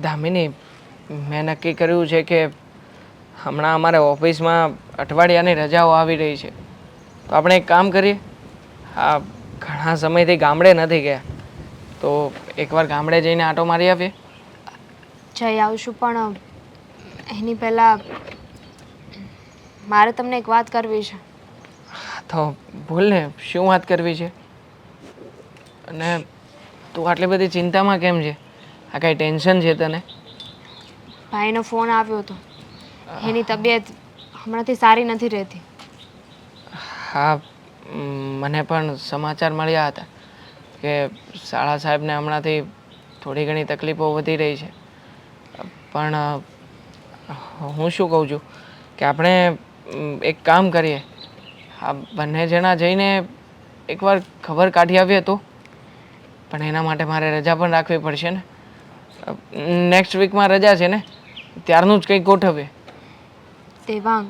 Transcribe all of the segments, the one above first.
દામિની, મેં નક્કી કર્યું છે કે હમણાં અમારે ઓફિસમાં અઠવાડિયાની રજાઓ આવી રહી છે. તો આપણે એક કામ કરીએ. હા, ઘણા સમયથી ગામડે નથી ગયા, તો એકવાર ગામડે જઈને આંટો મારી આવીએ. જઈ આવશું, પણ એની પહેલાં મારે તમને એક વાત કરવી છે. તો બોલ ને, શું વાત કરવી છે? અને તું આટલી બધી ચિંતામાં કેમ છે? આ કાંઈ ટેન્શન છે તને? ભાઈનો ફોન આવ્યો હતો. એની તબિયત હમણાંથી સારી નથી રહેતી. હા, મને પણ સમાચાર મળ્યા હતા કે શાળા સાહેબને હમણાંથી થોડી ઘણી તકલીફો વધી રહી છે. પણ હું શું કહું છું કે આપણે એક કામ કરીએ. આ બંને જણા જઈને એકવાર ખબર કાઢી આવીએ તો. પણ એના માટે મારે રજા પણ રાખવી પડશે ને. નેક્સ્ટ વીકમાં રજા છે ને, ત્યારનું જ કંઈક ગોઠવીએ. દેવાંગ,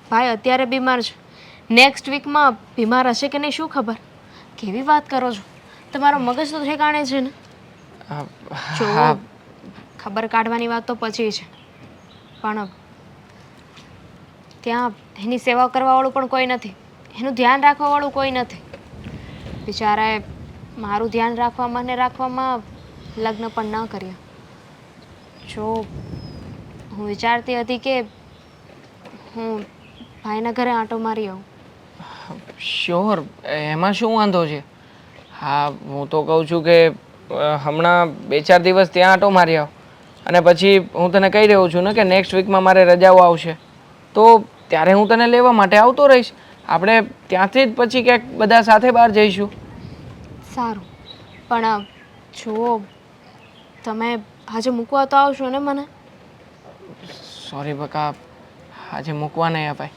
ભાઈ અત્યારે બીમાર છે. નેક્સ્ટ વીકમાં બીમાર હશે કે નહીં શું ખબર? કેવી વાત કરો છો? તમારો મગજ તો ઠેકાણે છે ને? જો હા. ખબર કાઢવાની વાત તો પછી છે, પણ ત્યાં એની સેવા કરવાવાળું પણ કોઈ નથી. એનું ધ્યાન રાખવાવાળું કોઈ નથી. બિચારાએ મારું ધ્યાન રાખવામાં લગ્ન પણ ન કર્યા. જો હું વિચારતી હતી કે હું ભાઈના ઘરે આંટો મારી આવું. શ્યોર, એમાં શું વાંધો છે? હા, હું તો કહું છું કે હમણાં 2-4 દિવસ ત્યાં આંટો મારી આવ. અને પછી હું તને કહી રહ્યો છું ને કે નેક્સ્ટ વીકમાં મારે રજાઓ આવશે, તો ત્યારે હું તને લેવા માટે આવતો રહીશ. આપણે ત્યાંથી જ પછી ક્યાંક બધા સાથે બહાર જઈશું. સારું, પણ જુઓ, તમે આજે મૂકવા તો આવશો ને મને? સોરી બકા, આજે મૂકવા નહીં અપાય.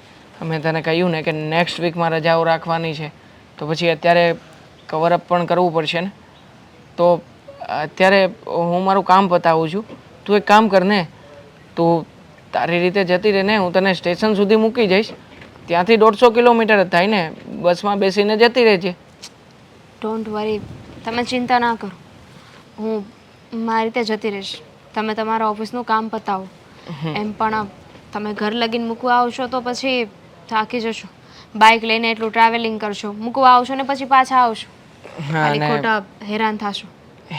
મેં તને કહ્યું ને કે નેક્સ્ટ વીકમાં રજાઓ રાખવાની છે, તો પછી અત્યારે કવરઅપ પણ કરવું પડશે ને. તો અત્યારે હું મારું કામ પતાવું છું. તું એક કામ કર ને, તું તારી રીતે જતી રહે ને, હું તને સ્ટેશન સુધી મૂકી જઈશ. ત્યાંથી 150 કિલોમીટર જ થાય ને, બસમાં બેસીને જતી રહેજે. ડોન્ટ વરી, તમે ચિંતા ના કરો. હું મારી રીતે જતી રહીશ. તમે તમારા ઓફિસનું કામ પતાવો. એમ પણ તમે ઘર લગીને મૂકવા આવશો તો પછી થાકી જશો. બાઇક લઈને એટલું ટ્રાવેલિંગ કરશો, મૂકવા આવશો ને પછી પાછા આવશો. હા, ખાલી અને ખોટા હેરાન થશો.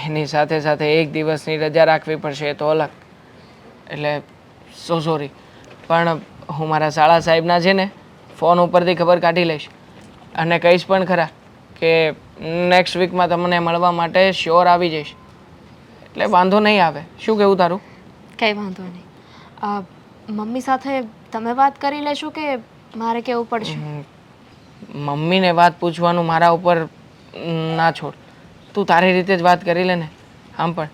એની સાથે સાથે 1 દિવસની રજા રાખવી પડશે, એ તો અલગ. એટલે સોરી, પણ હું મારા શાળા સાહેબના છે ને ફોન ઉપરથી ખબર કાઢી લઈશ. અને કહીશ પણ ખરા કે નેક્સ્ટ વીકમાં તમને મળવા માટે શ્યોર આવી જઈશ. એટલે વાંધો નહીં આવે. શું કહેવું તારું? કંઈ વાંધો નહીં. મમ્મી સાથે તમે વાત કરી લેશો કે મારે કહેવું પડશે? મમ્મીને વાત પૂછવાનું મારા ઉપર ના છોડ. તું તારી રીતે જ વાત કરી લે ને. આમ પણ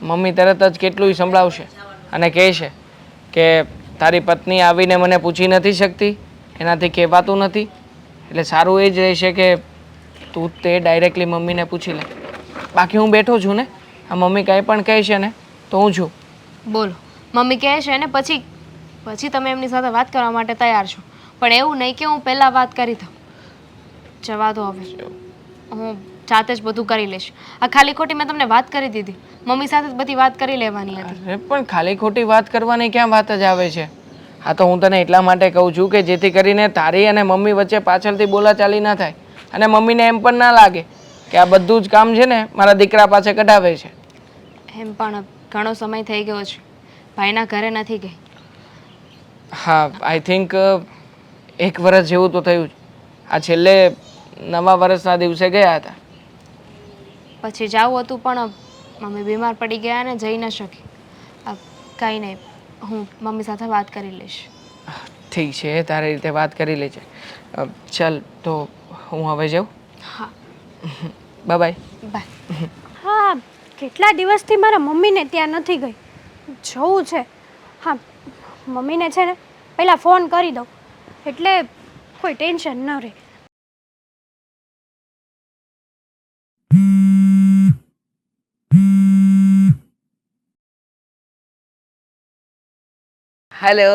મમ્મી તરત જ કેટલુંય સંભળાવશે અને કહેશે કે તારી પત્ની આવીને મને પૂછી નથી શકતી, એનાથી કહેવાતું નથી. એટલે સારું એ જ રહેશે કે તું તે ડાયરેક્ટલી મમ્મીને પૂછી લે. બાકી હું બેઠો છું ને, આ મમ્મી કંઈ પણ કહેશે ને તો હું છું. બોલો, મમ્મી કહે છે ને પછી તમે એમની સાથે વાત કરવા માટે તૈયાર છો. પણ એવું નહીં કે હું પહેલાં વાત કરી દઉં. જવા દો હવે, હું જાતે જ બધું કરી લઈશ. આ ખાલી ખોટી મેં તમને વાત કરી દીધી. મમ્મી સાથે જ બધી વાત કરી લેવાની હતી. અરે પણ ખાલી ખોટી વાત કરવાની ક્યાં વાત જ આવે છે? હા, તો હું તને એટલા માટે કહું છું કે જેથી કરીને તારી અને મમ્મી વચ્ચે પાછળથી બોલાચાલી ના થાય. અને મમ્મીને એમ પણ ના લાગે કે આ બધું જ કામ છે ને મારા દીકરા પાસે કઢાવે છે. એમ પણ ઘણો સમય થઈ ગયો છે. ભાઈના ઘરે નથી ગઈ. હા, આઈ થિંક 1 વર્ષ જેવું તો થયું જ. આ છેલ્લે નવા વર્ષના દિવસે ગયા હતા. પછી જાવું હતું પણ મમ્મી બીમાર પડી ગયા ને જઈ ન શકી. કાંઈ નહીં, હું મમ્મી સાથે વાત કરી લઈશ. ઠીક છે, તારી રીતે વાત કરી લેજે. ચાલ તો હું હવે જાઉં. હા. બાય. બાય. હા, કેટલા દિવસથી મારા મમ્મીને ત્યાં નથી ગઈ. જવું છે. હા, મમ્મીને છે ને પહેલાં ફોન કરી દઉં, એટલે કોઈ ટેન્શન ન રહે. હેલો.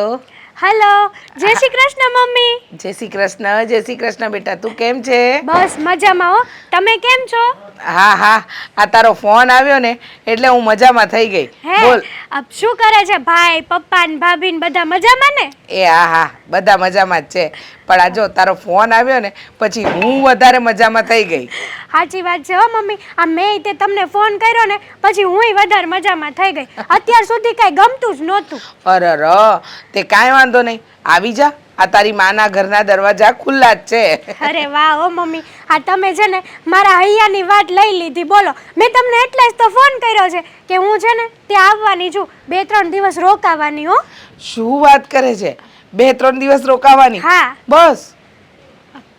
હેલો, જય શ્રી કૃષ્ણ મમ્મી. જય શ્રી કૃષ્ણ બેટા. તું કેમ છે? બસ મજામાં હો. તમે કેમ છો? હા હા, આ તારો ફોન આવ્યો ને એટલે હું મજામાં થઈ ગઈ. હે, બોલ. આપ શું કરે છે ભાઈ, પપ્પા ને ભાભી ને બધા મજામાં ને? એ હા હા, બધા મજામાં જ છે. પણ આ જો તારો ફોન આવ્યો ને પછી હું વધારે મજામાં થઈ ગઈ. સાચી વાત છે હો મમ્મી. આ મેં તે તમને ફોન કર્યો ને પછી હુંય વધારે મજામાં થઈ ગઈ. અત્યાર સુધી કઈ ગમતું જ નહોતું. અરે તે કાંઈ વાંધો નહીં, આવી જા. આ તારી માના ઘરના દરવાજા ખુલ્લા જ છે. અરે વાહ હો મમ્મી, આ તમે છે ને મારા હૈયાની વાત લઈ લીધી. બોલો, મેં તમને એટલે જ તો ફોન કર્યો છે કે હું છે ને ત્યાં આવવાની છું, 2-3 દિવસ રોકાવાની હો. શું વાત કરે છે? 2-3 દિવસ રોકાવાની? હા બસ.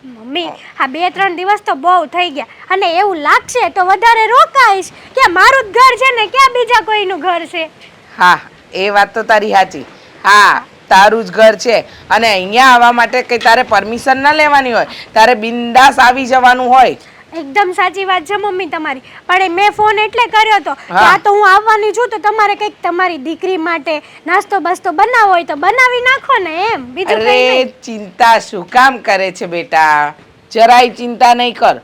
મમ્મી, આ 2-3 દિવસ તો બહુ થઈ ગયા અને એવું લાગશે તો વધારે રોકાઈશ કે મારું જ ઘર છે ને ક્યાં બીજા કોઈનું ઘર છે. હા, એ વાત તો તારી સાચી. હા, તારું જ ઘર છે અને અહીંયા આવવા માટે કઈ તારે પરમિશન ના લેવાની હોય, તારે બિંદાસ આવી જવાનું હોય. એકદમ સાચી વાત છે મમ્મી તમારી. પણ એ મેં ફોન એટલે કર્યો હતો કે હા. આ તો હું આવવાની છું તો તમારે કંઈક તમારી દીકરી માટે નાસ્તો બસ્તો બનાવવો હોય તો બનાવી નાખો ને એમ, બીજું કંઈ અરે નહીં. ચિંતા શું કામ કરે છે બેટા? જરાય ચિંતા નહીં કર.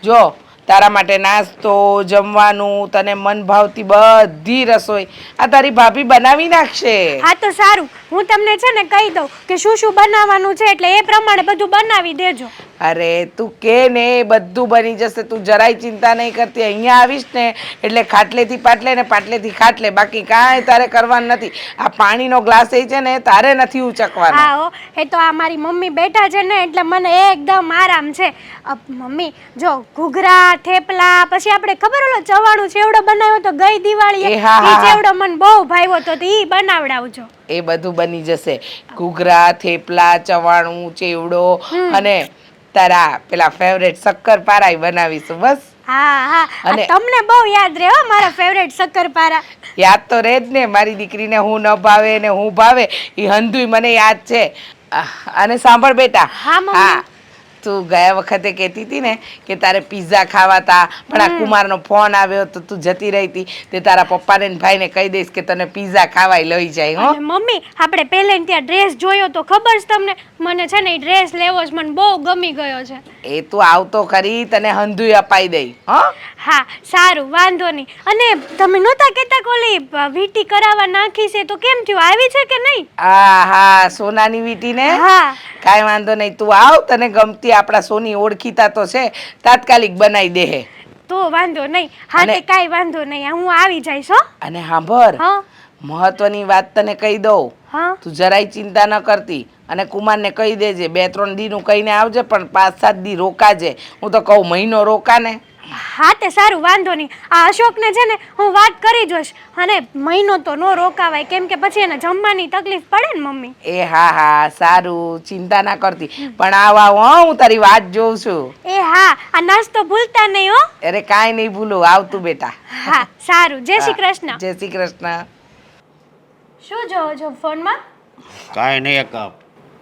જો તારા માટે નાસ્તો, જમવાનું, તને મન ભાવતી બધી રસોઈ આ તારી ભાભી બનાવી નાખશે. હા તો સારું, હું તમને છે ને કહી દઉં કે શું શું બનાવવાનું છે એટલે એ પ્રમાણે બધું બનાવી દેજો. અરે તું કે ને એ બધું બની જશે, તું જરાય ચિંતા નહીં કરતી. અહીંયા આવીશ ને એટલે ખાટલેથી પાટલે ને પાટલેથી ખાટલે, બાકી કાંઈ તારે કરવાનું નથી. આ પાણીનો ગ્લાસ એ છે ને તારે નથી ઉચકવાનો. હા હો, એ તો આ મારી મમ્મી બેઠા છે ને એટલે મને એકદમ આરામ છે. મમ્મી જો ઘૂઘરા, થેપલા, પછી આપણે ખબર ઓલો ચવાણું ચેવડો બનાવ્યો તો ગઈ દિવાળીએ, એ હા, હા, ઈ હા. ચેવડો મને બહુ ભાવ્યો તો ઈ બનાવડાવજો. એ બધું બની જશે. ઘૂઘરા, થેપલા, ચવાણું, ચેવડો અને તારા પેલા ફેવરેટ શક્કરપારાય બનાવીશું. બસ. હા હા, આ અને- તમને બહુ યાદ રહે હો મારા ફેવરેટ શક્કરપારા. યાદ તો રહે જ ને, મારી દીકરીને હું ન ભાવે ને હું ભાવે એ હંધુય મને યાદ છે. અને સાંભળ બેટા. હા, મમ્મી. તું ગયા વખતે કહેતી હતી ને કે તારે પિઝા ખાવા તા, પણ આ કુમારનો ફોન આવ્યો તો તું જતી રહી હતી. તે તારા પપ્પાને ને ભાઈને કહી દઈશ કે તને પિઝા ખાવાય લઈ જાય. હો. અને મમ્મી, આપણે પહેલે ત્યાં ડ્રેસ જોયો તો ખબર છે તમને? મને છે ને એ ડ્રેસ લેવો છે, મને બહુ ગમી ગયો છે. એ તું આવતો ખરી, તને હંધુય અપાઈ દઈ. હા. હા સારું, વાંધો નહીં. અને તમે નહોતા કહેતા કે ઓલી વીંટી કરાવવા નાખી છે તો કેમ થયું, આવી છે કે નહીં? હા, સોનાની વીંટી ને? હા. કાંઈ વાંધો નહીં, તું આવ. તને ગમતી આપણા સોની ઓળખીતા તો છે, તાત્કાલિક બનાવી દે. તો વાંધો નહીં. હા અને- તે કાંઈ વાંધો નહીં, હું આવી જઈશ હો. અને સાંભળ, હા મહત્વની વાત તને કહી દઉં. હા. તું જરાય ચિંતા ન કરતી અને કુમારને કહી દેજે 2-3 દીનું કહીને આવજે, પણ 5-7 દી રોકાજે. હું તો કહું મહિનો રોકા ને. હા તે સારું, વાંધો નહીં. આ અશોકને છે ને હું વાત કરી જોઈશ. અને મહિનો તો ન રોકાવાય, કેમ કે પછી એને જમવાની તકલીફ પડે ને મમ્મી. એ હા, સારું, ચિંતા ના કરતી. પણ આવ હો, હું તારી વાત જોઉં છું. એ હા, આ નાસ્તો ભૂલતા નહીં હો. અરે કાંઈ નહીં ભૂલું, આવતું બેટા. હા સારું, જય શ્રી કૃષ્ણ. જય શ્રી કૃષ્ણ. શું જોવો છો ફોનમાં? કાંઈ નહીં, એક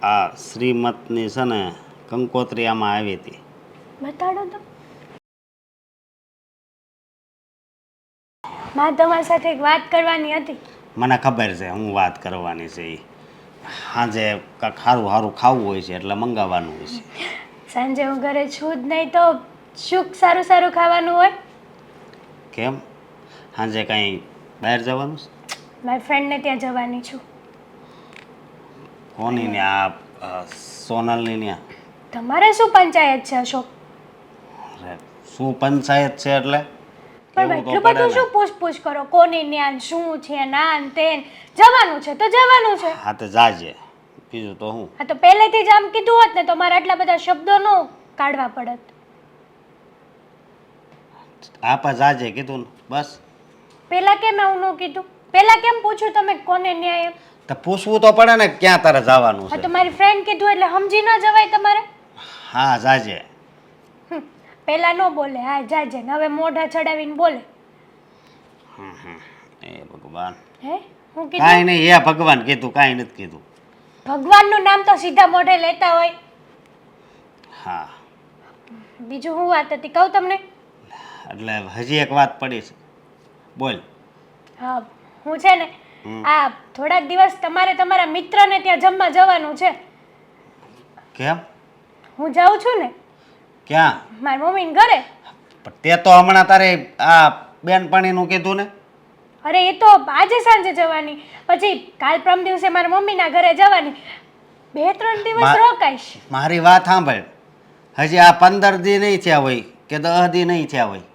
આ શ્રીમતની છે ને કંકોત્રી આમાં આવી હતી. બતાડો તો. મારે તમારી સાથે એક વાત કરવાની હતી. મને ખબર છે હું વાત કરવાની છે એ. સાંજે કાંઈક સારું સારું ખાવું હોય છે એટલે મંગાવવાનું હોય છે. સાંજે હું ઘરે છું જ નહીં તો શું સારું સારું ખાવાનું હોય? કેમ, સાંજે કાંઈ બહાર જવાનું છે? મારી ફ્રેન્ડને ત્યાં જવાની છું. કોની ને આ સોનલની ત્યાં? તમારે શું પંચાયત છે અશોક? અરે શું પંચાયત છે એટલે? પણ કેવું તો એટલું પડે બધું ને. શું પૂછપૂછ કરો? કોની ન્યાન શું છે, નાન તેન? જવાનું છે તો જવાનું છે. હા તો જાજે, બીજું તો હું. હા તો પહેલેથી જ આમ કીધું હોત ને તો મારે આટલા બધા શબ્દો ન કાઢવા પડત. આપા જાજે કીધું ને બસ. પહેલા કેમ એવું ન કીધું? પહેલા કેમ પૂછ્યું તમે કોને ન્યાય એમ? તો પૂછવું તો પડે ને ક્યાં તારે જવાનું હા છે. તો મારી ફ્રેન્ડ કીધું એટલે સમજી ન જવાય તમારે? હા જાજે. પહેલા ન બોલે, હા જાજે ને હવે મોઢા ચડાવીને બોલે. એ ભગવાન, હે હું કીધું? કાંઈ નહીં, એ ભગવાન કીધું, કાંઈ નથી કીધું. ભગવાનનું નામ તો સીધા મોઢે લેતા હોય. હા, બીજું હું વાત હતી કહું તમને? એટલે હજી એક વાત પડી છે, બોલ. હા હું છે ને આ થોડાક દિવસ તમારે તમારા મિત્રને ત્યાં જમવા જવાનું છે. કેમ? હું જાઉં છું ને ક્યાં? મારી મમ્મીને ઘરે. પણ તે તો હમણાં તારે આ બેનપણીનું કીધું ને. અરે એ તો આજે સાંજે જવાની, પછી કાલ પરમ દિવસે મારા મમ્મીના ઘરે જવાની. 2-3 દિવસ રોકાઈશ. મારી વાત સાંભળ, હજી આ 15 દી નહીં થયા હોય કે 10 દી નહીં થયા હોય.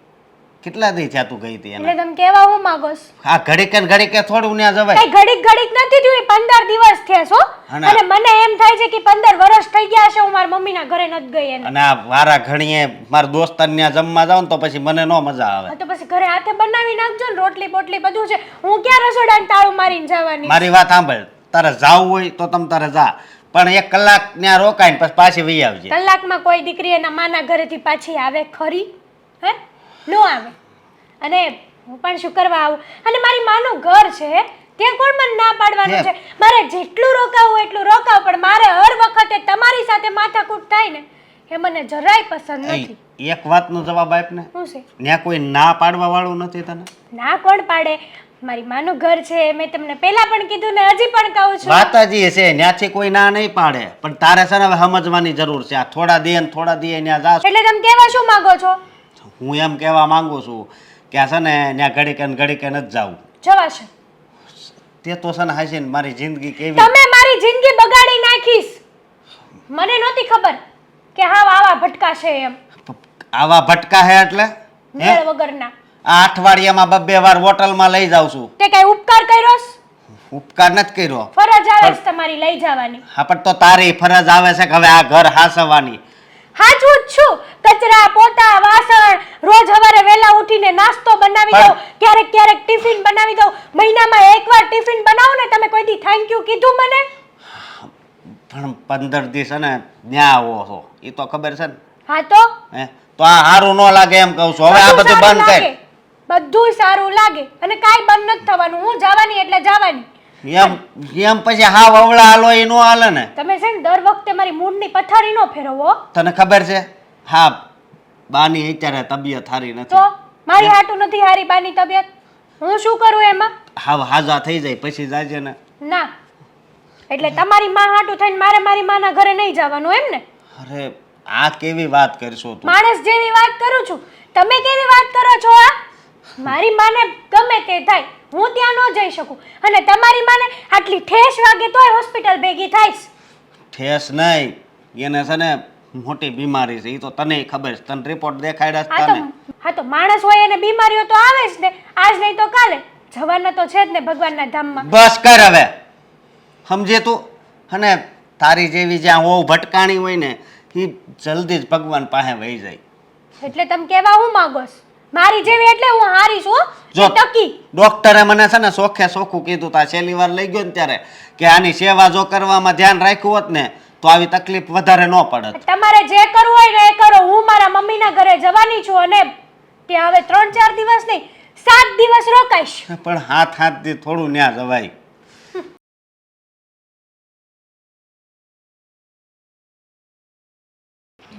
કેટલા દી થયા તું ગઈ હતી એને? એટલે તમે કહેવા હું માંગો છો? આ ઘડીકે થોડું ત્યાં જવાય. કઈ ઘડીક નથી થયું, 15 દિવસ થયા છો. અને અને મને એમ થાય છે કે 15 વર્ષ થઈ ગયા છે હું મારા મમ્મીના ઘરે નથી ગઈ એને. અને આ વારા ઘણીએ મારા દોસ્તાર ત્યાં જમવા જાવ ને તો પછી મને નો મજા આવે. હા તો પછી ઘરે હાથે બનાવી નાખજો ને, રોટલી પોટલી બધું છે. હું ક્યાં રસોડાને તાળું મારીને જવાની? મારી વાત સાંભળ, તારે જાવું હોય તો તમ તારે જા, પણ 1 કલાક ત્યાં રોકાઈને પછી પાછી વહી આવજે. કલાકમાં કોઈ દીકરી એના માના ઘરેથી પાછી આવે ખરી? હે, નો આવે. અને હું પણ શું કરવા આવું? અને મારી માનું ઘર છે, ત્યાં કોણ મને ના પાડવાનું છે? મારે જેટલું રોકાવું એટલું રોકાવ, પણ મારે હર વખતે તમારી સાથે માથાકૂટ થાય ને એ મને જરાય પસંદ નથી. એક વાતનો જવાબ આપ ને. શું છે? ત્યાં કોઈ ના પાડવા વાળું નથી તને? ના કોણ પાડે? મારી માનું ઘર છે, મેં તમને પહેલા પણ કીધું ને હજી પણ કહું છું. વાત જ એ છે, ત્યાંથી કોઈ ના નહીં પાડે, પણ તારે છે ને હવે સમજવાની જરૂર છે. આ થોડા દે ને થોડા દે ત્યાં જા. એટલે તમે કેવા શું માંગો છો? હું એમ કહેવા માંગુ છું કે આ છે ને ત્યાં ઘડીકે નથી જાવું. જવાશે. તે તો છે ને હાસી ને મારી જિંદગી કેવી. તમે મારી જિંદગી બગાડી નાખીશ. મને નહોતી ખબર કે હા આવા ભટકા છે એમ. આવા ભટકા હે એટલે મેળ વગરના. આ અઠવાડિયામાં 2 વાર હોટલમાં લઈ જાઉં છું. તે કઈ ઉપકાર કર્યો? ઉપકાર નથી કર્યો. ફરજ આવે છે તમારી લઈ જવાની. હા પણ તો તારી ફરજ આવે છે કે હવે આ ઘર હાસવવાની. હાચું જ છું. કચરા પોતા વાસણ રોજ સવારે વહેલા ઉઠીને નાસ્તો બનાવી દઉં, ક્યારેક ટિફિન બનાવી દઉં. મહિનામાં એકવાર ટિફિન બનાવો ને. તમે કોઈ દી થેન્ક યુ કીધું મને? પણ 15 દિવસ છે ને ત્યાં આવો છો એ તો ખબર છે ને. હા તો હે તો આ સારું ન લાગે એમ કહું છું. હવે આ બધું બંધ કર. બધું સારું લાગે અને કાંઈ બંધ નથી થવાનું. હું જવાની એટલે જવાની. એમ પછી હા વવળા હાલો એ નો હાલે ને. તમે છે ને દર વખતે મારી મૂડની પથારી નો ફેરવો. તને ખબર છે? હા બાની અત્યારે તબિયત સારી તો નથી. મારી હાટું નથી હારી બાની તબિયત. હું શું કરું એમાં? હા હાજા થઈ જાય પછી જાજે ને. ના, એટલે તમારી માં હાટું થઈને મારે મારી માના ઘરે નહીં જવાનું એમ ને? અરે આ કેવી વાત કરશો તું? માણસ જેવી વાત કરું છું. તમે કેવી વાત કરો છો? આ મારી માને ગમે તે થાય, હું ત્યાં ન જઈ શકું. અને તમારી માને આટલી ઠેસ વાગે તોય હોસ્પિટલ ભેગી થાઈશ. ઠેસ નહીં, એને છે ને મોટી બીમારી છે. એ તો તને ખબર છે. તને રિપોર્ટ દેખાડ્યા હા તો તને. હા તો માણસ હોય એને બીમારીઓ તો આવે જ ને. આજ નહીં તો કાલે જવાના તો છે જ ને ભગવાનના ધામમાં. બસ કર હવે, સમજે તું. અને તારી જેવી જ્યાં હોવ ભટકાણી હોય ને એ જલ્દી જ ભગવાન પાસે વહી જાય. એટલે તમે કહેવા હું માંગો છો? મારી જેવી એટલે હું હારી છું હો. જો ટકી ડોક્ટરે મને છે ને ચોખ્ખે ચોખ્ખું કીધું તા છેલ્લી વાર લઈ ગયો ને ત્યારે કે આની સેવા જો કરવામાં ધ્યાન રાખ્યું હોત ને તો આવી તકલીફ વધારે ન પડત. તમારે જે કરવું હોય ને એ કરો. હું મારા મમ્મીના ઘરે જવાની છું અને ત્યાં હવે 3-4 દિવસ નહીં 7 દિવસ રોકાઈશ. પણ હાથથી થોડું ન્યા જવાય.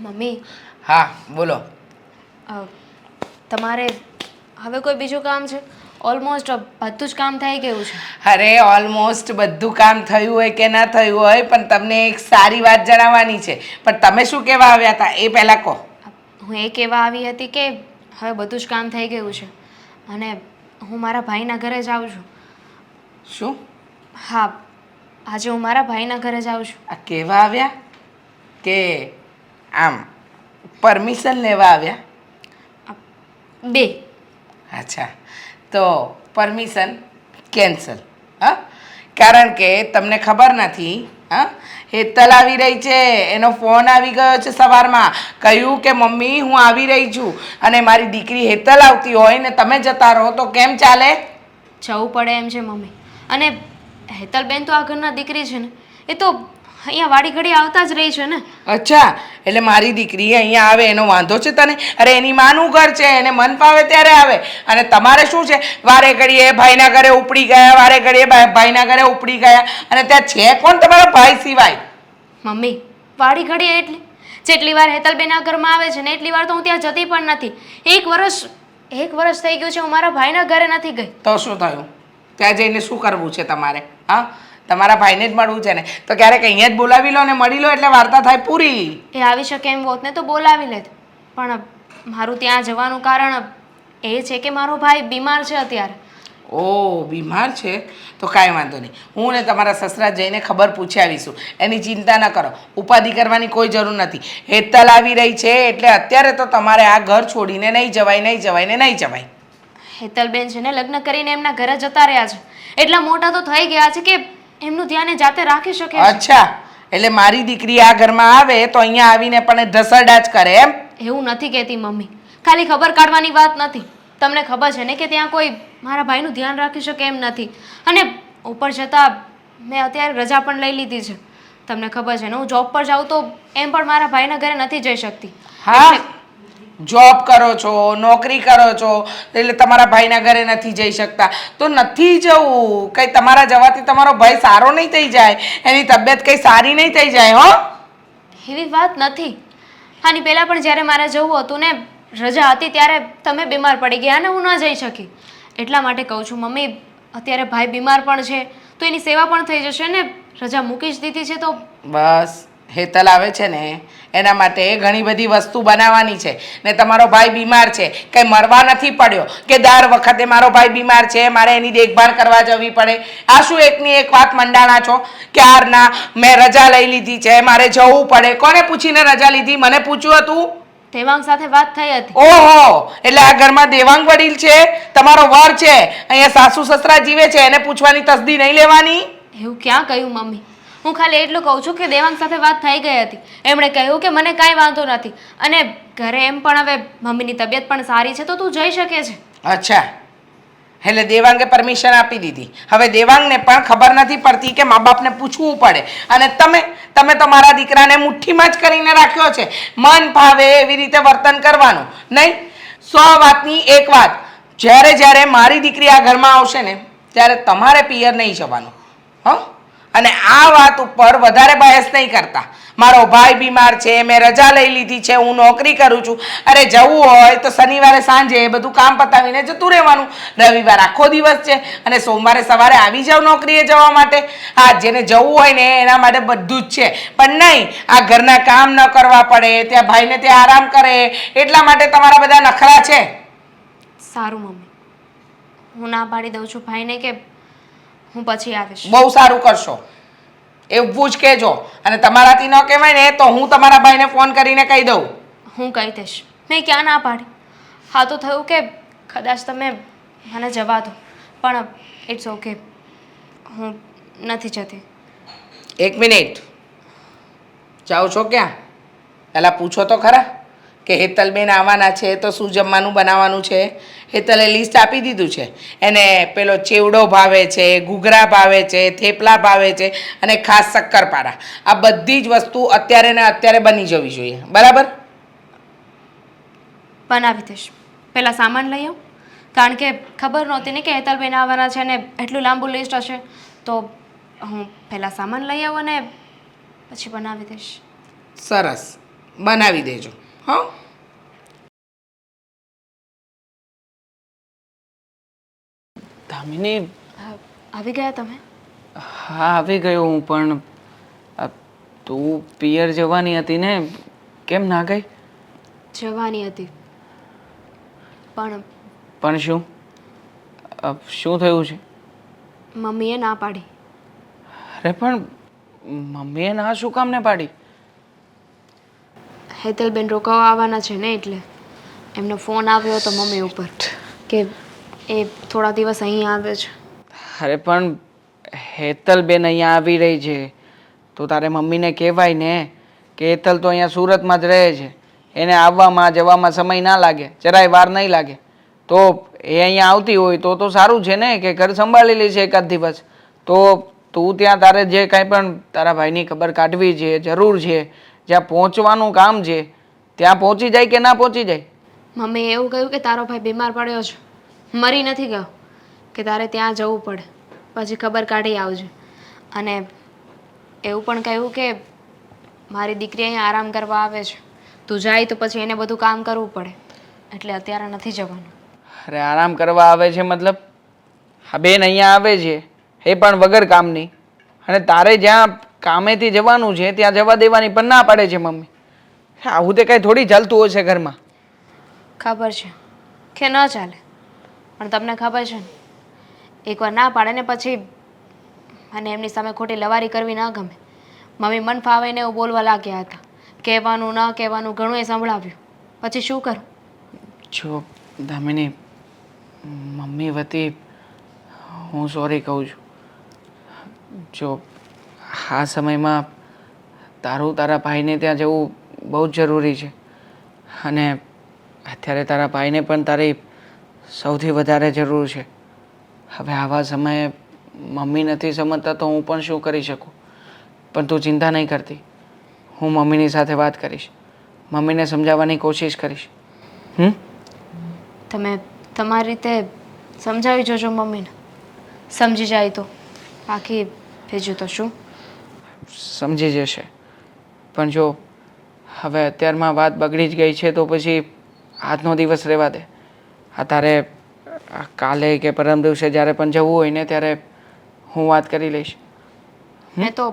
મમ્મી, હા બોલો. તમારે હવે કોઈ બીજું કામ છે? ઓલમોસ્ટ બધું જ કામ થઈ ગયું છે. અરે ઓલમોસ્ટ બધું કામ થયું હોય કે ના થયું હોય, પણ તમને એક સારી વાત જણાવવાની છે. પણ તમે શું કહેવા આવ્યા હતા એ પહેલાં કહો. હું એ કહેવા આવી હતી કે હવે બધું જ કામ થઈ ગયું છે અને હું મારા ભાઈના ઘરે જાઉં છું. શું? હા, આજે હું મારા ભાઈના ઘરે જાઉં છું. આ કહેવા આવ્યા કે આમ પરમિશન લેવા આવ્યા? બે. અચ્છા, તો પરમિશન કેન્સલ. હા, કારણ કે તમને ખબર નથી. હા, હેતલ આવી રહી છે. એનો ફોન આવી ગયો છે સવારમાં. કહ્યું કે મમ્મી હું આવી રહી છું. અને મારી દીકરી હેતલ આવતી હોય ને તમે જતા રહો તો કેમ ચાલે? જવું પડે એમ છે મમ્મી. અને હેતલબેન તો આ ઘરના દીકરી છે ને, એ તો અહીંયા વાડી ઘડી આવતા જ રહી છે ને. અચ્છા, એટલે મારી દીકરી અહીંયા આવે એનો વાંધો છે તને? અરે એની માનું ઘર છે, એને મન ફાવે ત્યારે આવે. અને તમારે શું છે, વારે ઘડીએ ભાઈના ઘરે ઉપડી ગયા, વારે ઘડીએ ભાઈના ઘરે ઉપડી ગયા. અને ત્યાં છે કોણ તમારા ભાઈ સિવાય? મમ્મી, વાડી ઘડી એટલી જેટલી વાર હેતલબેન આ ઘરમાં આવે છે ને એટલી વાર તો હું ત્યાં જતી પણ નથી. એક વર્ષ થઈ ગયું છે હું મારા ભાઈના ઘરે નથી ગઈ. તો શું થયું? ત્યાં જઈને શું કરવું છે તમારે? હા, તમારા ભાઈને જ મળવું છે ને, તો ક્યારેક અહીંયા જ બોલાવી લો ને મળી લો એટલે વાર્તા થાય પૂરી. એ આવી શકે એમ હોત ને તો બોલાવી લેત, પણ મારું ત્યાં જવાનું કારણ એ છે કે મારો ભાઈ બીમાર છે અત્યારે. ઓ બીમાર છે તો કાંઈ વાંધો નહીં, હું ને તમારા સસરા જઈને ખબર પૂછી આવીશું. એની ચિંતા ન કરો, ઉપાધિ કરવાની કોઈ જરૂર નથી. હેતલ આવી રહી છે એટલે અત્યારે તો તમારે આ ઘર છોડીને નહીં જવાય, નહીં જવાય ને નહીં જવાય. હેતલબેન છે ને લગ્ન કરીને એમના ઘરે જતા રહ્યા છે, એટલા મોટા તો થઈ ગયા છે કે એમનું ધ્યાન એ જાતે રાખી શકે છે. અચ્છા, એટલે મારી દીકરી આ ઘરમાં આવે તો અહીંયા આવીને પણ ઢસરડા જ કરે એમ? એવું નથી કહેતી મમ્મી, ખાલી ખબર કાઢવાની વાત નથી. તમને ખબર છે ને કે ત્યાં કોઈ મારા ભાઈનું ધ્યાન રાખી શકે એમ નથી, અને ઉપર જતાં મેં અત્યારે રજા પણ લઈ લીધી છે. તમને ખબર છે ને હું જોબ પર જાઉં તો એમ પણ મારા ભાઈના ઘરે નથી જઈ શકતી. હા, જોબ કરો છો, નોકરી કરો છો એટલે તમારા ભાઈના ઘરે નથી જઈ શકતા તો નથી જવું. કંઈ તમારા જવાથી તમારો ભાઈ સારો નહીં થઈ જાય, એની તબિયત કંઈ સારી નહીં થઈ જાય. હો, એવી વાત નથી. આની પહેલાં પણ જ્યારે મારે જવું હતું ને રજા હતી ત્યારે તમે બીમાર પડી ગયા ને હું ન જઈ શકી. એટલા માટે કહું છું મમ્મી, અત્યારે ભાઈ બીમાર પણ છે તો એની સેવા પણ થઈ જશે ને. રજા મૂકી જ દીધી છે તો બસ હેતલ આવે છે ને એના માટે ઘણી બધી વસ્તુ બનાવવાની છે ને તમારો ભાઈ બીમાર છે, કંઈ મરવા નથી પડ્યો કે દર વખતે મારો ભાઈ બીમાર છે મારે એની દેખભાળ કરવા જવી પડે. આ શું એકની એક વાત મંડાણા છો? ક્યારના મેં રજા લઈ લીધી છે, મારે જવું પડે. કોને પૂછીને રજા લીધી? મને પૂછ્યું હતું? દેવાંગ સાથે વાત થઈ હતી. ઓહો, એટલે આ ઘરમાં દેવાંગ વડીલ છે, તમારો વર છે, અહીંયા સાસુ સસરા જીવે છે, એને પૂછવાની તસદી નહીં લેવાની? એવું ક્યાં કહ્યું મમ્મી? હું ખાલી એટલું કહું છું કે દેવાંગ સાથે વાત થઈ ગઈ હતી. એમણે કહ્યું કે મને કાંઈ વાંધો નથી, અને ઘરે એમ પણ હવે મમ્મીની તબિયત પણ સારી છે તો તું જઈ શકે છે. અચ્છા, એટલે દેવાંગે પરમિશન આપી દીધી. હવે દેવાંગને પણ ખબર નથી પડતી કે મા બાપને પૂછવું પડે, અને તમે તો મારા દીકરાને મુઠ્ઠીમાં જ કરીને રાખ્યો છે. મન ભાવે એવી રીતે વર્તન કરવાનું નહીં. 100 વાતની એક વાત, જ્યારે મારી દીકરી આ ઘરમાં આવશે ને ત્યારે તમારે પિયર નહીં જવાનું. હં, અને આ વાત ઉપર વધારે બહેસ નહીં કરતા. મારો ભાઈ બીમાર છે, મેં રજા લઈ લીધી છે, હું નોકરી કરું છું. અરે જવું હોય તો શનિવારે સાંજે બધું કામ પતાવીને જતું રહેવાનું. રવિવાર આખો દિવસ છે અને સોમવારે સવારે આવી જાવ નોકરીએ જવા માટે. હા, જેને જવું હોય ને એના માટે બધું જ છે, પણ નહીં આ ઘરના કામ ન કરવા પડે, ત્યાં ભાઈને ત્યાં આરામ કરે, એટલા માટે તમારા બધા નખરા છે. સારું મમ્મી, હું ના પાડી દઉં છું ભાઈને કે હું પછી આવીશ. બહુ સારું કરશો, એવું જ કહેજો. અને તમારાથી ન કહેવાય ને તો હું તમારા ભાઈને ફોન કરીને કહી દઉં. હું કહી દઈશ, મેં ક્યાં ના પાડી. હા, તો થયું કે કદાચ તમે મને જવા દો, પણ ઇટ્સ ઓકે, હું નથી જતી. 1 મિનિટ, જાઓ છો ક્યાં? પહેલાં પૂછો તો ખરા કે હેતલબેન આવવાના છે તો શું જમવાનું બનાવવાનું છે. હેતલે લિસ્ટ આપી દીધું છે. એને પેલો ચેવડો ભાવે છે, ઘૂઘરા ભાવે છે, થેપલા ભાવે છે અને ખાસ શક્કરપારા. આ બધી જ વસ્તુ અત્યારે ને અત્યારે બની જવી જોઈએ, બરાબર? બનાવી દઈશ. પહેલાં સામાન લઈ આવું, કારણ કે ખબર નહોતી ને કે હેતલબેન આવવાના છે ને એટલું લાંબુ લિસ્ટ હશે, તો હું પહેલાં સામાન લઈ આવું અને પછી બનાવી દઈશ. સરસ, બનાવી દેજો. હં, દામિની, આવી ગયા તમે? હા આવી ગયો હું, પણ તું પિયર જવાની હતી ને, કેમ ના ગઈ? જવાની હતી, પણ શું શું થયું છે? મમ્મીએ ના પાડી. અરે પણ મમ્મીએ ના શું કામ ને પાડી? હેતલબેન રોકાવા આવવાના છે ને એટલે એમનો ફોન આવ્યો હતો મમ્મી ઉપર કે એ થોડા દિવસ અહીં આવે છે. અરે પણ હેતલબેન અહીંયા આવી રહી છે તો તારે મમ્મીને કહેવાય ને કે હેતલ તો અહીંયા સુરતમાં જ રહે છે, એને આવવામાં જવામાં સમય ના લાગે, જરાય વાર નહીં લાગે. તો એ અહીંયા આવતી હોય તો સારું છે ને કે ઘર સંભાળી લે છે એકાદ દિવસ. તો તું ત્યાં તારે જે કાંઈ પણ તારા ભાઈની ખબર કાઢવી છે, જરૂર છે, જ્યાં પહોંચવાનું કામ છે ત્યાં પહોંચી જાય કે ના પહોંચી જાય? મમ્મીએ એવું કહ્યું કે તારો ભાઈ બીમાર પડ્યો છે, મરી નથી ગયો, કે તારે ત્યાં જવું પડે, પછી ખબર કાઢી આવજે. અને એવું પણ કહ્યું કે મારી દીકરી અહીંયા આરામ કરવા આવે છે, તું જાય તો પછી એને બધું કામ કરવું પડે, એટલે અત્યારે નથી જવાનું. અરે આરામ કરવા આવે છે મતલબ? હા બેન અહીંયા આવે છે એ પણ વગર કામની, અને તારે જ્યાં કામેથી જવાનું છે ત્યાં જવા દેવાની પણ ના પાડે છે મમ્મી. આવું તે કાંઈ થોડી ચાલતું હશે ઘરમાં. ખબર છે કે ન ચાલે, પણ તમને ખબર છે ને, એકવાર ના પાડે ને પછી મને એમની સામે ખોટી લવારી કરવી ન ગમે. મમ્મી મન ફાવે ને એવું બોલવા લાગ્યા હતા. કહેવાનું ન કહેવાનું ઘણું એ સંભળાવ્યું. પછી શું કરું? જો દામિની, મમ્મી વતી હું સોરી કહું છું. જો આ સમયમાં તારા ભાઈને ત્યાં જવું બહુ જ જરૂરી છે, અને અત્યારે તારા ભાઈને પણ તારી સૌથી વધારે જરૂર છે. હવે આવા સમયે મમ્મી નથી સમજતા તો હું પણ શું કરી શકું. પણ તું ચિંતા નહીં કરતી, હું મમ્મીની સાથે વાત કરીશ, મમ્મીને સમજાવવાની કોશિશ કરીશ. તમે તમારી રીતે સમજાવી જોજો મમ્મીને, સમજી જાય તો. બાકી બીજું તો શું? સમજી જશે. પણ જો હવે અત્યારમાં વાત બગડી જ ગઈ છે તો પછી આજનો દિવસ રહેવા દે. આ તારે કાલે કે પરમ દિવસે જ્યારે પણ જવું હોય ને ત્યારે હું વાત કરી લઈશ. મેં તો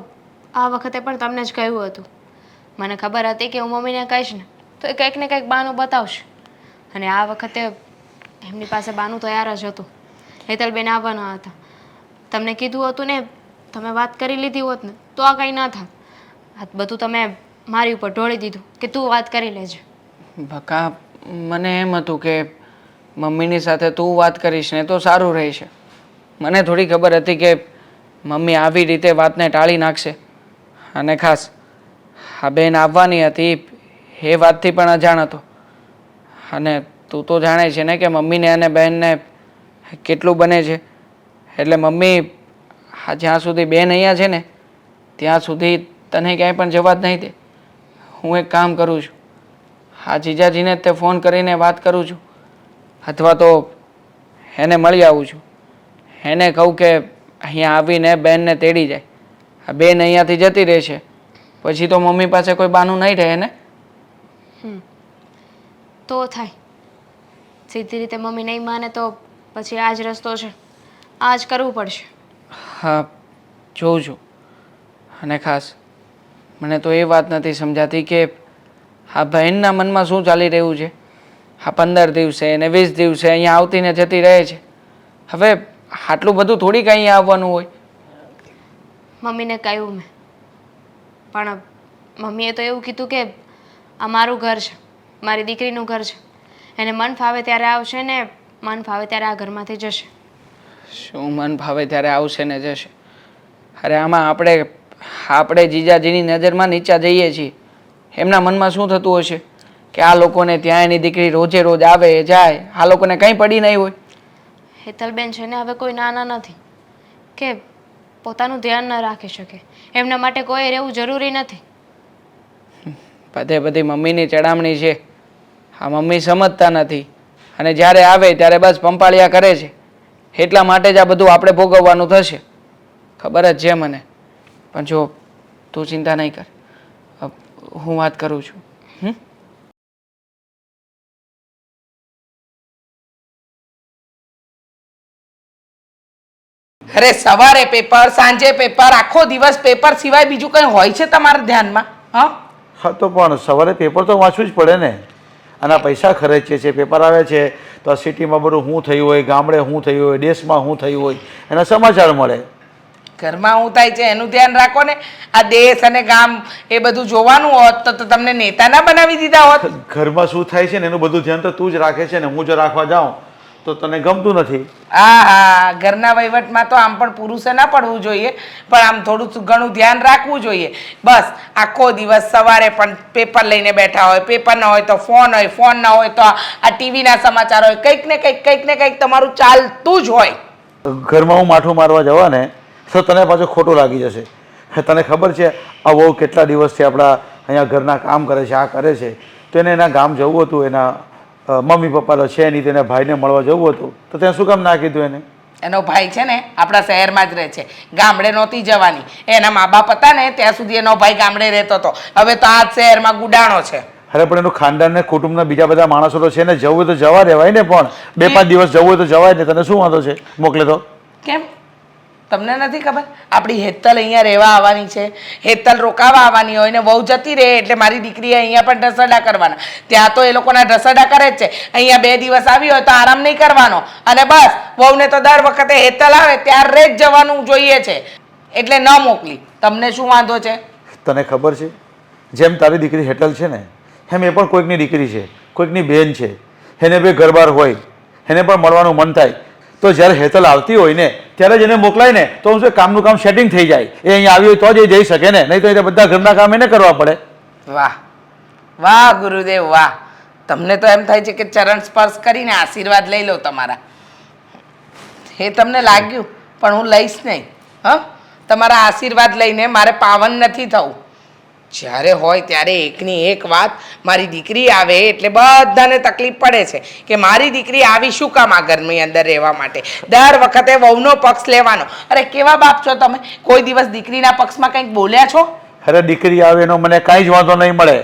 આ વખતે પણ તમને જ કહ્યું હતું. મને ખબર હતી કે હું મમ્મીને કહીશ ને તો એ કંઈક ને કંઈક બહાનું બતાવશે, અને આ વખતે એમની પાસે બહાનું તૈયાર જ હતું. હેતલબેન આવવાના હતા. તમને કીધું હતું ને, તમે વાત કરી લીધી હોત ને તો આ કંઈ ન થાત. આ બધું તમે મારી ઉપર ઢોળી દીધું કે તું વાત કરી લેજે. બકા, મને એમ હતું કે મમ્મીની સાથે તું વાત કરીશ ને તો સારું રહેશે. મને થોડી ખબર હતી કે મમ્મી આવી રીતે વાતને ટાળી નાખશે. અને ખાસ આ બેન આવવાની હતી એ વાતથી પણ અજાણ હતો. અને તું તો જાણે છે ને કે મમ્મીને અને બહેનને કેટલું બને છે. એટલે મમ્મી જ્યાં સુધી બેન અહીંયા છે ને ત્યાં સુધી તને ક્યાંય પણ જવા જ નહીં દે. હું એક કામ કરું છું, આ જીજાજીને તે ફોન કરીને વાત કરું છું, અથવા તો એને મળી આવું છું. એને કહું કે અહીંયા આવીને બેનને તેડી જાય. આ બેન અહીંયાથી જતી રહેશે પછી તો મમ્મી પાસે કોઈ બહાનું નહીં રહે ને. તો થાય. સીધી રીતે મમ્મી નહીં માને તો પછી આ જ રસ્તો છે, આ જ કરવું પડશે. હા, જોઉં છું. અને ખાસ મને તો એ વાત નથી સમજાતી કે આ બહેનના મનમાં શું ચાલી રહ્યું છે. આ 15 દિવસે અને 20 દિવસે અહીંયા આવતી ને જતી રહે છે. હવે આટલું બધું થોડીક અહીંયા આવવાનું હોય. મમ્મીને કહ્યું મેં, પણ મમ્મીએ તો એવું કીધું કે આ મારું ઘર છે, મારી દીકરીનું ઘર છે. એને મન ફાવે ત્યારે આવશે ને મન ફાવે ત્યારે આ ઘરમાંથી જશે. શું મન ફાવે ત્યારે આવશે ને જશે? અરે આમાં આપણે જીજાજીની નજરમાં નીચા જઈએ છીએ. એમના મનમાં શું થતું હશે કે આ લોકોને ત્યાં એની દીકરી રોજે રોજ આવે જાય, આ લોકોને કંઈ પડી નહીં હોય. હેતલબેન છે ને હવે કોઈ નાના નથી કે પોતાનું ધ્યાન ન રાખી શકે. એમના માટે કોઈ રહેવું જરૂરી નથી. બધી મમ્મીની ચડામણી છે. આ મમ્મી સમજતા નથી, અને જ્યારે આવે ત્યારે બસ પંપાળિયા કરે છે. એટલા માટે જ આ બધું આપણે ભોગવવાનું થશે. ખબર જ છે મને. પણ જો તું ચિંતા નહીં કર, હું વાત કરું છું. અરે સવારે પેપર, સાંજે પેપર, આખો દિવસ પેપર સિવાય બીજું કંઈ હોય છે તમારા ધ્યાનમાં? હા તો પણ સવારે પેપર તો વાંચવું જ પડે ને. આના પૈસા ખર્ચીએ છીએ, પેપર આવે છે તો આ સિટીમાં બધું શું થયું હોય, ગામડે શું થયું હોય, દેશમાં શું થયું હોય એના સમાચાર મળે. ઘરમાં શું થાય છે એનું ધ્યાન રાખો ને. આ દેશ અને ગામ એ બધું જોવાનું હોત તો તમને નેતા ના બનાવી દીધા હોત. ઘરમાં શું થાય છે ને એનું બધું ધ્યાન તો તું જ રાખે છે ને, હું જો રાખવા જાઉં તો તને ગમતું નથી. હા, ઘરના વહીવટમાં તો આમ પણ પુરુષે ના પડવું જોઈએ, પણ આમ થોડું ઘણું ધ્યાન રાખવું જોઈએ. બસ આખો દિવસ સવારે પણ પેપર લઈને બેઠા હોય, પેપર ના હોય તો ફોન હોય, ફોન ના હોય તો આ ટીવીના સમાચાર હોય, કંઈક ને કંઈક તમારું ચાલતું જ હોય. ઘરમાં હું માઠું મારવા જવા ને તો તને પાછું ખોટું લાગી જશે. તને ખબર છે આ બહુ કેટલા દિવસથી આપણા અહીંયા ઘરના કામ કરે છે, આ કરે છે, તો એને એના ગામ જવું હતું, એના મમ્મી પપ્પા તો છે નહીં, તેને ભાઈને મળવા જવું હતું, તો ત્યાં શું કામ ના કીધું એને? એનો ભાઈ છે ને આપણા શહેરમાં જ રહે છે, ગામડે નહોતી જવાની. એના મા બાપ હતા ને ત્યાં સુધી એનો ભાઈ ગામડે રહેતો હતો. હવે તો આ શહેરમાં ગુડાણો છે. અરે પણ એનું ખાનદાન ને કુટુંબના બીજા બધા માણસો તો છે ને, જવું હોય તો જવા દેવાય ને. પણ 2-5 દિવસ જવું હોય તો જવાય ને. તને શું વાંધો છે? મોકલે તો કેમ તમને નથી ખબર આપણી હેતલ અહીંયા રહેવા આવવાની છે, હેતલ રોકાવા આવવાની હોય ને વહુ જતી રહે એટલે મારી દીકરીએ અહીંયા પણ ઢસરડા કરવાના. ત્યાં તો એ લોકોના ઢસરડા કરે જ છે. અહીંયા 2 દિવસ આવી હોય તો આરામ નહીં કરવાનો અને બસ વહુને તો દર વખતે હેતલ આવે ત્યારે જ જવાનું જોઈએ છે, એટલે ન મોકલી. તમને શું વાંધો છે? તને ખબર છે જેમ તારી દીકરી હેટલ છે ને એમ એ પણ કોઈકની દીકરી છે, કોઈકની બહેન છે. એને બે ઘરબાર હોય, એને પણ મળવાનું મન થાય તો જ્યારે હેતલ આવતી હોય ને ત્યારે જ એને મોકલાય ને તો શું કામનું કામ સેટિંગ થઈ જાય. એ અહીંયા આવી હોય તો જ એ જઈ શકે ને, નહીં તો એ બધા ઘરના કામ એને કરવા પડે. વાહ વાહ ગુરુદેવ વાહ! તમને તો એમ થાય છે કે ચરણ સ્પર્શ કરીને આશીર્વાદ લઈ લો તમારા. એ તમને લાગ્યું પણ હું લઈશ નહીં. હા, તમારા આશીર્વાદ લઈને મારે પાવન નથી થવું. જ્યારે હોય ત્યારે એકની એક વાત, મારી દીકરી આવે એટલે બધાને તકલીફ પડે છે કે મારી દીકરી આવી શું કામ આ ઘરની અંદર રહેવા માટે. દર વખતે વહુનો પક્ષ લેવાનો. અરે કેવા બાપ છો તમે? કોઈ દિવસ દીકરીના પક્ષમાં કંઈક બોલ્યા છો? અરે દીકરી આવે એનો મને કાંઈ જ વાંધો નહીં મળે,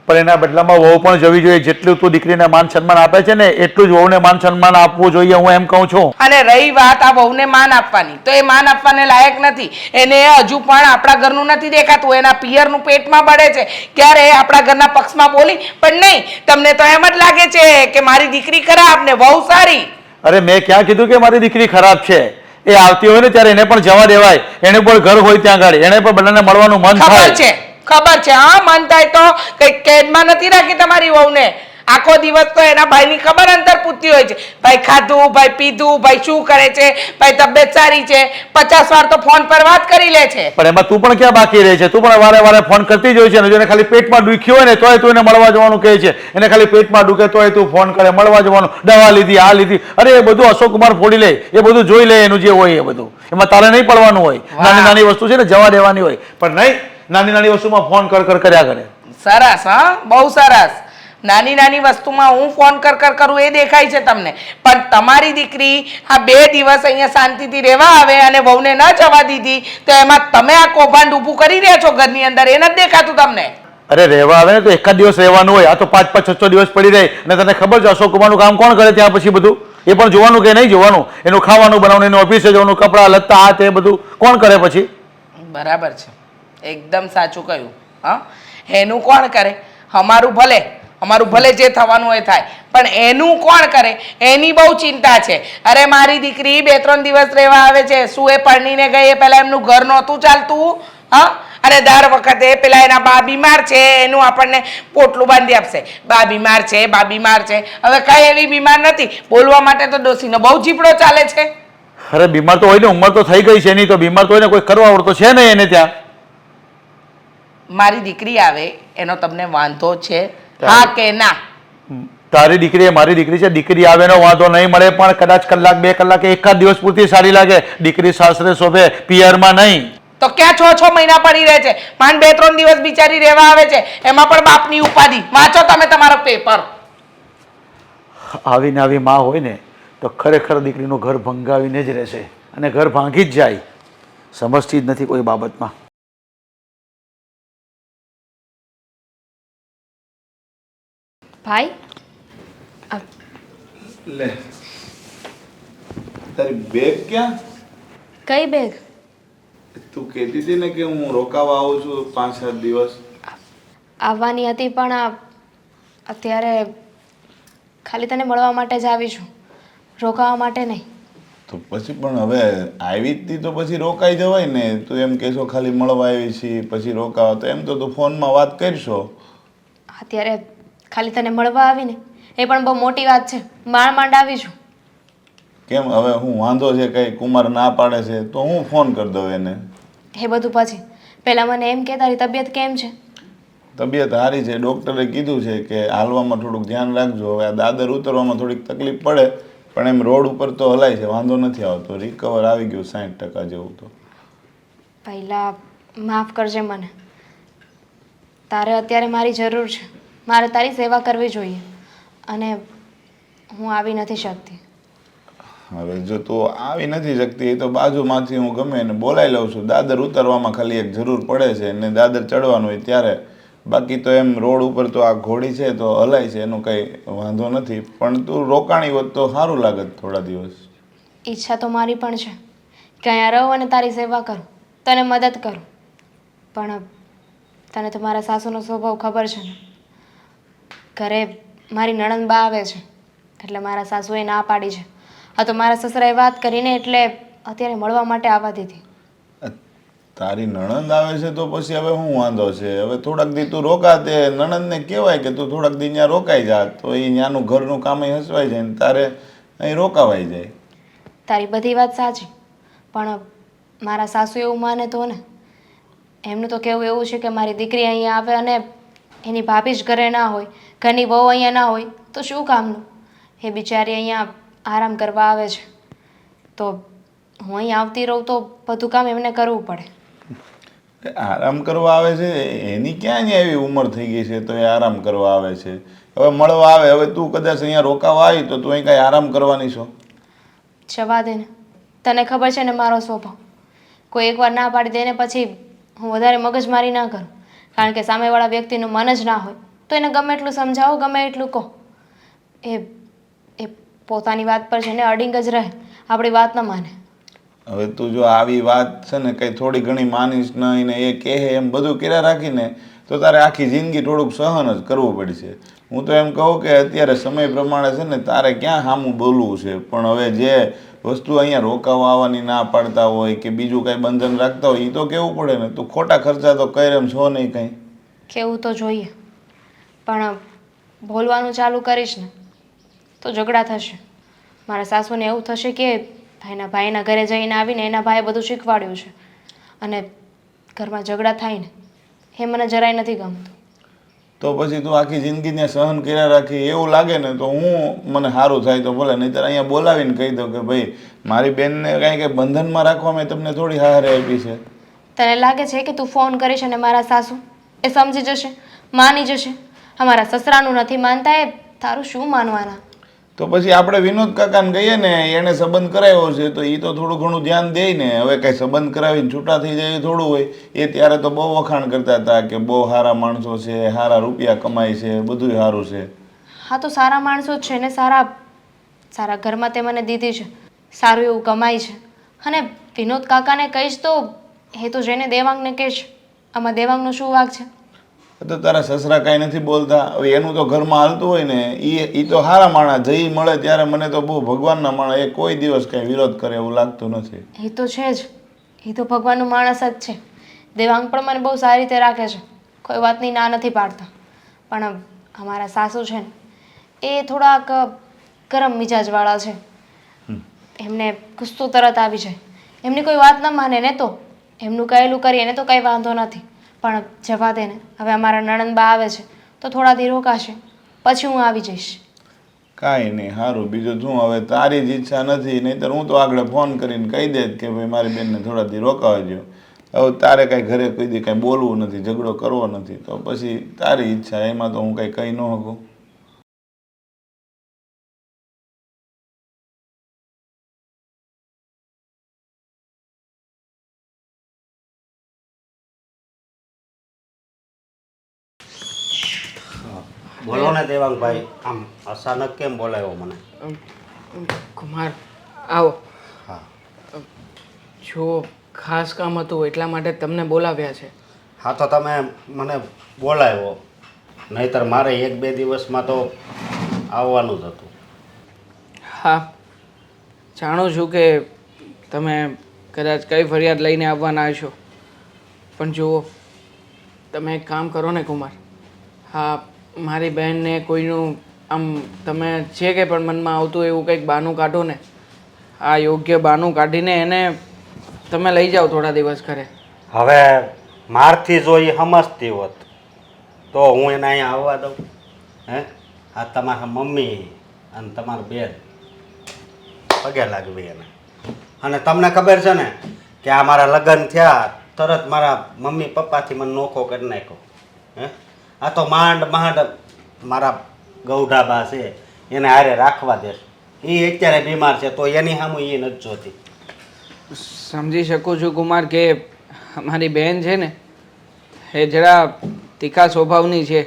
પણ એના બદલામાં વહુ પણ જવી જોઈએ. જેટલું તું દીકરીને માન સન્માન આપે છે ને એટલું જ વહુને માન સન્માન આપવું જોઈએ, હું એમ કહું છું. અને રહી વાત આ વહુને માન આપવાની, તો એ માન આપવાને લાયક નથી. એને હજુ પણ આપણા ઘરનું નથી દેખાતું, એના પિયરનું પેટમાં બળે છે. ક્યારે આપણા ઘરના પક્ષમાં બોલી પણ નહીં. તમને તો એમ જ લાગે છે કે મારી દીકરી ખરાબ ને વહુ સારી. અરે મેં ક્યાં કીધું કે મારી દીકરી ખરાબ છે? એ આવતી હોય ને ત્યારે એને પણ જવા દેવાય. એને પણ ઘર હોય ત્યાં આગળ, એને પણ બધાને મળવાનું મન થાય. ખબર છે હા, મન થાય તો કઈ કેદમાં નથી રાખી તમારી વહુને. આખો દિવસ તો એના ભાઈની ખબર અંતર પૂછતી હોય છે. ભાઈ ખાધું, ભાઈ પીધું, ભાઈ શું કરે છે, ભાઈ તબિયત સારી છે. 50 વાર તો ફોન પર વાત કરી લે છે. પણ એમાં તું પણ ક્યાં બાકી રહે છે? તું પણ વારે વારે ફોન કરતી જ હોય છે. અને જો એને ખાલી પેટમાં દુખ્યું હોય ને તોય તું એને મળવા જવાનું કહે છે. એને ખાલી પેટમાં દુખે તોય તું ફોન કરે, મળવા જવાનું, દવા લીધી, આ લીધી. અરે એ બધું અશોક કુમાર ફોડી લે, એ બધું જોઈ લે એનું જે હોય એ બધું. એમાં તારે નહીં પડવાનું હોય. નાની નાની વસ્તુ છે ને જવા દેવાની હોય, પણ નહીં નાની નાની વસ્તુમાં ફોન કર્યા કરે. સરસ હા, બહુ સરસ. નાની નાની વસ્તુમાં હું ફોન કરું એ દેખાય છે તમને, પણ તમારી દીકરી આ 2 દિવસ અહીંયા શાંતિથી રહેવા આવે અને વહુને ન જવા દીધી તો એમાં તમે આ કૌભાંડ ઊભું કરી રહ્યા છો ઘરની અંદર, એ નથી દેખાતું તમને? અરે રહેવા આવે ને તો એકાદ દિવસ રહેવાનું હોય, આ તો 5-5, 6-6 દિવસ પડી રહે. અને તને ખબર છે અશોક કુમારનું કામ કોણ કરે ત્યાં પછી બધું? એ પણ જોવાનું કે નહીં જોવાનું? એનું ખાવાનું બનાવવાનું, એનું ઓફિસે જવાનું, કપડાં લત્તા આ તે બધું કોણ કરે પછી? બરાબર છે, એકદમ સાચું કહ્યું. હા, એનું કોણ કરે? અમારું ભલે જે થવાનું હોય થાય, પણ એનું કોણ કરે? એની બહુ ચિંતા છે. અરે મારી દીકરી 2-3 દિવસ રહેવા આવે છે. શું એ પરણીને ગઈ એ પહેલા એમનું ઘર નહોતું ચાલતું? હા, અને દર વખતે પેલા એના બા બીમાર છે એનું આપણને પોટલું બાંધી આપશે. બા બીમાર છે, બા બીમાર છે. હવે કઈ એવી બીમાર નથી, બોલવા માટે તો ડોસીનો બહુ જીપડો ચાલે છે. અરે બીમાર તો હોય ને, ઉંમર તો થઈ ગઈ છે એની, તો બીમાર તો હોય ને, કોઈ કરવા આવડતો છે ને એને ત્યાં. મારી દીકરી આવે એનો તમને વાંધો છે હા કે ના? તારી દીકરી એ મારી દીકરી છે, દીકરી આવે એનો વાંધો નહીં મળે, પણ કદાચ કલાક 2 કલાક એકાદ દિવસ પૂરતી સારી લાગે. દીકરી સાસરે શોભે, પિયરમાં નહીં. તો ક્યાં 6-6 મહિના પડી રહે છે? માંડ 2-3 દિવસ બિચારી રહેવા આવે છે, એમાં પણ બાપની ઉપાધિ. વાંચો તમે તમારો પેપર. આવીને આવી માં હોય ને તો ખરેખર દીકરીનું ઘર ભંગાવીને જ રહેશે, અને ઘર ભાંગી જ જાય. સમજતી જ નથી કોઈ બાબતમાં. ભાઈ લે તારી બેગ ક્યાં? કઈ બેગ? તું કહેતી હતી ને કે હું રોકાવા આવું છું 5-7 દિવસ. આવવાની હતી પણ અત્યારે ખાલી તને મળવા માટે જ આવી છું, રોકાવા માટે નહીં. તો પછી પણ હવે આવી જ હતી તો પછી રોકાઈ જવાય ને. તું એમ કહેશો ખાલી મળવા આવી છી પછી રોકાવા, તો એમ તો તું ફોનમાં વાત કરશો. અત્યારે ખાલી તને મળવા આવીને એ પણ બહુ મોટી વાત છે. માંડ આવી છું. કેમ હવે હું વાંધો છે કઈ? કુમાર ના પાડે છે તો હું ફોન કરી દઉં એને. એ બધું પછી પહેલાં મને એમ કે તારી તબિયત કેમ છે? તબિયત સારી છે, ડૉક્ટરે કીધું છે કે હાલવામાં થોડુંક ધ્યાન રાખજો. હવે આ દાદર ઉતરવામાં થોડીક તકલીફ પડે, પણ એમ રોડ ઉપર તો હલાય છે, વાંધો નથી આવતો. રિકવર આવી ગયું 60% જેવું. તો પહેલાં માફ કરજે મને. તારે અત્યારે મારી જરૂર છે, મારે તારી સેવા કરવી જોઈએ, અને હું આવી નથી શકતી. હવે જો તું આવી નથી શકતી એ તો બાજુમાંથી હું ગમે એને બોલાવી લઉં છું. દાદર ઉતરવામાં ખાલી એક જરૂર પડે છે, અને દાદર ચડવાનું હોય ત્યારે. બાકી તો એમ રોડ ઉપર તો આ ઘોડી છે તો હલાય છે, એનું કંઈ વાંધો નથી. પણ તું રોકાણી હોત તો સારું લાગત થોડા દિવસ. ઈચ્છા તો મારી પણ છે, કે અહીંયા રહું અને તારી સેવા કરું, તને મદદ કરું. પણ તને તો મારા સાસુનો સ્વભાવ ખબર છે ને. ઘરે મારી નણંદ બા આવે છે એટલે મારા સાસુએ ના પાડી છે. આ તો મારા સસરાએ વાત કરીને એટલે અત્યારે મળવા માટે આવવા દીધી. તારી નણંદ આવે છે તો પછી હવે શું વાંધો છે? હવે થોડાક દી તું રોકા, તે નણંદને કહેવાય કે તું થોડાક દી ત્યાં રોકાઈ જા, તો એ ત્યાંનું ઘરનું કામ હસવાઈ જાય ને તારે અહીં રોકાવાઈ જાય. તારી બધી વાત સાચી, પણ મારા સાસુ એવું માને તો ને. એમનું તો કહેવું એવું છે કે મારી દીકરી અહીંયા આવે અને એની ભાભી જ ઘરે ના હોય, ઘરની વહુ અહીંયા ના હોય તો શું કામનું? એ બિચારી અહીંયા આરામ કરવા આવે છે તો હું અહીં આવતી રહું તો બધું કામ એમને કરવું પડે. આરામ કરવા આવે છે એની ક્યાં અહીંયા એવી ઉંમર થઈ ગઈ છે તો એ આરામ કરવા આવે છે? હવે મળવા આવે, હવે તું કદાચ અહીંયા રોકાવા આવી તો તું અહીં કાંઈ આરામ કરવાની છો? જવા દે ને, તને ખબર છે ને મારો સ્વભાવ. કોઈ એકવાર ના પાડી દે ને પછી હું વધારે મગજમારી ના કરું, કારણ કે સામેવાળા વ્યક્તિનું મન જ ના હોય તો એને ગમે એટલું સમજાવો, ગમે એટલું કહો, એ એ પોતાની વાત પર છે ને અડિંગ જ રહે, આપણી વાત ન માને. હવે તું જો આવી વાત છે ને કંઈ થોડી ઘણી માનીશ નહીં ને એ કહે એમ બધું કર્યા રાખીને તો તારે આખી જિંદગી થોડુંક સહન જ કરવું પડશે. હું તો એમ કહું કે અત્યારે સમય પ્રમાણે છે ને તારે ક્યાં સામું બોલવું છે, પણ હવે જે વસ્તુ અહીંયા રોકાવા આવવાની ના પાડતા હોય કે બીજું કાંઈ બંધન રાખતા હોય એ તો કહેવું પડે ને. તું ખોટા ખર્ચા તો કરે એમ છો નહીં કંઈ. કેવું તો જોઈએ, પણ બોલવાનું ચાલુ કરીશ ને તો ઝઘડા થશે. મારા સાસુને એવું થશે કે એના ભાઈના ઘરે જઈને આવીને એના ભાઈએ બધું શીખવાડ્યું છે અને ઘરમાં ઝઘડા થાય ને એ મને જરાય નથી ગમતું. તો પછી તું આખી જિંદગી ત્યાં સહન કર્યા રાખી એવું લાગે ને તો મને સારું થાય તો ભલે, નહીંતર અહીંયા બોલાવીને કહી દો કે ભાઈ મારી બેનને કાંઈ કંઈ બંધનમાં રાખવા મેં તમને થોડી હારે આપી છે. તને લાગે છે કે તું ફોન કરીશ અને મારા સાસુ એ સમજી જશે, માની જશે? અમારા સસરાનું નથી માનતા, એ તારું શું માનવાના? તો પછી આપણે વિનોદ કાકાને કહીએ ને, એણે સંબંધ કરાવ્યો છે તો એ તો થોડું ઘણું ધ્યાન દે ને. હવે કાંઈ સંબંધ કરાવીને છૂટા થઈ જાય એ થોડું હોય. એ ત્યારે તો બહુ વખાણ કરતા હતા કે બહુ સારા માણસો છે, સારા રૂપિયા કમાય છે, બધું સારું છે. હા તો સારા માણસો જ છે ને, સારા સારા ઘરમાં તે મને દીધી છે, સારું એવું કમાય છે. અને વિનોદ કાકાને કહીશ તો એ તો જઈને દેવાંગને કહેશ. આમાં દેવાંગનો શું વાંક છે? તો તારા સસરા કાંઈ નથી બોલતા? હવે એનું તો ઘરમાં હાલતું હોય ને, એ તો સારા માણસ, જઈ મળે ત્યારે મને તો બહુ ભગવાનના માણસ, એ કોઈ દિવસ કાંઈ વિરોધ કરે એવું લાગતું નથી. એ તો છે જ, એ તો ભગવાનનું માણસ જ છે. દેવાંગ પણ મને બહુ સારી રીતે રાખે છે, કોઈ વાતની ના નથી પાડતા. પણ અમારા સાસુ છે ને એ થોડાક ગરમ મિજાજવાળા છે. એમને ગુસ્સો તરત આવી જાય, એમની કોઈ વાત ન માને ને તો એમનું કહેલું કરીએ ને તો કંઈ વાંધો નથી. પણ જવા દે ને, હવે અમારા નણંદ બા આવે છે તો થોડા દી રોકાશે, પછી હું આવી જઈશ. કાંઈ નહીં, સારું, બીજું શું. હવે તારી જ ઈચ્છા નથી, નહીંતર હું તો આગળ ફોન કરીને કહી દે કે ભાઈ મારી બેનને થોડા દી રોકાવા દો. હવે તારે કાંઈ ઘરે કોઈ દી કાંઈ બોલવું નથી, ઝઘડો કરવો નથી, તો પછી તારી ઈચ્છા, એમાં તો હું કાંઈ કહી ન શકું. બોલો ને દેવાંગભાઈ, આમ અચાનક કેમ બોલાવ્યો મને? કુમાર આવો. હા. જો ખાસ કામ હતું એટલા માટે તમને બોલાવ્યા છે. હા તો તમે મને બોલાવ્યો, નહીંતર મારે 1-2 દિવસમાં તો આવવાનું જ હતું. હા, જાણું છું કે તમે કદાચ કઈ ફરિયાદ લઈને આવવાના હશો, પણ જુઓ તમે એક કામ કરો ને કુમાર. હા, મારી બહેનને કોઈનું આમ તમે જે કંઈ પણ મનમાં આવતું એવું કંઈક બહાનું કાઢો ને, આ યોગ્ય બહાનું કાઢીને એને તમે લઈ જાઓ થોડા દિવસ ઘરે. હવે મારથી જો એ સમજતી હોત તો હું એને અહીંયા આવવા દઉં? હે, આ તમારા મમ્મી અને તમારા બેન પગે લાગવી એને. અને તમને ખબર છે ને કે આ મારા લગ્ન થયા તરત મારા મમ્મી પપ્પાથી મને નોખો કરી નાખ્યો. હે, આ તો માંડ મારા ગૌઢાબા છે એને હારે રાખવા દેશ. એ અત્યારે બીમાર છે તો એની સામું એ નથી જોતી. સમજી શકું છું કુમાર કે અમારી બહેન છે ને એ જરા તીખા સ્વભાવની છે,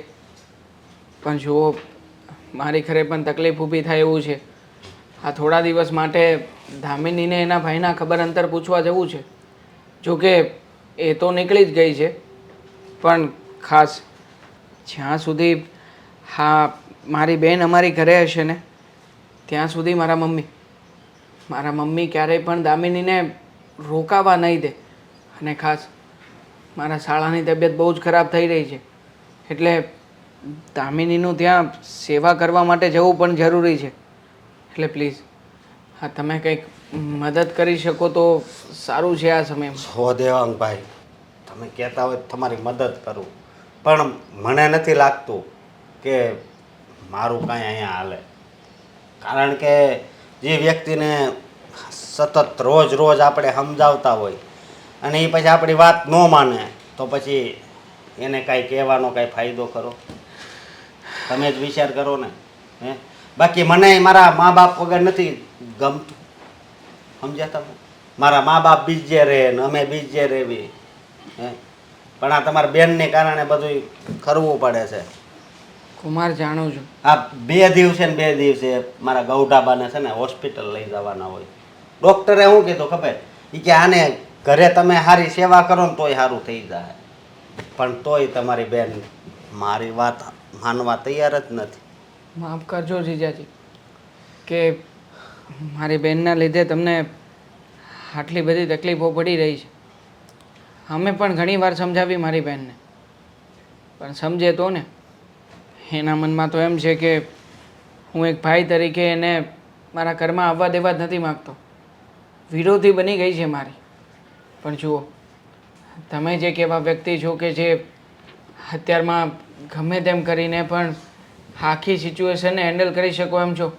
પણ જુઓ મારી ઘરે પણ તકલીફ ઊભી થાય એવું છે આ થોડા દિવસ માટે ધામિનીને એના ભાઈના ખબર અંતર પૂછવા જવું છે. જોકે એ તો નીકળી જ ગઈ છે, પણ ખાસ જ્યાં સુધી હા મારી બેન અમારી ઘરે હશે ને ત્યાં સુધી મારા મમ્મી ક્યારેય પણ દામિનીને રોકાવા નહીં દે. અને ખાસ મારા શાળાની તબિયત બહુ જ ખરાબ થઈ રહી છે, એટલે દામિનીનું ત્યાં સેવા કરવા માટે જવું પણ જરૂરી છે. એટલે પ્લીઝ હા તમે કંઈક મદદ કરી શકો તો સારું છે આ સમયમાં. હો દેવાંગભાઈ, તમે કહેતા હોય તો તમારી મદદ કરું, પણ મને નથી લાગતું કે મારું કાંઈ અહીંયા હાલે. કારણ કે જે વ્યક્તિને સતત રોજ આપણે સમજાવતા હોય અને એ પછી આપણી વાત ન માને તો પછી એને કાંઈ કહેવાનો કાંઈ ફાયદો ખરો? તમે જ વિચાર કરો ને. હે બાકી મને મારા મા બાપ વગર નથી ગમતું, સમજ્યા તમે? મારા મા બાપ બીજે રહે ને અમે બીજે રહેવી. હે પણ આ તમારા બેનને કારણે બધું કરવું પડે છે. કુમાર જાણું છું. આ 2 દિવસે ને 2 દિવસે મારા ગૌઢાબાને છે ને હોસ્પિટલ લઈ જવાના હોય. ડૉક્ટરે શું કીધું ખબર? એ કે આને ઘરે તમે સારી સેવા કરો ને તોય સારું થઈ જાય. પણ તોય તમારી બેન મારી વાત માનવા તૈયાર જ નથી. માફ કરજો જીજાજી કે મારી બહેનના લીધે તમને આટલી બધી તકલીફો પડી રહી છે. અમે પણ ઘણીવાર સમજાવી મારી બહેનને, પણ સમજે તો ને. એના મનમાં તો એમ છે કે હું એક ભાઈ તરીકે એને મારા ઘરમાં આવવા દેવા જ નથી માગતો. વિરોધી બની ગઈ છે મારી. પણ જુઓ, તમે જે કેવા વ્યક્તિ છો કે જે અત્યારમાં ગમે તેમ કરીને પણ આખી સિચ્યુએશનને હેન્ડલ કરી શકો એમ છો.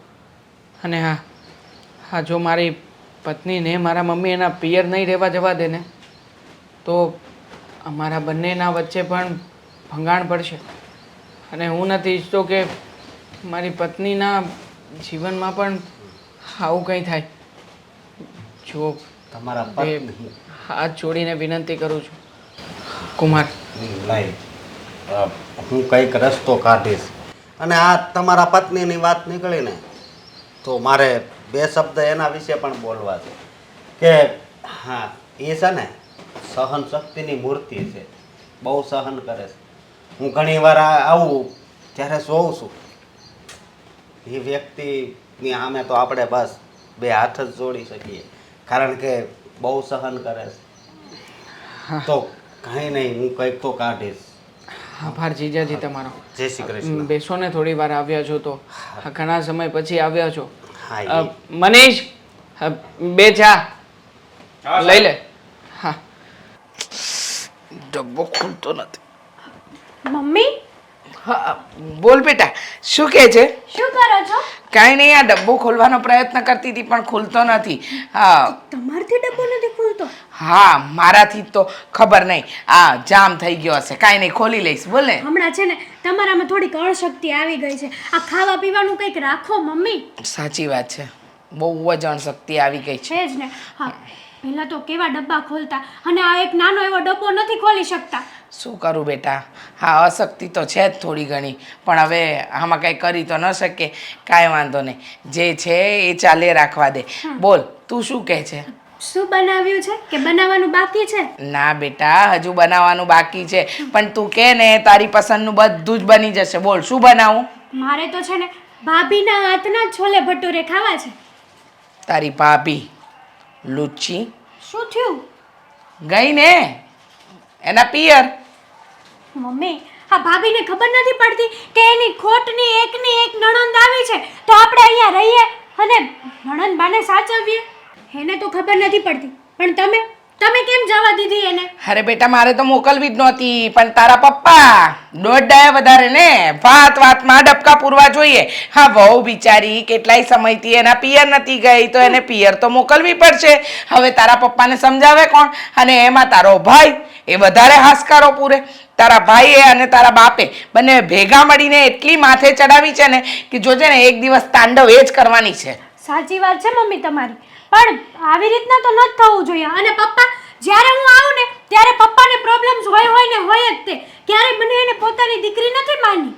અને હા જો મારી પત્નીને મારા મમ્મી એના પિયર નહીં રહેવા જવા દે ને તો અમારા બંનેના વચ્ચે પણ ભંગાણ પડશે. અને હું નથી ઈચ્છતો કે મારી પત્નીના જીવનમાં પણ આવું કંઈ થાય. જો તમારા બે પત્ની હાથ જોડીને વિનંતી કરું છું કુમાર. નહીં, હું કંઈક રસ્તો કાઢીશ. અને આ તમારા પત્નીની વાત નીકળીને તો મારે 2 શબ્દ એના વિશે પણ બોલવા છે કે હા એ છે ને સહન શક્તિની મૂર્તિ છે, બહુ સહન કરે છે. હું ઘણીવાર આવું ત્યારે જોઉં છું એ વ્યક્તિની સામે તો આપણે બસ 2 હાથ જ જોડી શકીએ, કારણ કે બહુ સહન કરે છે. તો કાંઈ નહીં, હું કંઈક તો કાઢીશ. આભાર જીજાજી તમારો. જય શ્રી કૃષ્ણ. બેસો ને, થોડી વાર આવ્યા છો તો ઘણા સમય પછી આવ્યા છો. હા મનીષ 2 ચા લઈ લે. હા ડબ્બો ખુલતો નથી. મમ્મી હા બોલ બેટા, શું કહે છે? શું કરો છો? કાંઈ નહીં, આ ડબ્બો ખોલવાનો પ્રયત્ન કરતી હતી પણ ખુલતો નથી. હા તમારથી ડબ્બો નથી ખુલતો? હા મારાથી તો ખબર નહીં, આ જામ થઈ ગયો હશે. કાંઈ નહીં, ખોલી લઈશ. બોલ ને. હમણાં છે ને તમારામાં થોડીક અણશક્તિ આવી ગઈ છે. આ ખાવા પીવાનું કંઈક રાખો મમ્મી. સાચી વાત છે, બહુ જ અણશક્તિ આવી ગઈ છે. છે જ ને. હા પહેલા તો કેવા ડબ્બા ખોલતા, અને આ એક નાનો એવો ડબ્બો નથી ખોલી શકતા. શું કરું બેટા, હા અશક્તિ તો છે જ થોડી ઘણી, પણ હવે આમાં કંઈ કરી તો ન શકીએ. કાંઈ વાંધો નહીં, જે છે એ ચાલે રાખવા દે. બોલ તું શું કહે છે? શું બનાવ્યું છે કે બનાવવાનું બાકી છે? ના બેટા, હજુ બનાવવાનું બાકી છે, પણ તું કે ને તારી પસંદનું બધું જ બની જશે. બોલ શું બનાવું? મારે તો છે ને ભાભીના હાથના છોલે ભટુરે ખાવા છે. તારી ભાભી લુચ્ચી શું થયું? ગઈ ને એના પિયર. મમ્મી આ ભાભીને ખબર નથી પડતી કે એની ખોટની એકની એક નણંદ આવી છે, તો આપણે અહીંયા રહીએ અને નણંદ બાને સાચવીએ. એને તો ખબર નથી પડતી, પણ તમે કેમ જવા દીધી એને? અરે બેટા, મારે તો મોકલવી જ નહોતી, પણ તારા પપ્પા દોઢ વધારે ને વાતમાં ડબકા પૂરવા જોઈએ. હા વહુ બિચારી કેટલાય સમયથી એના પિયર નથી ગઈ, તો એને પિયર તો મોકલવી પડશે. હવે તારા પપ્પાને સમજાવે કોણ? અને એમાં તારો ભાઈ એ વધારે હાશકારો પૂરે. તારા ભાઈએ અને તારા બાપે બંને ભેગા મળીને એટલી માથે ચડાવી છે ને કે જોજે ને એક દિવસ તાંડવ એ જ કરવાની છે. સાચી વાત છે મમ્મી તમારી, પણ આવી રીતના તો ન જ થવું જોઈએ. અને પપ્પા જ્યારે હું આવું ને ત્યારે પપ્પાને પ્રોબ્લેમ્સ હોય ને હોય જ તે. ક્યારેય મને એને પોતાની દીકરી નથી માની.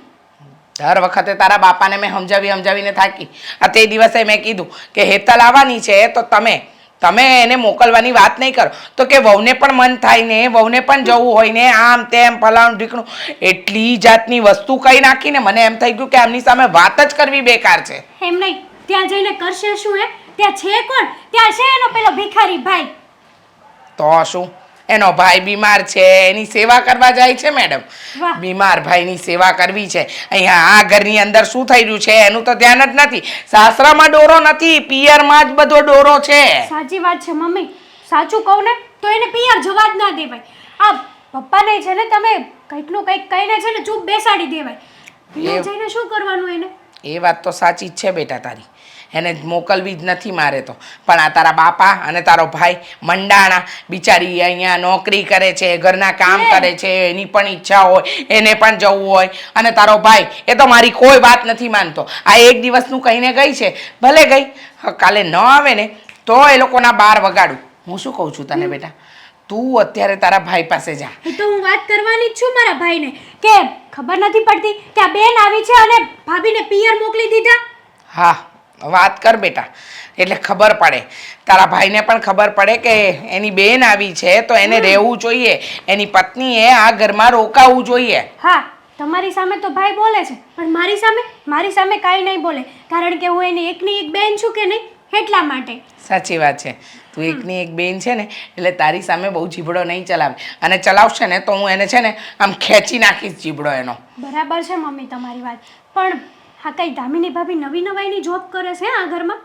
દર વખતે તારા બાપાને મેં સમજાવીને થાકી. આ તે દિવસે મેં કીધું કે હેતલ આવવાની છે તો તમે એને મોકલવાની વાત નહીં કરો. તો કે વહુને પણ મન થાય ને, વહુને પણ જવું હોય ને, આમ તેમ ફલાણું ઢીકણું એટલી જાતની વસ્તુ કહી નાખીને મને એમ થઈ ગયું કે આમની સામે વાત જ કરવી બેકાર છે. એમ નહીં, ત્યાં જઈને કરશે શું? ત્યાં છે કોણ? ત્યાં છે એનો પેલો ભિખારી ભાઈ. તો શું, એનો ભાઈ બીમાર છે, એની સેવા કરવા જાય છે મેડમ. વાહ. બીમાર ભાઈની સેવા કરવી છે. અહીંયા આ ઘરની અંદર શું થઈ રહ્યું છે એનું તો ધ્યાન જ નથી. સાસરામાં ડોરો નથી, પિયરમાં જ બધો ડોરો છે. સાચી વાત છે મમ્મી. સાચું કહું ને તો એને પિયર જવા જ ના દેવાય. આ પપ્પાને છે ને તમે કંઈકનું કંઈક કહીને છે ને ચૂપ બેસાડી દેવાય. પિયર જઈને શું કરવાનું એને? એ વાત તો સાચી જ છે બેટા તારી, એને મોકલવી જ નથી મારે તો. પણ આ તારા બાપા અને તારો ભાઈ મંડાણા બિચારી અહીંયા નોકરી કરે છે, ઘરના કામ કરે છે, એની પણ ઈચ્છા હોય, એને પણ જવું હોય. અને તારો ભાઈ એ તો મારી કોઈ વાત નથી માનતો. આ એક દિવસનું કહીને ગઈ છે, ભલે ગઈ, કાલે ન આવે ને તો એ લોકોના 12 વગાડું. હું શું કહું છું તને બેટા, તું અત્યારે તારા ભાઈ પાસે જા. એ તો હું વાત કરવાની જ છું મારા ભાઈને કે ખબર નથી પડતી કે આ બેન આવી છે અને ભાભીને પિયર મોકલી દીધા. હા, વાત કર બેટા, એટલે ખબર પડે. તારા ભાઈને પણ ખબર પડે કે એની બેન આવી છે તો એને રહેવું જોઈએ, એની પત્નીએ આ ઘરમાં રોકાવું જોઈએ. હા, તમારી સામે તો ભાઈ બોલે છે પણ મારી સામે કાંઈ નહીં બોલે, કારણ કે હું એની એકની એક બેન છું કે નહીં, એટલા માટે. સાચી વાત છે, તું એકની એક બેન છે ને એટલે તારી સામે બહુ જીભડો નહીં ચલાવે. અને ચલાવશે ને તો હું એને છે ને આમ ખેંચી નાખીશ જીભડો એનો. બરાબર છે મમ્મી તમારી વાત, પણ હા કઈ દામિની ભાભી નવી નવાઈની જોબ કરે છે આ ઘરમાં?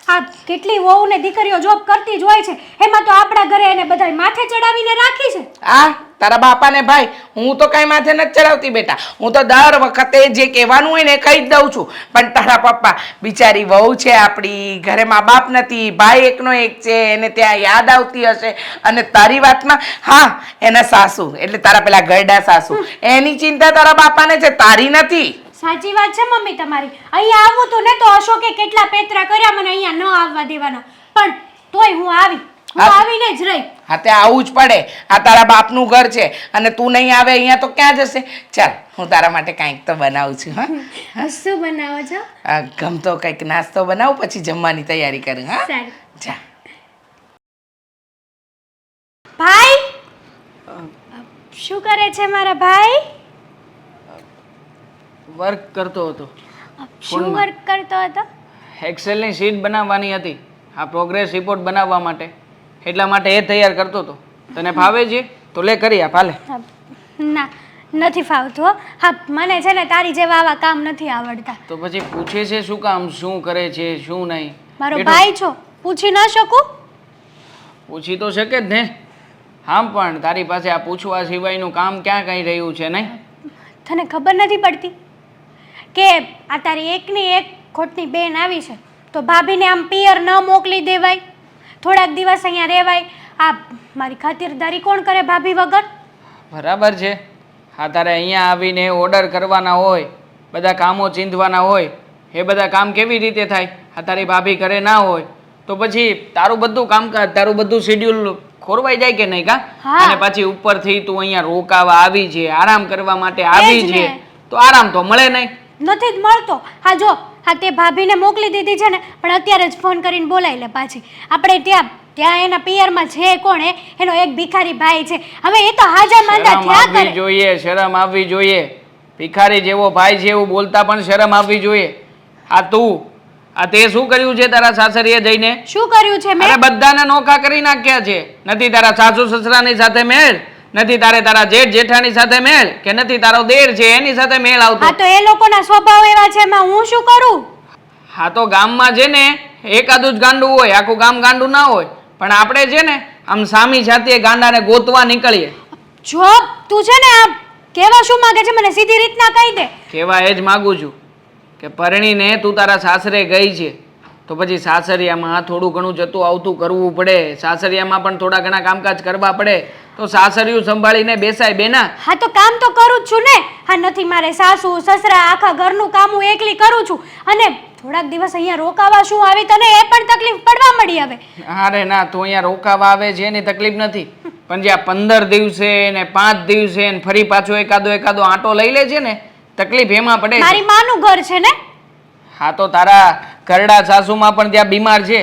આ કેટલી વહુ ને દીકરીઓ જોબ કરતી જ હોય છે, એમાં તો આપણા ઘરે એને બધાય માથે ચડાવીને રાખી છે. આ તારા બાપા ને ભાઈ હું તો કઈ માથે નથી ચડાવતી બેટા, હું તો દર વખતે જે કહેવાનું હોય ને એ કહી જ દઉં છું. પણ તારા પપ્પા બિચારી વહુ છે આપણી, ઘરે મા બાપ નથી, ભાઈ એકનો એક છે, એને ત્યાં યાદ આવતી હશે. અને તારી વાતમાં હા, એના સાસુ એટલે તારા પેલા ગરડા સાસુ, એની ચિંતા તારા બાપાને છે, તારી નથી. સાચી વાત છે મમ્મી તમારી. અહીંયા આવવું તું ને તો અશોકે કેટલા પેતરા કર્યા મને અહીંયા ન આવવા દેવાના, પણ તોય હું આવીને જ રહી. હા, તે આવું જ પડે, આ તારા બાપનું ઘર છે અને તું નહીં આવે અહીંયા તો ક્યાં જશે? ચાલ હું તારા માટે કંઈક તો બનાવું છું. હા, શું બનાવો છો? ગમતો કંઈક નાસ્તો બનાવું, પછી જમવાની તૈયારી કરું. હા, સારું. જા. ભાઈ, શું કરે છે મારા ભાઈ? વર્ક કરતો હતો. શું વર્ક કરતો હતો? એક્સેલની શીટ બનાવવાની હતી, આ પ્રોગ્રેસ રિપોર્ટ બનાવવા માટે, એટલા માટે એ તૈયાર કરતો હતો. તને ફાવે છે તો લે કરી આપ. હાલે. ના, નથી ફાવતું હો. હા, મને છે ને તારી જેવા આવા કામ નથી આવડતા. તો પછી પૂછે છે શું કામ, શું કરે છે શું નહીં? મારો ભાઈ છો, પૂછી ન શકું? પૂછી તો શકે જ ને. હા, પણ તારી પાસે આ પૂછવા સિવાયનું કામ ક્યાં કઈ રહ્યું છે નહીં? તને ખબર નથી પડતી કે આ તારી એકની એક ખોટની બેન આવી છે તો ભાભીને આમ પિયર ન મોકલી દેવાય, થોડાક દિવસ અહીંયા રહેવાય. આ મારી ખાતિરદારી કોણ કરે ભાભી વગર? બરાબર છે. હા, તારે અહીંયા આવીને ઓર્ડર કરવાના હોય, બધા કામો ચીંધવાના હોય, એ બધા કામ કેવી રીતે થાય? આ તારી ભાભી ઘરે ના હોય તો પછી તારું બધું કામકાજ, તારું બધું શેડ્યુલ ખોરવાઈ જાય કે નહીં? કા અને પછી ઉપરથી તું અહીંયા રોકાવા આવી છે, આરામ કરવા માટે આવી છે, તો આરામ તો મળે નહીં. નથી જ મળતો. હા જો, હા તે ભાભીને મોકલી દીધી છે ને, પણ અત્યારે જ ફોન કરીને બોલાવી લે પાછી. આપણે ત્યાં એના પિયરમાં છે કોણ? એનો એક ભિખારી ભાઈ છે. હવે એ તો હાજા માંદા થયા કરે. જોઈએ, શરમ આવવી જોઈએ. ભિખારી જેવો ભાઈ છે એવું બોલતા પણ શરમ આવવી જોઈએ. આ તે શું કર્યું છે તારા સાસરીએ જઈને? શું કર્યું છે મેં? અરે બધાને નોખા કરી નાખ્યા છે. નથી તારા સાસુ સસરાની સાથે મેળ, નથી તારા જેઠ જેઠાણી સાથે મેળ, કે નથી તારો દેર છે એની સાથે મેળ આવતો. હા, તો એ લોકોના સ્વભાવ એવા છે, એમાં હું શું કરું? હા, તો ગામમાં છે ને એકાદું જ ગાંડું હોય, આખું ગામ ગાંડું ના હોય. પણ આપણે છે ને આમ સામી જાતીય ગાંડાને ગોતવા નીકળીએ. જો તું છે ને આ કેવા શું માંગે છે મને સીધી રીતના કહી દે. કેવા એ જ માગું છું કે પરણીને તું તારા સાસરે ગઈ છે તો પછી સાસરિયામાં થોડું ઘણું જતું આવતું કરવું પડે, સાસરિયામાં પણ થોડા ઘણા કામકાજ કરવા પડે, તો સાસરિયું સંભાળીને બેસાય બેના. હા, તો કામ તો કરું જ છું ને. હા, નથી મારે સાસુ સસરા, આખા ઘરનું કામ હું એકલી કરું છું. અને થોડાક દિવસ અહીંયા રોકાવા શું આવી તને એ પણ તકલીફ પડવા મળી હવે. અરે ના, તું અહીંયા રોકાવા આવે છે એની તકલીફ નથી, પણ જ્યાં 15 દિવસે ને 5 દિવસે ને ફરી પાછો એકાદો આંટો લઈ લે છે ને, તકલીફ એમાં પડે છે. મારી માનું ઘર છે ને. હા તો તારા ઘરડા સાસુમાં પણ ત્યાં બીમાર છે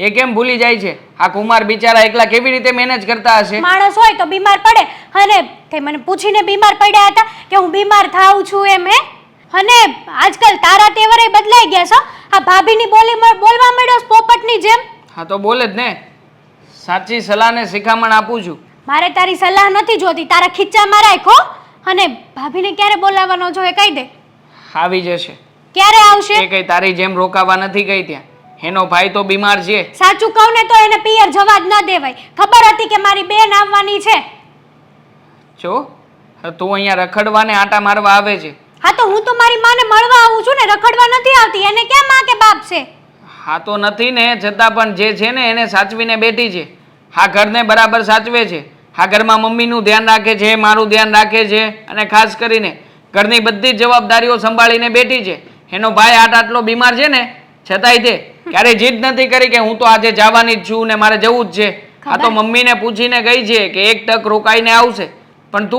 એ કેમ ભૂલી જાય છે? આ કુમાર બિચારા એકલા કેવી રીતે મેનેજ કરતા હશે? માણસ હોય તો બીમાર પડે. અને તે મને પૂછીને બીમાર પડ્યા હતા કે હું બીમાર થાઉં છું એમ? હે? અને આજકાલ તારા તેવરે બદલાઈ ગયા છો. આ ભાભીની બોલવા માંડ્યો છો પોપટની જેમ. હા તો બોલે જ ને. સાચી સલાહ ને શિખામણ આપું છું. મારે તારી સલાહ નથી જોતી, તારા ખીચામાં રાખો. અને ભાભીને ક્યારે બોલાવવાનો છો એ કહી દે. આવી જશે. ક્યારે આવશે? એ કઈ તારી જેમ રોકાવા નથી ગઈ ત્યાં. એનો ભાઈ તો બીમાર છે. સાચું કહું ને તો એને પિયર જવા જ ન દેવાય. ખબર હતી કે મારી બેન આવવાની છે. જો તું અહીંયા રખડવાને આટા મારવા આવે છે. હા તો હું તો મારી માને મળવા આવું છું ને, રખડવા નથી આવતી. એને ક્યાં માં કે બાપ છે? હા તો નથી ને, છતાં પણ જે છે ને એને સાચવીને બેઠી છે. હા ઘરને બરાબર સાચવે છે. હા ઘરમાં મમ્મીનું ધ્યાન રાખે છે, મારું ધ્યાન રાખે છે, અને ખાસ કરીને ઘરની બધી જ જવાબદારીઓ સંભાળીને બેઠી છે. એનો ભાઈ આટલો બીમાર છે ને છતાંય તે ક્યારેય જીદ નથી કરી કે હું તો આજે જવાની જ છું ને મારે જવું જ છે. હા તો મમ્મીને પૂછીને ગઈ છે કે એક ટક રોકાઈને આવશે. પણ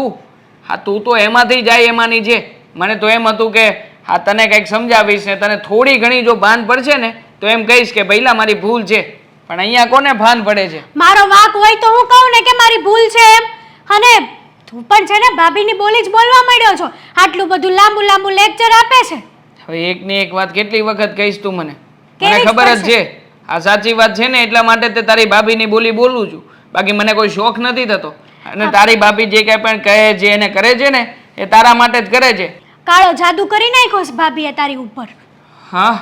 તું તો એમાંથી જાય એમાંની છે. મને તો એમ હતું કે હા તને કંઈક સમજાવીશ ને તને થોડી ઘણી જો ભાન પડશે ને તો એમ કહીશ કે ભઈલા મારી ભૂલ છે. પણ અહીંયા કોને ભાન પડે છે? મારો વાંક હોય તો હું કહું ને કે મારી ભૂલ છે એમ. અને તું પણ છે ને ભાભીની બોલી જ બોલવા માંડ્યો છો. આટલું બધું લાંબુ લાંબુ લેક્ચર આપે છે. હવે એકની એક વાત કેટલી વખત કહીશ તું મને? મને કેવી જ ખબર જ પડશે. છે આ સાચી વાત છે ને એટલા માટે તે તારી ભાભીની બોલી બોલું છું. બાકી મને કોઈ શોખ નથી થતો. અને તારી ભાભી જે કંઈ પણ કહે છે એને કરે છે ને એ તારા માટે જ કરે છે. કાળો જાદુ કરી નાખ્યો છે ભાભીએ તારી ઉપર. હા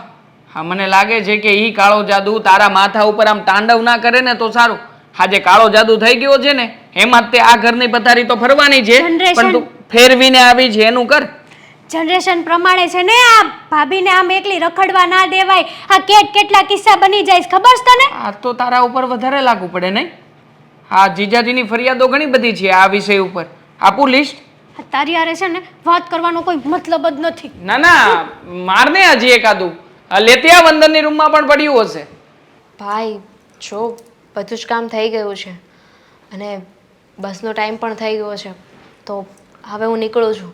મને લાગે છે કે ઈ કાળો જાદુ તારા માથા ઉપર આમ તાંડવ ના કરે ને તો સારું. હા જે કાળો જાદુ થઈ ગયો છે ને એમાં જ તે આ ઘરની પથારી તો ફરવાની છે. Generation. પણ તું ફેરવીને આવી છે એનું કર. જનરેશન પ્રમાણે છે ને આ ભાભીને આમ એકલી રખડવા ના દેવાય. આ કેટલા કિસ્સા બની જાય છે ખબર છે તને? આ તો તારા ઉપર વધારે લાગુ પડે નહીં? હા જીજાજીની ફરિયાદો ઘણી બધી છે આ વિષય ઉપર. આપું લિસ્ટ? આ તારી હારે છે ને વાત કરવાનો કોઈ મતલબ જ નથી. ના મારને હજી એકાદું. આ લેતિયા વંદનની રૂમમાં પણ પડ્યું હશે. ભાઈ જો બધું જ કામ થઈ ગયું છે અને બસનો ટાઈમ પણ થઈ ગયો છે તો હવે હું નીકળું છું.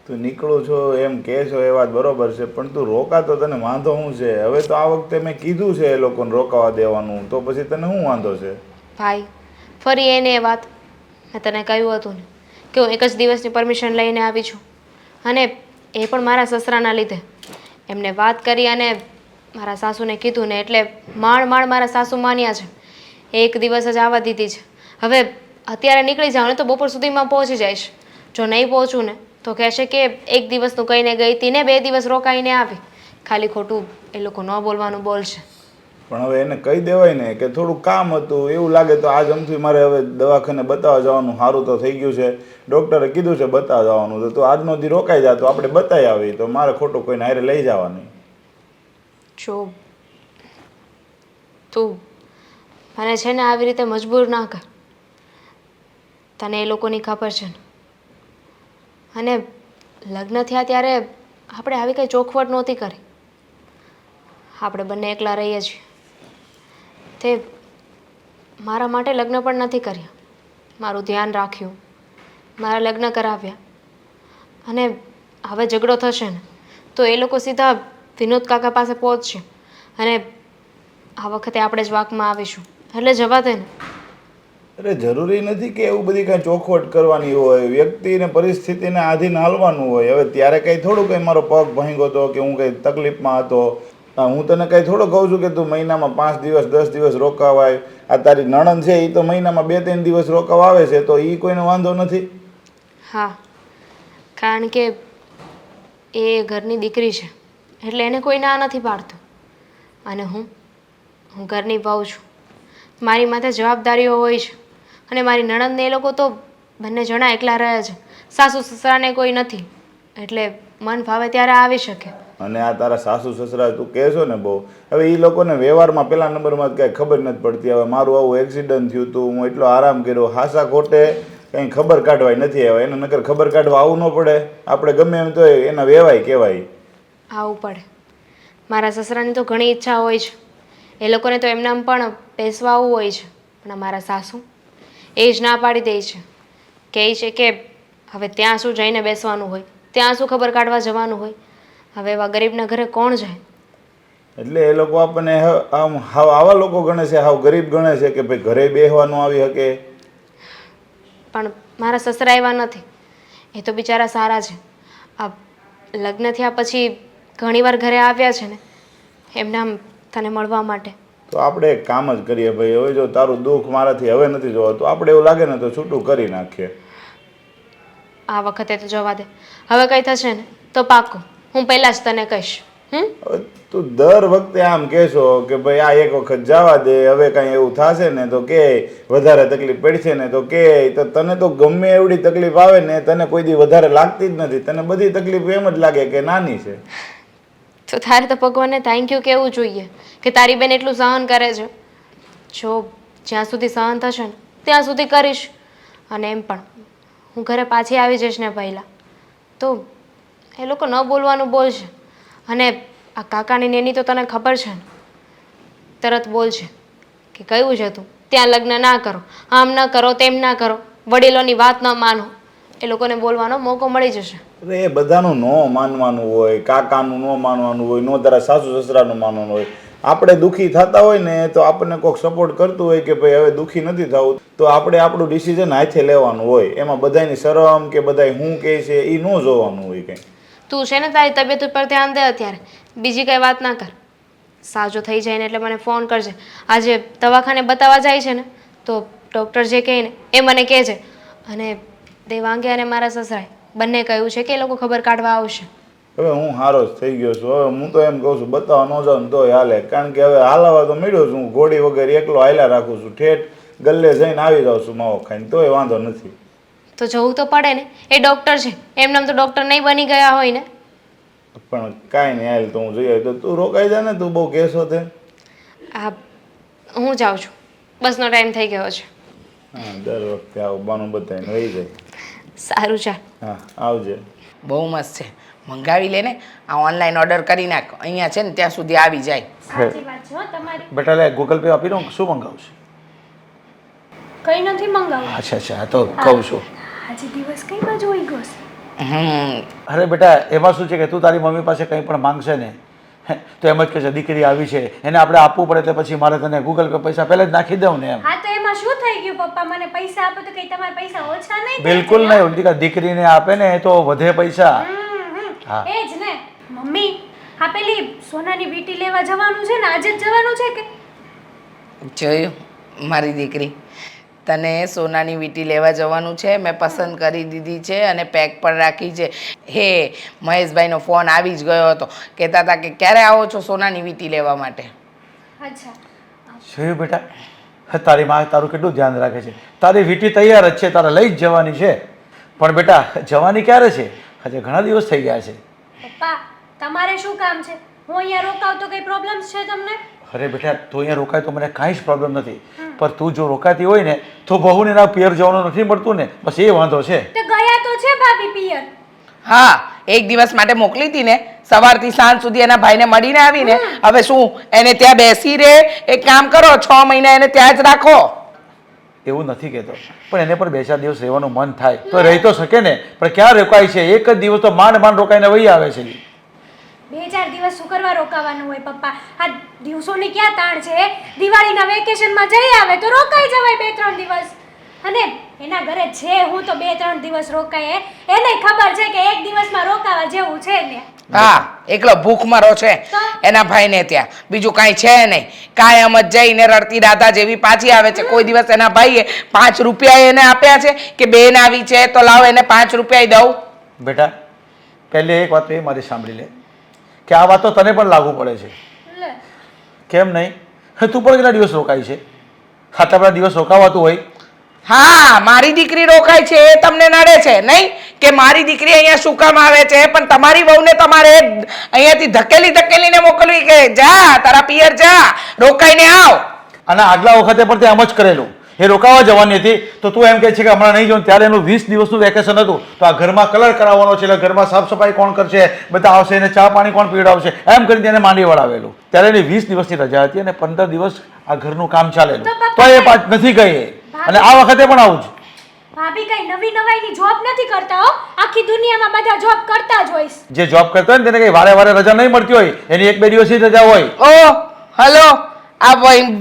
તું નીકળું છો એમ કહે છો એ વાત બરોબર છે, પણ તું રોકાતો તને વાંધો શું છે? હવે તો આ વખતે મેં કીધું છે એ લોકોને રોકાવા દેવાનું, તો પછી તને શું વાંધો છે? ભાઈ ફરી એને એ વાત મેં તને કહ્યું હતું ને કે હું એક જ દિવસની પરમિશન લઈને આવી છું અને એ પણ મારા સસરાના લીધે. એમને વાત કરી અને મારા સાસુને કીધું ને એટલે માણ મારા સાસુ માન્યા છે. એક દિવસ જ આવવા દીધી છે. હવે અત્યારે નીકળી જાઉં ને તો બપોર સુધીમાં પહોંચી જઈશ. જો નહીં પહોંચું ને તો કહેશે કે એક દિવસનું કહીને ગઈ હતી ને 2 દિવસ રોકાઈને આવી. ખાલી ખોટું એ લોકો ન બોલવાનું બોલશે. પણ હવે એને કહી દેવાય ને કે થોડું કામ હતું, એવું લાગે તો આજ અમથી મારે હવે દવાખાને બતાવવા જવાનું. સારું તો થઈ ગયું છે, ડૉક્ટરે કીધું છે બતાવવા જવાનું, તો તું આજનો દી રોકાઈ જા તો આપણે બતાવી આવી, તો મારે ખોટું કોઈને હારે લઈ જવાની. જો તું મને છે ને આવી રીતે મજબૂર ના કર. તને એ લોકોની ખબર છે ને. અને લગ્ન થયા ત્યારે આપણે આવી કંઈ ચોખવટ નહોતી કરી. આપણે બંને એકલા રહીએ છીએ. તે મારા માટે લગ્ન પણ નથી કર્યા, મારું ધ્યાન રાખ્યું, મારા લગ્ન કરાવ્યા. અને હવે ઝઘડો થશે ને તો એ લોકો સીધા વિનોદ કાકા પાસે પહોંચશે અને આ વખતે આપણે જ વાકમાં આવીશું. એટલે જવા દે ને. અરે જરૂરી નથી કે એવું બધી કાંઈ ચોખવટ કરવાની હોય. વ્યક્તિને પરિસ્થિતિને આધીન હાલવાનું હોય. હવે ત્યારે કંઈ થોડું કંઈ મારો પગ ભાંગ્યો હતો કે હું કંઈ તકલીફમાં હતો. હું તને કંઈ થોડો કહું છું કે તું મહિનામાં 5 દિવસ 10 દિવસ રોકાવાય. આ તારી નણંદ છે એ તો મહિનામાં 2-3 દિવસ રોકાવા આવે છે, તો એ કોઈનો વાંધો નથી. હા, કારણ કે એ ઘરની દીકરી છે એટલે એને કોઈ ના નથી પાડતું. અને હું ઘરની વહુ છું. મારી માથે જવાબદારીઓ હોય છે અને મારી નણંદને એ લોકો તો બંને જણા એકલા રહે છે. સાસુ સસરાને કોઈ નથી એટલે મન ભાવે ત્યારે આવી શકે. અને આ તારા સાસુ સસરા તું કહેશો ને બહુ, હવે એ લોકોને વ્યવહારમાં પહેલા નંબરમાં કાંઈ ખબર નથી પડતી. હવે મારું આવું એક્સિડન્ટ થયું હતું, હું એટલો આરામ કર્યો, હાસા ખોટે કંઈ ખબર કાઢવાય નથી આવે. એને નકર ખબર કાઢવા આવું ન પડે. આપણે ગમે એમ તો એના વેવાય કહેવાય. આવવું પડે. મારા સસરાની તો ઘણી ઈચ્છા હોય છે, એ લોકોને તો એમનામ પણ બેસવા આવવું હોય છે. પણ મારા સાસુ એ જ ના પાડી દે છે. કહે છે કે હવે ત્યાં શું જઈને બેસવાનું હોય, ત્યાં શું ખબર કાઢવા જવાનું હોય. હવે એવા ગરીબના ઘરે કોણ જાય? એટલે એ લોકો આપણને આમ હાવ આવા લોકો ગણે છે, હાવ ગરીબ ગણે છે કે ભાઈ ઘરે બેસવાનું આવી શકે. પણ મારા સસરા એવા નથી. એ તો બિચારા સારા છે. આ લગ્ન થયા પછી ઘણીવાર ઘરે આવ્યા છે ને એમના તને મળવા માટે. તો આપણે એક કામ જ કરીએ ભાઈ, હવે જો તારું દુઃખ મારાથી હવે નથી જોવા, તો આપણે એવું લાગે ને તો છૂટું કરી નાખીએ. આ વખતે તો જવા દે. હવે કંઈ થશે ને તો પાક્કું હું પહેલાં જ તને કહીશ. હવે તું દર વખતે આમ કહેશો કે ભાઈ આ એક વખત જવા દે, હવે કાંઈ એવું થશે ને તો કે વધારે તકલીફ પડશે ને તો કે, તો તને તો ગમે એવડી તકલીફ આવે ને તને કોઈ દી વધારે લાગતી જ નથી, તને બધી તકલીફ એમ જ લાગે કે નાની છે. તો તારે તો ભગવાનને થેન્ક યુ કહેવું જોઈએ કે તારી બેન એટલું સહન કરે છે. જો જ્યાં સુધી સહન થશે ને ત્યાં સુધી કરીશ. અને એમ પણ હું ઘરે પાછી આવી જઈશ ને પહેલાં તો એ લોકો ન બોલવાનું બોલશે. અને આ કાકાની નેની તો તને ખબર છે ને, તરત બોલશે કે કયું છે તું ત્યાં લગ્ન ના કરો, આમ ન કરો, તેમ ના કરો, વડીલોની વાત ન માનો. એ લોકોને બોલવાનો મોકો મળી જશે. અરે એ બધાનું ન માનવાનું હોય, કાકાનું ન માનવાનું હોય, નો તારા સાસુ સસરાનું માનવાનું હોય. આપણે દુઃખી થતા હોય ને તો આપણને કોઈક સપોર્ટ કરતું હોય કે ભાઈ હવે દુઃખી નથી થવું, તો આપણે આપણું ડિસિઝન હાથે લેવાનું હોય. એમાં બધાની શરમ કે બધા હું કહે છે એ ન જોવાનું હોય કંઈ. તું છે ને તારી તબિયત ઉપર ધ્યાન દે અત્યારે, બીજી કંઈ વાત ના કર. સાજો થઈ જાય ને એટલે મને ફોન કરજે. આજે દવાખાને બતાવવા જાય છે ને તો ડૉક્ટર જે કહે ને એ મને કહેજે. અને દેવાંગે અને મારા સસરાએ બંને કહ્યું છે કે એ લોકો ખબર કાઢવા આવશે. હવે હું સારો જ થઈ ગયો છું. હવે હું તો એમ કહું છું બતાવવા ન જાઉં ને તોય હાલે, કારણ કે હવે હાલવા તો મળ્યો છું. હું ઘોડી વગર એકલો હાલ્યા રાખું છું, ઠેઠ ગલ્લે જઈને આવી જાઉં છું માવો ખાઈને, તોય વાંધો નથી. તો જવું તો પડે ને, એ ડૉક્ટર છે, એમનામ તો ડૉક્ટર નહીં બની ગયા હોય ને. પણ કાંઈ નહીં, હાલ તો હું જઈ આવી. તો તું રોકાઈ જા ને, તું બહુ કહેશો તે. હા હું જાઉં છું, બસનો ટાઈમ થઈ ગયો છે. હા દર વખતે આવું બાનું બતાવીને રહી જાય. સારું ચાલ. હા આવજે. બહુ મસ્ત છે, મંગાવી લે ને. આ ઓનલાઈન ઓર્ડર કરી નાખ, અહીંયા છે ને ત્યાં સુધી આવી જાય. સાચી વાત છે હો તમારી. બેટા લે ગૂગલ પે આપી દઉં, શું મંગાવશે? કઈ નથી મંગાવું. અચ્છા અચ્છા, તો કહું છું. આજે દિવસ કઈ બાજુ હોઈ ગયો છે? અરે બેટા એમાં શું છે કે તું તારી મમ્મી પાસે કંઈ પણ માંગશે ને તો એમ જ કહેશે દીકરી આવી છે, એને આપણે આપવું પડે એટલે પછી મારે તને ગૂગલ પે પૈસા પહેલાં જ નાખી દઉં ને એમ. હા તો એમાં શું થઈ ગયું પપ્પા? મને પૈસા આપો તો કઈ તમારા પૈસા ઓછા નહીં થાય? બિલકુલ નહીં, દીકરીને આપે ને એ તો વધે પૈસા. હા. એ જ ને મમ્મી, આ પેલી સોનાની વીંટી લેવા જવાનું છે ને, આજે જ જવાનું છે કે? જોયું મારી દીકરી, તને સોનાની વીંટી લેવા જવાનું છે. મેં પસંદ કરી દીધી છે અને પેક પણ રાખી છે. હે મહેશભાઈનો ફોન આવી જ ગયો હતો, કહેતા હતા કે ક્યારે આવો છો સોનાની વીંટી લેવા માટે. અચ્છા જોયું બેટા, તારી માં તારું કેટલું ધ્યાન રાખે છે. તારી વીંટી તૈયાર જ છે, તારે લઈ જ જવાની છે. પણ બેટા જવાની ક્યારે છે? હજે ઘણા દિવસ થઈ ગયા છે. પપ્પા તમારે શું કામ છે? હું અહીંયા રોકાવ તો કઈ પ્રોબ્લેમ છે તમને? અરે બેટા તું અહીંયા રોકાય તો મને કાંઈ જ પ્રોબ્લેમ નથી, પણ તું જો રોકાતી હોય ને તો બહુને એના પિયર જવાનું નથી મળતું ને, બસ એ વાંધો છે. તો ગયા તો છે ભાભી પિયર. હા એક દિવસ માટે મોકલી હતી ને, સવારથી સાંજ સુધી એના ભાઈને મળીને આવીને. હવે શું એને ત્યાં બેસી રહે? એક કામ કરો, 6 મહિના એને ત્યાં જ રાખો. એવું નથી કહેતો, પણ એને પણ 2-4 દિવસ રહેવાનું મન થાય તો રહી તો શકે ને. પણ ક્યાં રોકાય છે? એક જ દિવસ તો માંડ માંડ રોકાઈને વહી આવે છે. 2-4 દિવસ શું કરવા રોકાવાનું હોય પપ્પા? આ દિવસોની ક્યાં તાણ છે? દિવાળીના વેકેશનમાં જઈ આવે તો રોકાઈ જવાય 2-3 દિવસ. અને એના ઘરે છે હું તો 2-3 દિવસ રોકાય. એને ખબર છે કે એક દિવસમાં રોકાવા જેવું છે ને. હા એકલો ભૂખમરો છે એના ભાઈને ત્યાં, બીજું કાંઈ છે નહીં. કાયમ જ જઈને રડતી રાધા જેવી પાછી આવે છે. કોઈ દિવસ એના ભાઈએ 5 રૂપિયા એને આપ્યા છે કે બેન આવી છે તો લાવ એને 5 રૂપિયા દઉં? બેટા પહેલે એક વાત એ મારી સાંભળી લે કે આ વાત તો તને પણ લાગુ પડે છે. લે કેમ નહીં? તું પણ કેટલા દિવસ રોકાય છે? આટલા બધા દિવસ રોકાવાતું હોય? હા મારી દીકરી રોકાય છે એ તમને નડે છે નહીં કે મારી દીકરી અહીંયા શું કામ આવે છે, પણ તમારી વહુને તમારે અહીંયાથી ધકેલીને મોકલવી કે જા તારા પિયર જા, રોકાઈને આવ. અને આગલા વખતે પણ તે આમ જ કરેલું. એ રોકાવા જવાની હતી તો તું એમ કહે છે કે હમણાં નહીં જાઉં. ત્યારે એનું 20 દિવસનું વેકેશન હતું, તો આ ઘરમાં કલર કરાવવાનો છે એટલે ઘરમાં સાફ સફાઈ કોણ કરશે, બધા આવશે, એને ચા પાણી કોણ પીવડાવશે, એમ કરીને તેને માંડી વળાવેલું. ત્યારે એની 20 દિવસની રજા હતી અને 15 દિવસ આ ઘરનું કામ ચાલેલું, તો એ પાછ નથી ગઈ. અને આ વખતે પણ આવું જ. ભાભી ભાભી કઈ નવી નવાઈની જોબ નથી કરતા હો. આખી દુનિયામાં બધા જોબ કરતા જ હોય છે. જે જોબ કરતો હોય ને તેને કઈ વારે વારે રજા નહીં મળતી હોય, એની 1-2 દિવસની રજા હોય. ઓ હલો, આ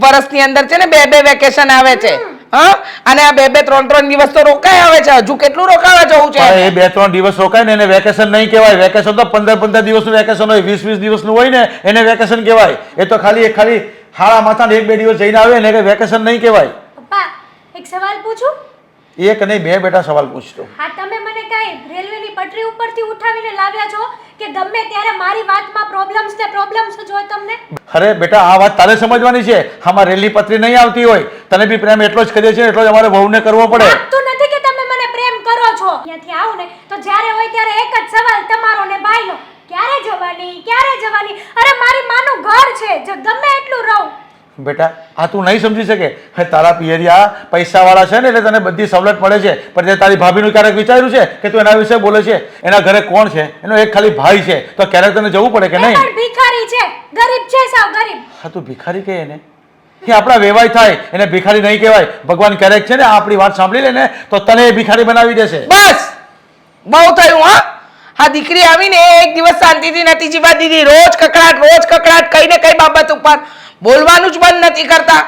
વર્ષની અંદર છે ને 2-2 વેકેશન આવે છે. હા, અને આ 2-2, 3-3 દિવસ તો રોકાય આવે છે. હજુ કેટલું રોકાવા જવું છે? પણ એ 2-3 દિવસ રોકાય ને એને વેકેશન નહીં કહેવાય. વેકેશન તો 15-15 દિવસનું વેકેશન હોય, 20-20 દિવસનું હોય ને એને વેકેશન કહેવાય. એ તો ખાલી હાળા માથાને 1-2 દિવસ જઈને આવે ને એ વેકેશન નહીં કહેવાય. પપ્પા એક સવાલ પૂછું? એક નહીં, 2 બેટા સવાલ પૂછતો. હા, તમે મને કઈ રેલવેની પટરી ઉપરથી ઉઠાવીને લાવ્યા છો કે ગમે ત્યારે મારી વાતમાં પ્રોબ્લેમ્સ જ હોય તમને? અરે બેટા, આ વાત તારે સમજવાની છે. આમાં રેલી પત્રી નહીં આવતી હોય. તને બી પ્રેમ એટલો જ કરીએ છીએ, એટલો જ અમારે વહુને કરવો પડે. લાગતું નથી કે તમે મને પ્રેમ કરો છો. ત્યાંથી આવું ને તો જ્યારે હોય ત્યારે એક જ સવાલ તમારો ને બાઈનો, ક્યારે જવાની? અરે મારી માનું ઘર છે, જો ગમે એટલું રહું. બેટા, આ તું નહીં સમજી શકે. હે, તારા પિયરિયા પૈસાવાળા છે ને એટલે તને બધી સવલત મળે છે. પણ તે તારી ભાભીનું ક્યારેક વિચાર્યું છે કે તું એના વિશે બોલે છે? એના ઘરે કોણ છે? એનો એક ખાલી ભાઈ છે. તો ક્યારેક તને જવું પડે કે એ નહીં? પણ ભિખારી છે, ગરીબ છે, સાવ ગરીબ. હા, તું ભિખારી કહે એને? એ આપણા વેવાય થાય, એને ભિખારી નહીં કહેવાય. ભગવાન ક્યારેક છે ને આપણી વાત સાંભળી લે ને તો તને એ ભિખારી બનાવી દેશે. બસ બહુ થયું. હા, આ દીકરી આવીને એક દિવસ શાંતિથી નથી જીવા દીધી. રોજ કકડાટ, કઈ ને કઈ બાબત ઉપર બોલવાનું જ બંધ નથી કરતા.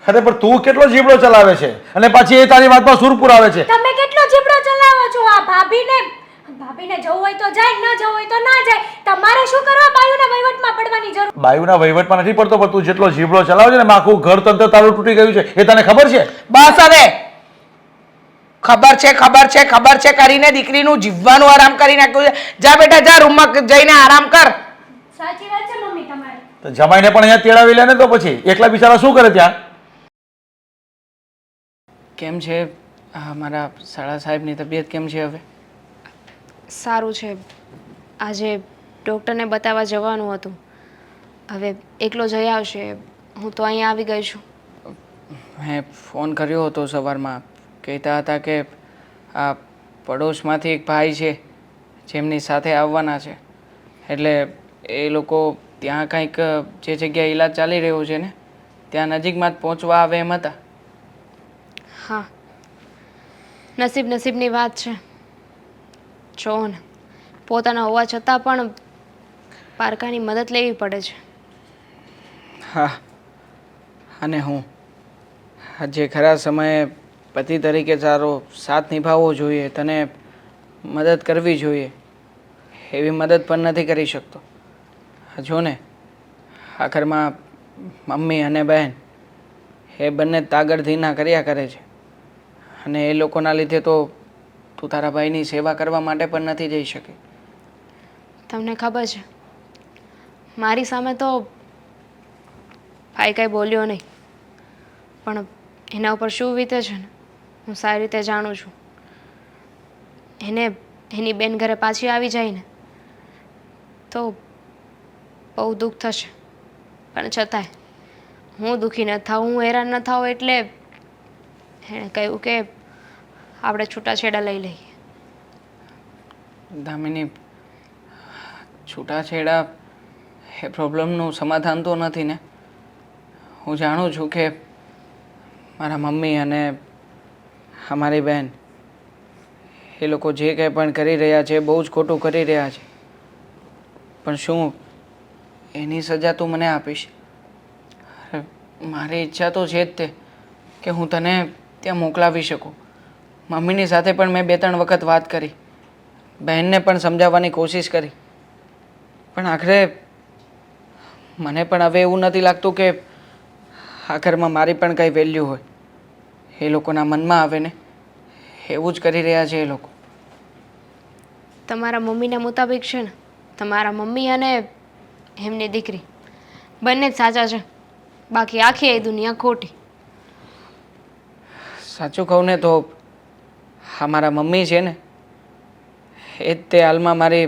અરે પણ તું કેટલો જીબડો ચલાવે છે અને પાછી એ તારી વાતમાં સુર પુરાવે છે. તમે કેટલો જીબડો ચલાવો છો? આ ભાભીને જવું હોય તો જાય, ન જવું હોય તો ના જાય. તમારે શું કરવા બાયુના વહીવટમાં પડવાની જરૂર? બાયુના વહીવટમાં નથી પડતો, પણ તું જેટલો જીબડો ચલાવે છે ને એમાં આખું ઘર તંત્ર તારું તૂટી ગયું છે. એ તને ખબર છે? બસ હવે ખબર છે કરીને દીકરીનું જીવવાનું આરામ કરી નાખ્યું છે. જા બેટા જા, રૂમમાં જઈને આરામ કર. સાચી વાત છે મમ્મી તમારી. તો જમાઈને પણ અહીંયા તેડાવી લે ને, તો પછી એકલા બિચારા શું કરે ત્યાં? કેમ છે મારા શાળા સાહેબની તબિયત કેમ છે હવે? સારું છે. આજે ડૉક્ટરને બતાવવા જવાનું હતું. હવે એકલો જઈ આવશે. હું તો અહીંયા આવી ગઈ છું. મેં ફોન કર્યો હતો સવારમાં. કહેતા હતા કે આ પડોશમાંથી એક ભાઈ છે જેમની સાથે આવવાના છે. એટલે એ લોકો ત્યાં કંઈક જે જગ્યાએ ઈલાજ ચાલી રહ્યો છે ને ત્યાં નજીકમાં જ પહોંચવા આવે એમ હતા. હા, નસીબની વાત છે. જો ને, પોતાના હોવા છતાં પણ પારકાની મદદ લેવી પડે છે. હા, અને હું જે ખરા સમયે પતિ તરીકે તારો સાથ નિભાવવો જોઈએ, તને મદદ કરવી જોઈએ, એવી મદદ પણ નથી કરી શકતો. જો ને, આખરમાં મમ્મી અને બહેન એ બંને તાગડધીના કર્યા કરે છે અને એ લોકોના લીધે તો તું તારા ભાઈની સેવા કરવા માટે પણ નથી જઈ શકી. તમને ખબર છે, મારી સામે તો ભાઈ કંઈ બોલ્યો નહીં, પણ એના ઉપર શું વીતે છે ને હું સારી રીતે જાણું છું. એની બેન ઘરે પાછી આવી જાય ને તો બહુ દુઃખ થશે, પણ છતાંય હું દુઃખી ન થાઉં, હું હેરાન ન થાઉં એટલે એણે કહ્યું કે આપણે છૂટાછેડા લઈ લઈએ. દામિની, છૂટાછેડા એ પ્રોબ્લેમનું સમાધાન તો નથી ને. હું જાણું છું કે મારા મમ્મી અને અમારી બહેન એ લોકો જે કંઈ પણ કરી રહ્યા છે બહુ જ ખોટું કરી રહ્યા છે. પણ શું એની સજા તું મને આપીશ? મારી ઈચ્છા તો છે જ તે કે હું તને ત્યાં મોકલાવી શકું. મમ્મીની સાથે પણ મેં 2-3 વખત વાત કરી, બહેનને પણ સમજાવવાની કોશિશ કરી, પણ આખરે મને પણ હવે એવું નથી લાગતું કે આખરમાં મારી પણ કંઈ વેલ્યુ હોય. એ લોકોના મનમાં આવે ને એવું જ કરી રહ્યા છે એ લોકો. તમારા મમ્મીના મુતાબિક છે ને, તમારા મમ્મી અને એમની દીકરી બંને જ સાચા છે, બાકી આખી એ દુનિયા ખોટી. સાચું કહું ને તો મારા મમ્મી છે ને એ જ તે હાલમાં મારી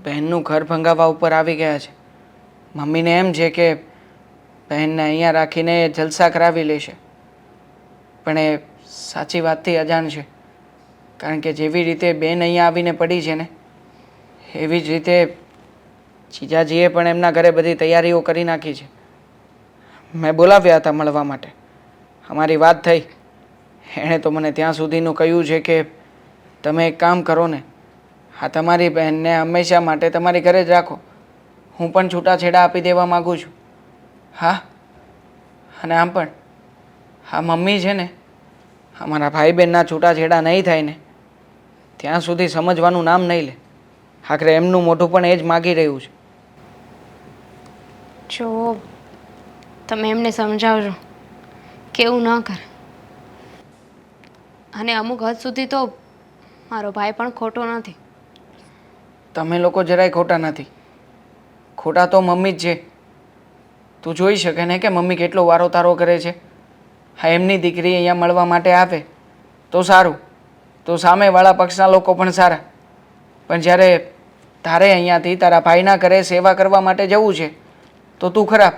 બહેનનું ઘર ભંગાવવા ઉપર આવી ગયા છે. મમ્મીને એમ છે કે બહેનને અહીંયા રાખીને જલસા કરાવી લેશે, પણ એ સાચી વાતથી અજાણ છે. કારણ કે જેવી રીતે બેન અહીંયા આવીને પડી છે ને એવી જ રીતે જીજાજીએ પણ એમના ઘરે બધી તૈયારીઓ કરી નાખી છે. મેં બોલાવ્યા હતા મળવા માટે, અમારી વાત થઈ, એણે તો મને ત્યાં સુધીનું કહ્યું છે કે તમે એક કામ કરો ને, હા તમારી બહેનને હંમેશા માટે તમારી ઘરે જ રાખો. હું પણ છૂટાછેડા આપી દેવા માગું છું. હા, અને આમ પણ હા મમ્મી છે ને, અમારા ભાઈ બહેનના છૂટાછેડા નહીં થાય ને ત્યાં સુધી સમજવાનું નામ નહીં લે. આખરે એમનું મોઢું પણ એ જ માગી રહ્યું છે. જો તમે એમને સમજાવજો કે એવું ન કરે. અને અમુક હદ સુધી તો મારો ભાઈ પણ ખોટો નથી. તમે લોકો જરાય ખોટા નથી. ખોટા તો મમ્મી જ છે. તું જોઈ શકે ને કે મમ્મી કેટલો વારો તારો કરે છે. હા, એમની દીકરી અહીંયા મળવા માટે આવે તો સારું, તો સામેવાળા પક્ષના લોકો પણ સારા. પણ જ્યારે તારે અહીંયાથી તારા ભાઈના ઘરે સેવા કરવા માટે જવું છે તો તું ખરાબ,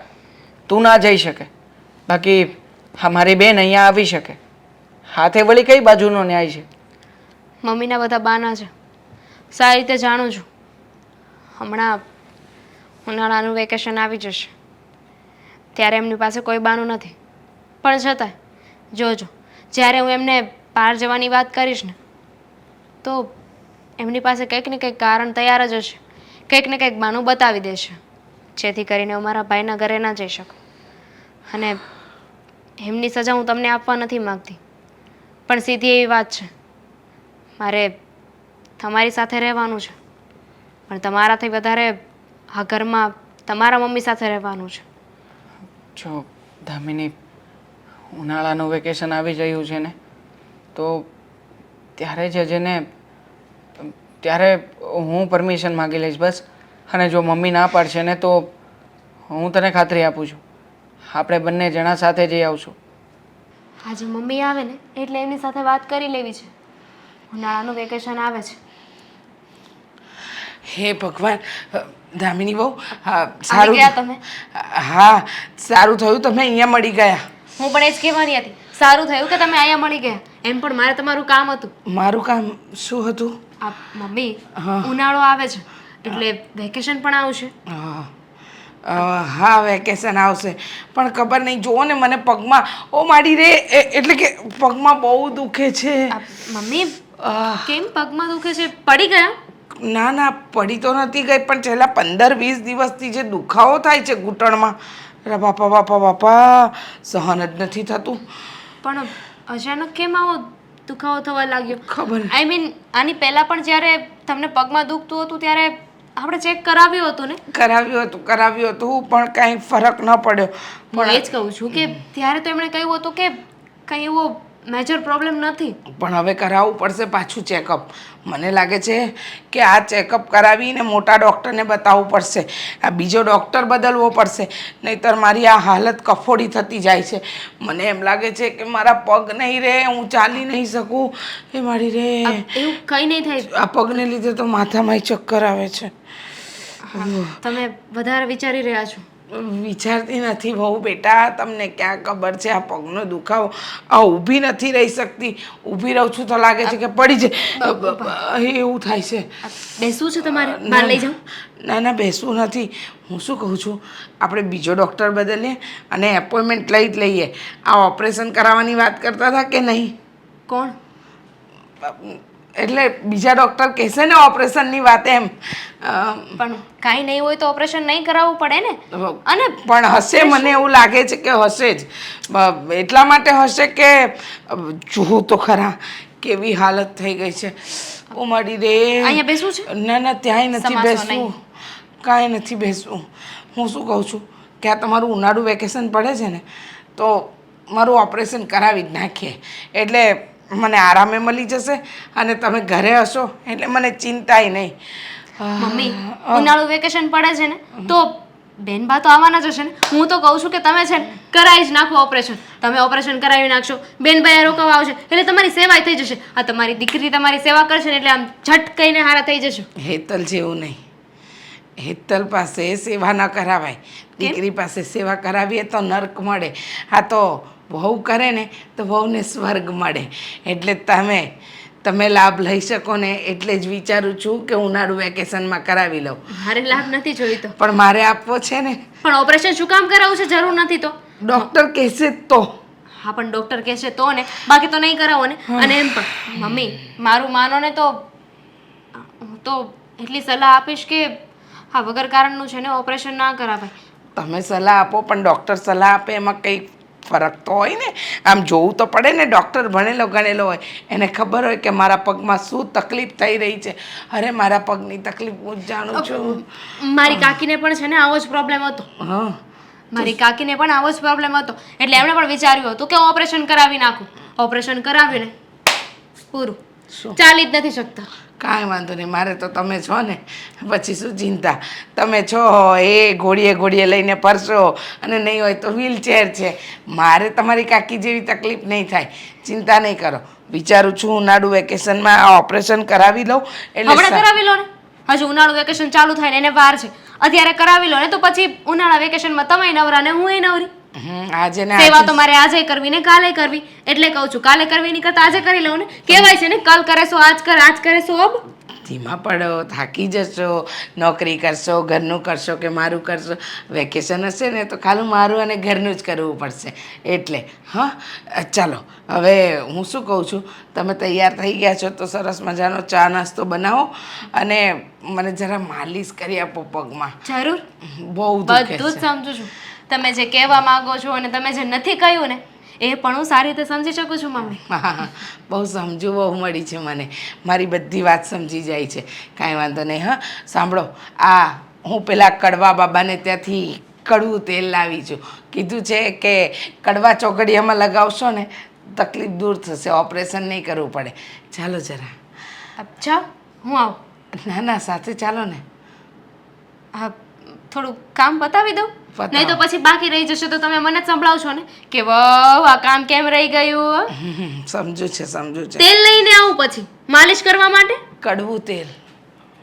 તું ના જઈ શકે. બાકી હા મારી બેન અહીંયા આવી શકે. હાથે વળી કઈ બાજુનો ન્યાય છે? મમ્મીના બધા બાના છે, સારી રીતે જાણું છું. હમણાં ઉનાળાનું વેકેશન આવી જશે ત્યારે એમની પાસે કોઈ બાનું નથી. પણ છતાંય જોજો, જ્યારે હું એમને બહાર જવાની વાત કરીશ ને તો એમની પાસે કંઈક ને કંઈક કારણ તૈયાર જ હશે. કંઈક ને કંઈક બાનું બતાવી દેશે જેથી કરીને હું મારા ભાઈના ઘરે ના જઈ શકું. અને એમની સજા હું તમને આપવા નથી માગતી, પણ સીધી એવી વાત છે, મારે તમારી સાથે રહેવાનું છે, પણ તમારાથી વધારે આ ઘરમાં તમારા મમ્મી સાથે રહેવાનું છે. જો દામિની, ઉનાળાનું વેકેશન આવી રહ્યું છે ને તો ત્યારે જજે ને, ત્યારે હું પરમિશન માગી લઈશ બસ. અને જો મમ્મી ના પાડશે ને તો હું તને ખાતરી આપું છું આપણે બંને જણા સાથે જઈ આવશું. આજે મમ્મી આવે ને એટલે એમની સાથે વાત કરી લેવી છે. ઉનાળાનું વેકેશન આવે છે. હે ભગવાન, દામિની બહુ આવી સારું. ગયા તમે? હા, સારું થયું તમે અહીંયા મળી ગયા. હું પણ એ જ કહેવાની હતી, સારું થયું કે તમે અહીંયા મળી ગયા. એમ પણ મારે તમારું કામ હતું. મારું કામ શું હતું? આ મમ્મી, ઉનાળો આવે છે એટલે વેકેશન પણ આવશે. હા, વેકેશન આવશે પણ ખબર નહીં, જુઓ ને મને પગમાં ઓ માડી રે એટલે કે પગમાં બહુ દુખે છે. મમ્મી, કેમ પગમાં દુખે છે? પડી ગયા? ના ના, પડી તો નથી ગઈ પણ છેલ્લા 15-20 દિવસથી જે દુખાવો થાય છે ઘૂંટણમાં, અરે બાપા બાપા બાપા, સહન જ નથી થતું. પણ અચાનક કેમ આવો દુખાવો થવા લાગ્યો? ખબર નહીં. આઈ મીન આની પહેલાં પણ જ્યારે તમને પગમાં દુખતું હતું ત્યારે આપણે ચેક કરાવ્યું હતું ને? કરાવ્યું હતું પણ કાંઈ ફરક ન પડ્યો. હું એ જ કહું છું કે ત્યારે તો એમણે કહ્યું હતું કે કંઈ એવો મેજર પ્રોબ્લેમ નથી. પણ હવે કરાવવું પડશે પાછું ચેકઅપ. મને લાગે છે કે આ ચેકઅપ કરાવીને મોટા ડૉક્ટરને બતાવવું પડશે. આ બીજો ડૉક્ટર બદલવો પડશે, નહીંતર મારી આ હાલત કફોડી થતી જાય છે. મને એમ લાગે છે કે મારા પગ નહીં રહે, હું ચાલી નહીં શકું. એ મારી રે, એવું કંઈ નહીં થાય. આ પગને લીધે તો માથામાં ચક્કર આવે છે. તમે વધારે વિચારી રહ્યા છો. વિચારતી નથી બહુ બેટા, તમને ક્યાં ખબર છે આ પગનો દુખાવો. આ ઊભી નથી રહી શકતી. ઊભી રહું છું તો લાગે છે કે પડી જાય એવું થાય છે. બેસવું છે તમારે? બહાર લઈ જાઉં? ના ના, બેસવું નથી. હું શું કહું છું, આપણે બીજો ડૉક્ટર બદલીએ અને એપોઇન્ટમેન્ટ લઈ જ લઈએ. આ ઓપરેશન કરાવવાની વાત કરતા હતા કે નહીં? કોણ? એટલે બીજા ડૉક્ટર કહેશે ને ઓપરેશનની વાત એમ. પણ કાંઈ નહીં હોય તો ઓપરેશન નહીં કરાવવું પડે ને. અને પણ હશે, મને એવું લાગે છે કે હશે જ. એટલા માટે હશે કે જુઓ તો ખરા કેવી હાલત થઈ ગઈ છે. ઓ મારી રે, અહીંયા બેસવું છે? ના ના, ત્યાંય નથી સમાસો બેસવું, નહીં. કાંઈ નથી બેસવું. હું શું કહું છું કે આ તમારું ઉનાળુ વેકેશન પડે છે ને તો મારું ઓપરેશન કરાવી જ નાખીએ, એટલે મને આરામે મળી જશે અને તમે ઘરે હશો એટલે મને ચિંતાય નહીં. મમ્મી, ઉનાળુ વેકેશન પડે છે ને તો બેનબા તો આવવાના જ હશે ને. હું તો કહું છું કે તમે છે ને કરાવી જ નાખો ઓપરેશન. તમે ઓપરેશન કરાવી નાખશો, બેનબાઈ રોકવા આવશે એટલે તમારી સેવાય થઈ જશે. આ તમારી દીકરી તમારી સેવા કરશે ને એટલે આમ ઝટ કહીને હારા થઈ જશો. હેતલ જેવું નહીં. હેતલ પાસે સેવા ન કરાવાય. દીકરી પાસે સેવા કરાવીએ તો નર્ક મળે. આ તો વહુ કરે ને તો વહુને સ્વર્ગ મળે. એટલે તમે લાભ લઈ શકો ને એટલે જ વિચારું છું કે ઉનાળુ વેકેશનમાં કરાવી લઉં. મારે લાભ નથી જોઈતો. પણ મારે આપવો છે ને. પણ ઓપરેશન શું કામ કરાવવું છે? જરૂર નથી તો. ડૉક્ટર કહેશે જ તો. હા પણ ડૉક્ટર કહે છે તો ને, બાકી તો નહીં કરાવો ને. અને એમ પણ મમ્મી મારું માનો ને તો હું તો એટલી સલાહ આપીશ કે હા વગર કારણનું છે ને ઓપરેશન ના કરાવાય. તમે સલાહ આપો પણ ડૉક્ટર સલાહ આપે એમાં કંઈક ફરક તો હોય ને. આમ જોવું તો પડે ને. ડૉક્ટર ભણેલો ગણેલો હોય, એને ખબર હોય કે મારા પગમાં શું તકલીફ થઈ રહી છે. અરે મારા પગની તકલીફ હું જ જાણું છું. મારી કાકીને પણ છે ને આવો જ પ્રોબ્લેમ હતો. હા મારી કાકીને પણ આવો જ પ્રોબ્લેમ હતો એટલે એમણે પણ વિચાર્યું હતું કે ઓપરેશન કરાવી નાખું. ઓપરેશન કરાવ્યું ને પૂરું, ચાલી જ નથી શકતા. કાંઈ વાંધો નહીં, મારે તો તમે છો ને, પછી શું ચિંતા. તમે છો એ ઘોડીએ ઘોડીએ લઈને ફરશો, અને નહીં હોય તો વ્હીલચેર છે. મારે તમારી કાકી જેવી તકલીફ નહીં થાય, ચિંતા નહીં કરો. વિચારું છું ઉનાળુ વેકેશનમાં આ ઓપરેશન કરાવી લઉં હમણાં કરાવી લો ને, હજુ ઉનાળુ વેકેશન ચાલુ થાય ને એને વાર છે. અત્યારે કરાવી લો ને તો પછી ઉનાળા વેકેશનમાં તમે નવરા ને હું નવરી. આજે ને સેવા તો મારે આજે કરવી ને કાલે કરવી, એટલે કહું છું કાલે કરવી ની કરતા આજે કરી લઉં ને. કહેવાય છે ને કલ કરે સો આજ કર, આજ કરે સો અબ. ધીમા પડો, થાકી જશો, નોકરી કરશો, ઘરનું કરશો કે મારું કરશો. વેકેશન હશે ને તો ખાલી મારું અને ઘરનું જ કરવું પડશે. એટલે હા ચાલો હવે હું શું કહું છું, તમે તૈયાર થઈ ગયા છો તો સરસ મજાનો ચા નાસ્તો બનાવો અને મને જરા માલિશ કરી આપો પગમાં. જરૂર, બહુ દુખે બધું જ છે. સમજુ છું. તમે જે કહેવા માંગો છો અને તમે જે નથી કહ્યું ને એ પણ હું સારી રીતે સમજી શકું છું મમ્મી. હા બહુ સમજુ બહુ મળી છે મને. મારી બધી વાત સમજી જાય છે. કાંઈ વાંધો નહીં. હા સાંભળો, આ હું પેલા કડવા બાબાને ત્યાંથી કડવું તેલ લાવી છું. કીધું છે કે કડવા ચોકડીયામાં લગાવશો ને તકલીફ દૂર થશે, ઓપરેશન નહીં કરવું પડે. ચાલો જરા. અચ્છા હું આવું? ના ના સાથે ચાલો ને. હા થોડું કામ પતાવી દઉં, પતાવો. નહીં તો પછી બાકી રહી જશે તો તમે મને જ સંભળાવશો ને કે વાહ આ કામ કેમ રહી ગયું. સમજુ છે સમજુ છે. તેલ લઈને આવું પછી માલિશ કરવા માટે. કડવું તેલ.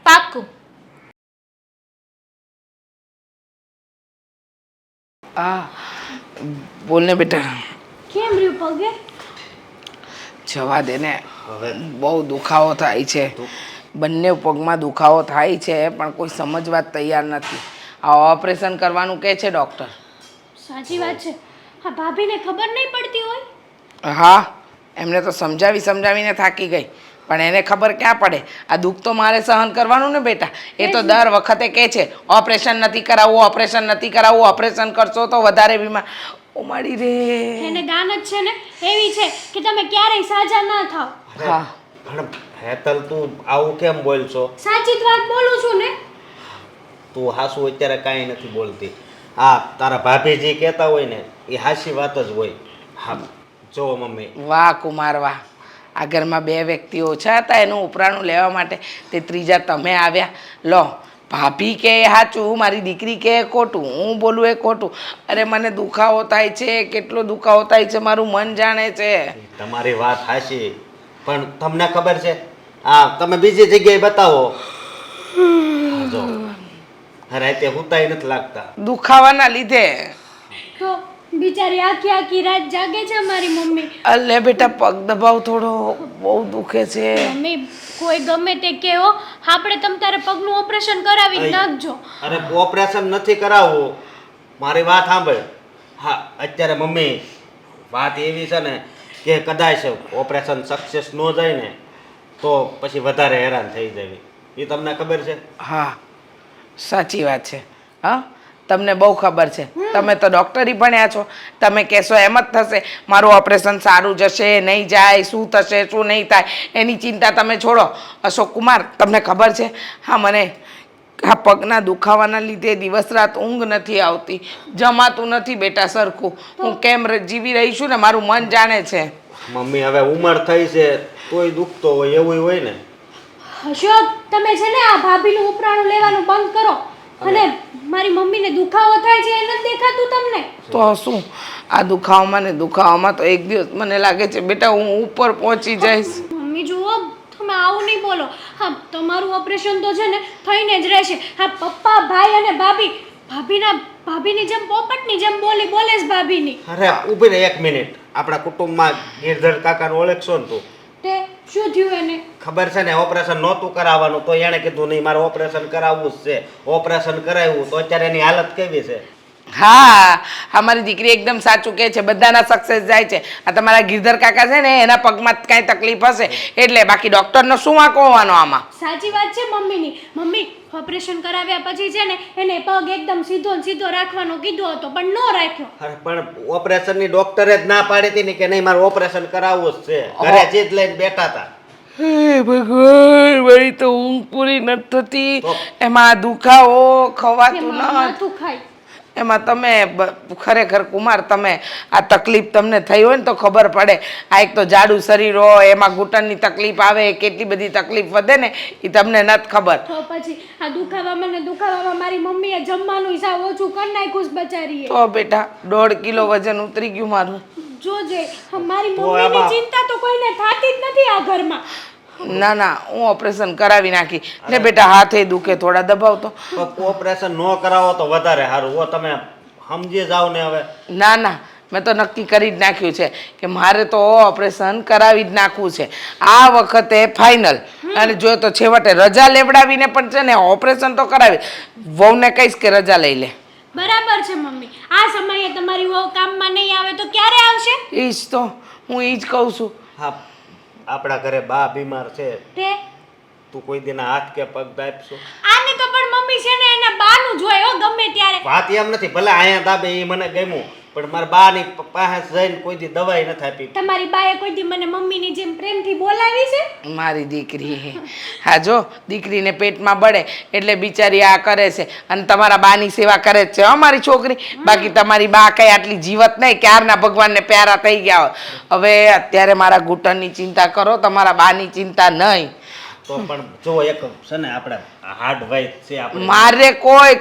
પાક્કું. હા બોલ ને બેટા. કેમ રહ્યું પગે? જવા દે ને. બહુ દુખાવો થાય છે. બંને પગમાં દુખાવો થાય છે પણ કોઈ સમજવા જ તૈયાર નથી. આ ઓપરેશન કરવાનું કહે છે ડૉક્ટર. સાચી વાત છે. હા ભાભીને ખબર નહીં પડતી હોય. હા એમને તો સમજાવીને થાકી ગઈ, પણ એને ખબર ક્યાં પડે. આ દુઃખ તો મારે સહન કરવાનું ને બેટા. એ તો દર વખતે કહે છે ઓપરેશન નથી કરાવવું, ઓપરેશન નથી કરાવવું, ઓપરેશન કરશો તો વધારે બીમાર. ઉમાડી રે. એને ગાન જ છે ને એવી છે કે તમે ક્યારેય સાજા ના થાવ. હા પણ હેતલ તું આવું કેમ બોલશો? સાચી જ વાત બોલું છું ને. તું હાસુ અત્યારે કાંઈ નથી બોલતી. હા તારા ભાભી જે કહેતા હોય ને એ હાસી વાત જ હોય. હા જો મમ્મી. વાહ કુમાર વાહ. આ ઘરમાં બે વ્યક્તિ ઓછા હતા એનું ઉપરાણું લેવા માટે, તે ત્રીજા તમે આવ્યા. લો ભાભી કે સાચું, મારી દીકરી કે ખોટું, હું બોલું એ ખોટું. અરે મને દુખાવો થાય છે, કેટલો દુખાવો થાય છે મારું મન જાણે છે. તમારી વાત હાસી, પણ તમને ખબર છે હા તમે બીજી જગ્યાએ બતાવો. હા, જો રાતે હુતાય નથી લાગતા દુખાવાના લીધે. તો બિચારી આખી આખી રાત જાગે છે મારી મમ્મી. અલે બેટા પગ દબાવ થોડો, બહુ દુખે છે. મમ્મી કોઈ ગમે તે કહો, આપણે તમ તારે પગનું ઓપરેશન કરાવી જ નાખજો. અરે ઓપરેશન નથી કરાવવું, મારી વાત સાંભળ. હા અત્યારે મમ્મી વાત એવી છે ને કે કદાચ ઓપરેશન સક્સેસ ન જાય ને તો પછી વધારે હેરાન થઈ જાય. એ તમને ખબર છે? હા સાચી વાત છે. હા તમને બહુ ખબર છે, તમે તો ડૉક્ટરી ભણ્યા છો. તમે કહેશો એમ જ થશે. મારું ઓપરેશન સારું જશે નહીં જાય, શું થશે શું નહીં થાય એની ચિંતા તમે છોડો. અશોક કુમાર તમને ખબર છે હા મને આ પગના દુખાવાના લીધે દિવસ રાત ઊંઘ નથી આવતી, જમાતું નથી બેટા સરખું. હું કેમ જીવી રહી છું ને મારું મન જાણે છે. મમ્મી હવે ઉંમર થઈ છે તોય દુખતો હોય એવું હોય ને. અશોક તમે છે ને આ ભાભીનું ઉપરાણું લેવાનું બંધ કરો. અને મારી મમ્મીને દુખાવો થાય છે એ નથી દેખાતું તમને? તો શું આ દુખાવામાં ને દુખાવામાં તો એક દિવસ મને લાગે છે બેટા હું ઉપર પહોંચી જઈશ. મમ્મી જુઓ તમે આવું નહીં બોલો. હા તમારું ઓપરેશન તો છે ને થઈને જ રહેશે. હા પપ્પા ભાઈ અને ભાભીની જેમ પોપટની જેમ બોલે છે ભાભીની. અરે ઊભી રહે એક મિનિટ. આપણા કુટુંબમાં ગિરધર કાકાને ઓળખશો ને તું? તે શું થયું એને? ખબર છે ને ઓપરેશન નહોતું કરાવવાનું તો એણે કીધું નહીં મારે ઓપરેશન કરાવવું જ છે. ઓપરેશન કરાવ્યું તો અત્યારે એની હાલત કેવી છે? હા અમારી દીકરી એકદમ સાચું કહે છે, બધાના સક્સેસ જાય છે. આ તમારા ગિરધર કાકા છે ને એના પગમાં કાંઈ તકલીફ હશે એટલે, બાકી ડૉક્ટરનો શું વાંકો હોવાનો આમાં? સાચી વાત છે મમ્મીની. મમ્મી ઓપરેશન કરાવ્યા પછી છે ને એને પગ એકદમ સીધો ને સીધો રાખવાનો કીધો હતો પણ ન રાખ્યો. અરે પણ ઓપરેશનની ડોક્ટરે જ ના પાડી હતી ને કે નહીં મારે ઓપરેશન કરાવવું જ છે. ઘરે જીદ લઈને બેઠા હતા. હે ભગવાન, વળી તો ઊંઘ પૂરી નથી થતી, એમાં દુખાવો ખવાતું એમાં ન, માથું ખાય. એમાં તમે ખરેખર કુમાર, તમે આ તકલીફ તમને થઈ હોય ને તો ખબર પડે. આ એક તો જાડું શરીર હોય, એમાં ઘૂંટણની તકલીફ આવે, કેટલી બધી તકલીફ વધે ને એ તમને નથી ખબર. તો પછી આ દુખાવામાં ને દુખાવામાં મારી મમ્મીએ જમવાનું સાવ ઓછું કરી નાખ્યું છે બચારીએ. તો બેટા 1.5 કિલો વજન ઉતરી ગયું મારું. જોજે મારી મમ્મીની ચિંતા તો કોઈને થતી જ નથી આ ઘરમાં. ના ના, હું ઓપરેશન કરાવી નાખી ને બેટા. હાથે દુખે, થોડા દબાવતો. ઓપરેશન ન કરાવો તો વધારે સારું. હો તમે સમજી જાવ ને હવે. ના ના, મેં તો નક્કી કરી જ નાખ્યું છે કે મારે તો ઓપરેશન કરાવી જ નાખવું છે આ વખતે ફાઇનલ. અને જો તો છેવટે રજા લેવડાવીને પણ છે ને ઓપરેશન તો કરાવી. વહુને કહીશ કે રજા લઈ લે. બરાબર છે મમ્મી. આ સમયે તમારી વહુ કામમાં નહીં આવે તો ક્યારે આવશે? એ જ તો હું એ જ કહું છું. હા, આપણા ઘરે બા બીમાર છે, તે તું કોઈ દિના હાથ કે પગ દાબશો? આને તો પણ મમ્મી છે ને એના બાનું જોય હો ગમે ત્યારે. વાત એમ નથી, ભલે અહીંયા દાબે એ મને ગમ્યું, પણ મારા બાની પાસે જઈને કોઈ દી દવાઈ નથી આપી. તમારી બાએ કોઈ દી મને મમ્મીની જેમ પ્રેમથી બોલાવી છે? મારી દીકરી, હા જો દીકરીને પેટમાં બળે એટલે બિચારી આ કરે છે અને તમારા બાની સેવા કરે જ છે અમારી છોકરી. બાકી તમારી બા કઈ આટલી જીવત નહીં, ક્યારના ભગવાનને પ્યારા થઈ ગયા હોય. હવે અત્યારે મારા ઘૂંટણની ચિંતા કરો, તમારા બાની ચિંતા નહીં. તો પણ જો એક છે ને આપણે હાર્ડ વાઇટ છે આપણે. મારે